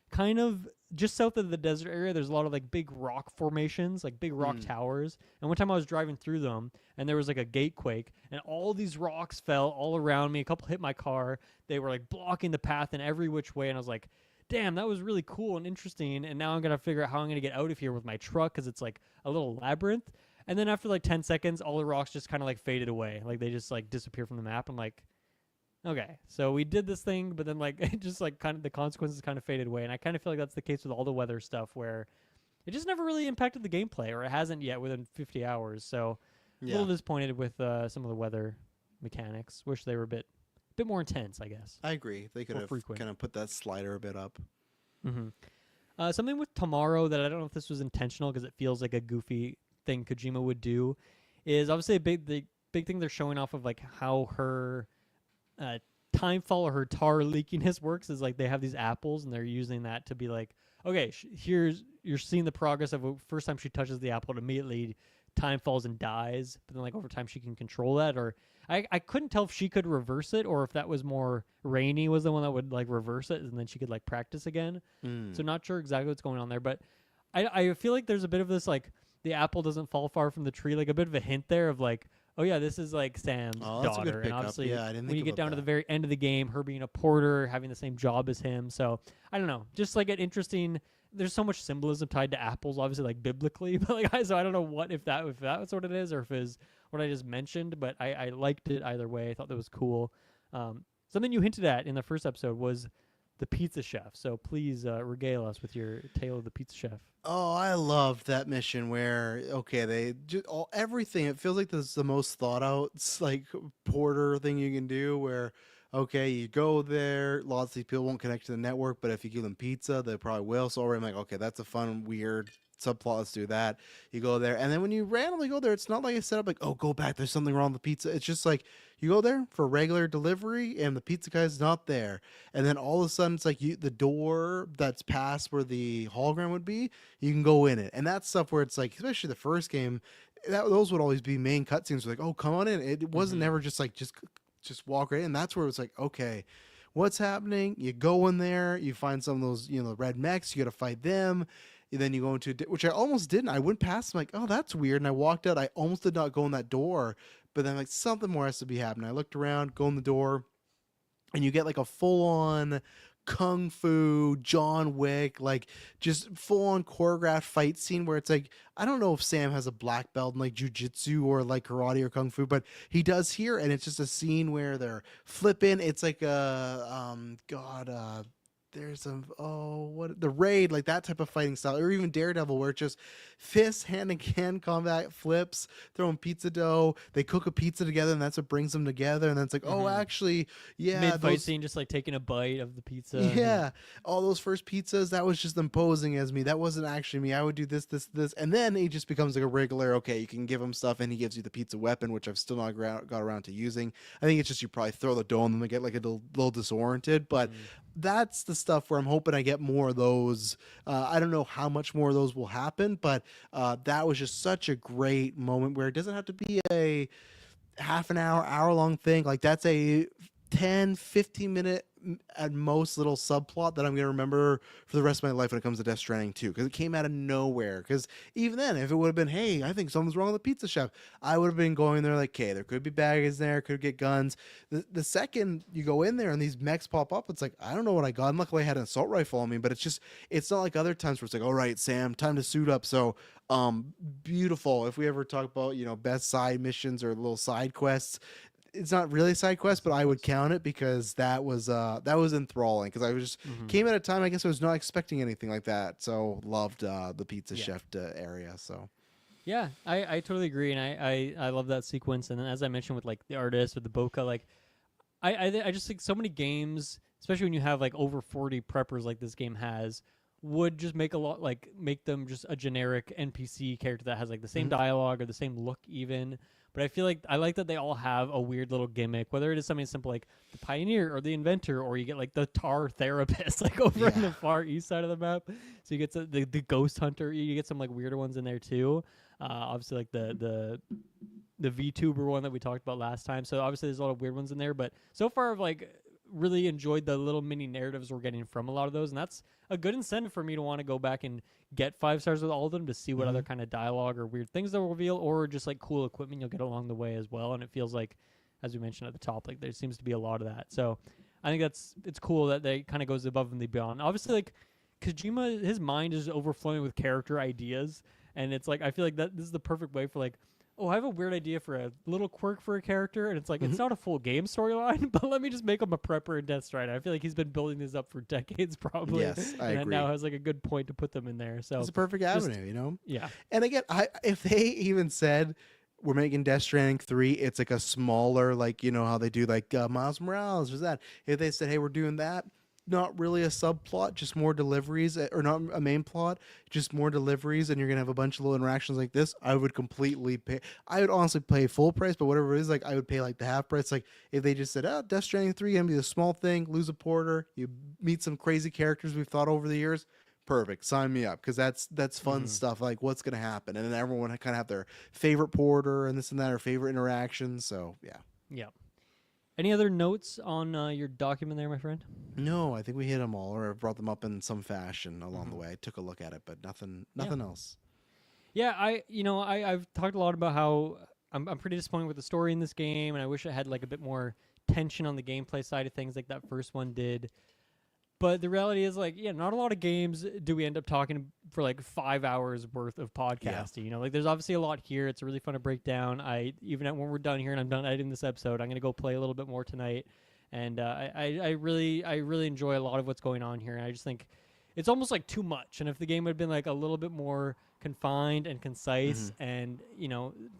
kind of just south of the desert area, there's a lot of like big rock formations, like big rock towers. And one time I was driving through them, and there was like a gate quake, and all these rocks fell all around me. A couple hit my car. They were like blocking the path in every which way. And I was like, damn, that was really cool and interesting. And now I'm going to figure out how I'm going to get out of here with my truck, because it's like a little labyrinth. And then after like 10 seconds, all the rocks just kind of like faded away. Like they just like disappear from the map. I'm like, okay, so we did this thing, but then like it just like kind of the consequences kind of faded away. And I kind of feel like that's the case with all the weather stuff, where it just never really impacted the gameplay, or it hasn't yet within 50 hours. So a little disappointed with some of the weather mechanics. Wish they were a bit more intense, I guess. I agree. They could have kind of put that slider a bit up. Mm-hmm. Something with Tomorrow that I don't know if this was intentional, because it feels like a goofy thing Kojima would do, is obviously the big thing they're showing off of like how her time fall or her tar leakiness works is like they have these apples, and they're using that to be like, okay, here's, you're seeing the progress of first time she touches the apple, it immediately time falls and dies, but then like over time she can control that. Or I couldn't tell if she could reverse it, or if that was more Rainy was the one that would like reverse it, and then she could like practice again. So not sure exactly what's going on there, but I feel like there's a bit of this like the apple doesn't fall far from the tree, like a bit of a hint there of like, oh yeah, this is like Sam's daughter. And obviously when you get down to the very end of the game, her being a porter, having the same job as him. So I don't know, just like an interesting, there's so much symbolism tied to apples, obviously like biblically, but like, so I don't know what, if that's what it is, or if it's what I just mentioned, but I liked it either way. I thought that was cool. Something you hinted at in the first episode was the pizza chef. So please regale us with your tale of the pizza chef. Oh, I loved that mission where, okay, they just everything. It feels like this is the most thought out like porter thing you can do, where, okay, you go there, lots of these people won't connect to the network, but if you give them pizza, they probably will. So already I'm like, okay, that's a fun, weird subplot. Let's do that. You go there, and then when you randomly go there, it's not like I set up like, oh, go back, there's something wrong with the pizza. It's just like you go there for regular delivery, and the pizza guy's not there, and then all of a sudden it's like the door that's past where the hologram would be, you can go in it, and that's stuff where it's like, especially the first game, those would always be main cutscenes. Like, oh, come on in. It wasn't never just like just walk right in. That's where it was like, okay, what's happening? You go in there, you find some of those, the red mechs, you got to fight them. And then you go into which I almost didn't. I went past. I'm like, oh, that's weird. And I walked out. I almost did not go in that door. But then like something more has to be happening. I looked around, go in the door, and you get like a full on kung fu John Wick, like just full on choreographed fight scene where it's like I don't know if Sam has a black belt in like jujitsu or like karate or kung fu, but he does here, and it's just a scene where they're flipping. It's like a there's some what the raid, like that type of fighting style, or even Daredevil where it's just fists, hand to hand combat, flips, throwing pizza dough. They cook a pizza together, and that's what brings them together. And then it's like, oh, actually, yeah, mid fight scene, just like taking a bite of the pizza. Yeah, all those first pizzas, that was just them posing as me. That wasn't actually me. I would do this, and then he just becomes like a regular. Okay, you can give him stuff, and he gives you the pizza weapon, which I've still not got around to using. I think it's just you probably throw the dough on them and get like a little disoriented, but. That's the stuff where I'm hoping I get more of those. I don't know how much more of those will happen, but that was just such a great moment where it doesn't have to be a half an hour long thing. Like that's a 10, 15 minute at most little subplot that I'm going to remember for the rest of my life when it comes to Death Stranding 2, because it came out of nowhere. Because even then, if it would have been, hey, I think something's wrong with the pizza chef, I would have been going there like, okay, there could be baggage there, could get guns. The second you go in there and these mechs pop up, it's like, I don't know what I got. And luckily I had an assault rifle on me, but it's not like other times where it's like, all right, Sam, time to suit up. So beautiful. If we ever talk about, best side missions or little side quests, it's not really a side quest, but I would count it because that was enthralling, because I was just came at a time I guess I was not expecting anything like that. So loved the pizza chef area. So yeah, I totally agree, and I love that sequence. And then as I mentioned with like the artist or the bokeh, like I just think so many games, especially when you have like over 40 preppers like this game has, would just make them just a generic NPC character that has like the same dialogue or the same look even. But I feel like I like that they all have a weird little gimmick, whether it is something simple like the pioneer or the inventor, or you get like the tar therapist like over in the far east side of the map. So you get the ghost hunter. You get some like weirder ones in there too. Obviously like the VTuber one that we talked about last time. So obviously there's a lot of weird ones in there. But so far I've like really enjoyed the little mini narratives we're getting from a lot of those, and that's a good incentive for me to want to go back and get 5 stars with all of them to see what other kind of dialogue or weird things they'll reveal, or just like cool equipment you'll get along the way as well. And it feels like, as we mentioned at the top, like there seems to be a lot of that. So I think it's cool that they kind of goes above and beyond. Obviously, like Kojima, his mind is overflowing with character ideas, and it's like I feel like that this is the perfect way for like, oh, I have a weird idea for a little quirk for a character, and it's like, it's not a full game storyline, but let me just make him a prepper in Death Stranding. I feel like he's been building this up for decades, probably. Yes, I agree. And now has like a good point to put them in there. So it's a perfect avenue, Yeah. And again, if they even said we're making Death Stranding 3, it's like a smaller, like, how they do like Miles Morales or that. If they said, hey, we're doing that, not really a subplot, just more deliveries, or not a main plot, just more deliveries, and you're gonna have a bunch of little interactions like this, I would completely pay. I would honestly pay full price, but whatever it is, like I would pay like the half price. Like if they just said, "Oh, Death Stranding 3 gonna be the small thing, lose a porter, you meet some crazy characters we've thought over the years." Perfect, sign me up, because that's fun stuff. Like what's gonna happen, and then everyone kind of have their favorite porter and this and that, or favorite interactions. So Yeah. Any other notes on your document there, my friend? No, I think we hit them all, or brought them up in some fashion along the way. I took a look at it, but nothing else. Yeah, I've talked a lot about how I'm pretty disappointed with the story in this game, and I wish it had like a bit more tension on the gameplay side of things, like that first one did. But the reality is, like, not a lot of games do we end up talking for like 5 hours worth of podcasting. Like there's obviously a lot here. It's really fun to break down. Even when we're done here and I'm done editing this episode, I'm gonna go play a little bit more tonight. And I really enjoy a lot of what's going on here. And I just think it's almost like too much. And if the game had been like a little bit more confined and concise and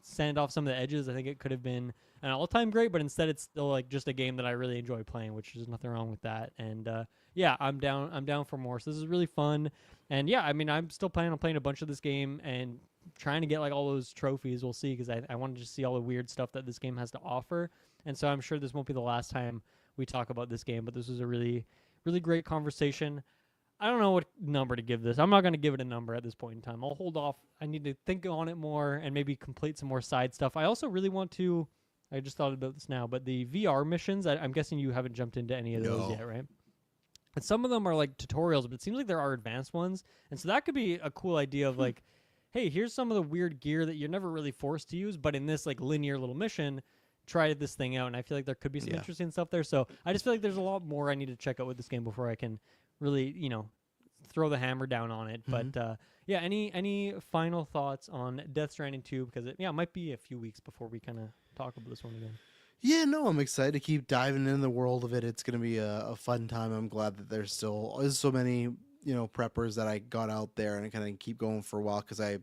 sand off some of the edges, I think it could have been an all-time great. But instead, it's still like just a game that I really enjoy playing, which is nothing wrong with that. And I'm down for more. So this is really fun. And I'm still planning on playing a bunch of this game and trying to get like all those trophies. We'll see, because I want to just see all the weird stuff that this game has to offer. And so I'm sure this won't be the last time we talk about this game, but this was a really, really great conversation. I don't know what number to give this. I'm not going to give it a number at this point in time. I'll hold off. I need to think on it more and maybe complete some more side stuff. I also really want to, I just thought about this now, but the VR missions, I'm guessing you haven't jumped into any of those yet, right? And some of them are like tutorials, but it seems like there are advanced ones. And so that could be a cool idea of like, hey, here's some of the weird gear that you're never really forced to use, but in this like linear little mission, try this thing out. And I feel like there could be some interesting stuff there. So I just feel like there's a lot more I need to check out with this game before I can really, throw the hammer down on it. But yeah, any final thoughts on Death Stranding 2? Because it might be a few weeks before we kind of talk about this one again. Yeah, no, I'm excited to keep diving into the world of it. It's going to be a fun time. I'm glad that there's so many, preppers that I got out there and kind of keep going for a while because I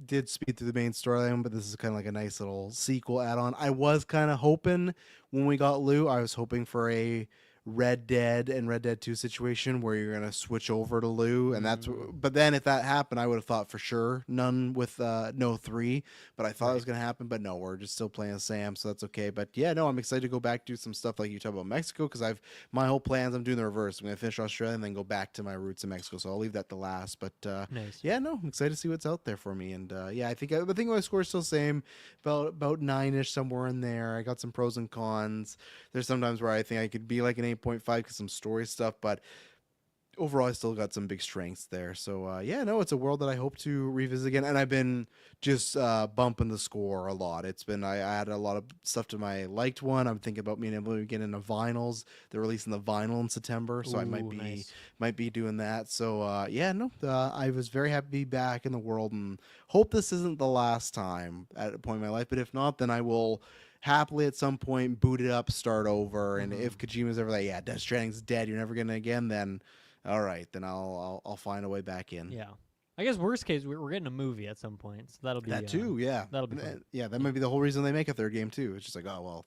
did speed through the main storyline, but this is kind of like a nice little sequel add-on. I was kind of hoping when we got Lou, I was hoping for a Red Dead and Red Dead 2 situation where you're going to switch over to Lou, and but then if that happened, I would have thought for sure none with no 3, but I thought it was going to happen, but no, we're just still playing Sam, so that's okay. But yeah, no, I'm excited to go back, do some stuff like you talk about Mexico, because my whole plans, I'm doing the reverse. I'm going to finish Australia and then go back to my roots in Mexico, so I'll leave that to last. But nice. yeah, no, I'm excited to see what's out there for me. And yeah, I think my score is still the same, about 9-ish, somewhere in there. I got some pros and cons. There's sometimes where I think I could be like an 8.5 because some story stuff, but overall I still got some big strengths there. So yeah, no, it's a world that I hope to revisit again, and I've been just bumping the score a lot. I added a lot of stuff to my liked one. I'm thinking about being able to get into vinyls. They're releasing the vinyl in September, so I might be doing that. So yeah, no, I was very happy to be back in the world, and hope this isn't the last time at a point in my life, but if not, then I will happily at some point boot it up, start over. And if Kojima's ever like, yeah, Death Stranding's dead, you're never gonna again, then all right, then I'll find a way back in. Yeah, I guess worst case we're getting a movie at some point, so that'll be that too. Yeah, that'll be fun. Yeah, that might be the whole reason they make a third game too. It's just like, oh well,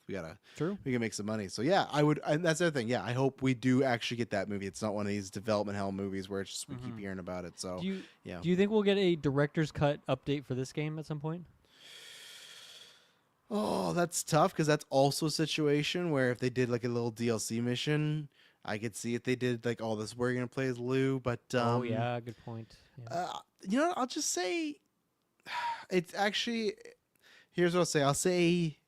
we can make some money. So yeah, and that's the other thing. Yeah, I hope we do actually get that movie. It's not one of these development hell movies where it's just we keep hearing about it. So do you think we'll get a director's cut update for this game at some point? Oh, that's tough because that's also a situation where if they did like a little DLC mission, I could see if they did like, oh, this is where you're gonna play as Lou. But oh yeah, good point. Yeah. I'll just say it's actually, here's what I'll say. I'll say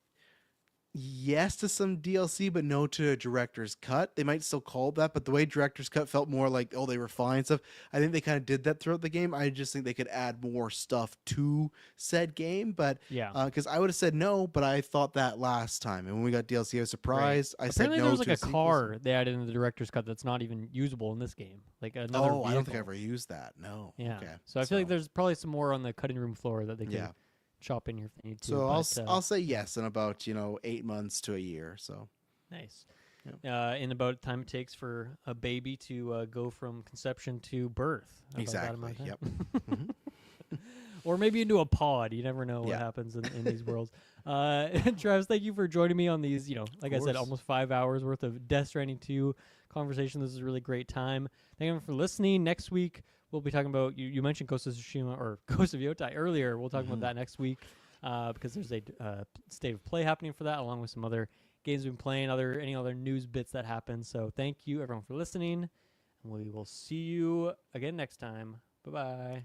yes to some DLC, but no to a director's cut. They might still call it that, but the way director's cut felt more like, oh, they refined stuff. I think they kind of did that throughout the game. I just think they could add more stuff to said game. But yeah, because I would have said no, but I thought that last time, and when we got DLC, I was surprised. Right. I Apparently said no. There's like a car they added in the director's cut that's not even usable in this game. Like another. Oh, vehicle. I don't think I ever used that. No. Yeah. Okay. So I feel like there's probably some more on the cutting room floor that they can. Yeah. Chop in your thing too. So I'll say yes in about 8 months to a year. So nice. Yep. In about time it takes for a baby to go from conception to birth. Exactly. Yep. Or maybe into a pod. You never know what happens in these worlds. Travis, thank you for joining me on these. Like I said, almost 5 hours worth of Death Stranding 2 conversation. This is a really great time. Thank you for listening. Next week we'll be talking about, you mentioned Ghost of Tsushima or Ghost of Yotai earlier. We'll talk about that next week because there's a state of play happening for that, along with some other games we've been playing, any other news bits that happen. So thank you, everyone, for listening. And we will see you again next time. Bye-bye.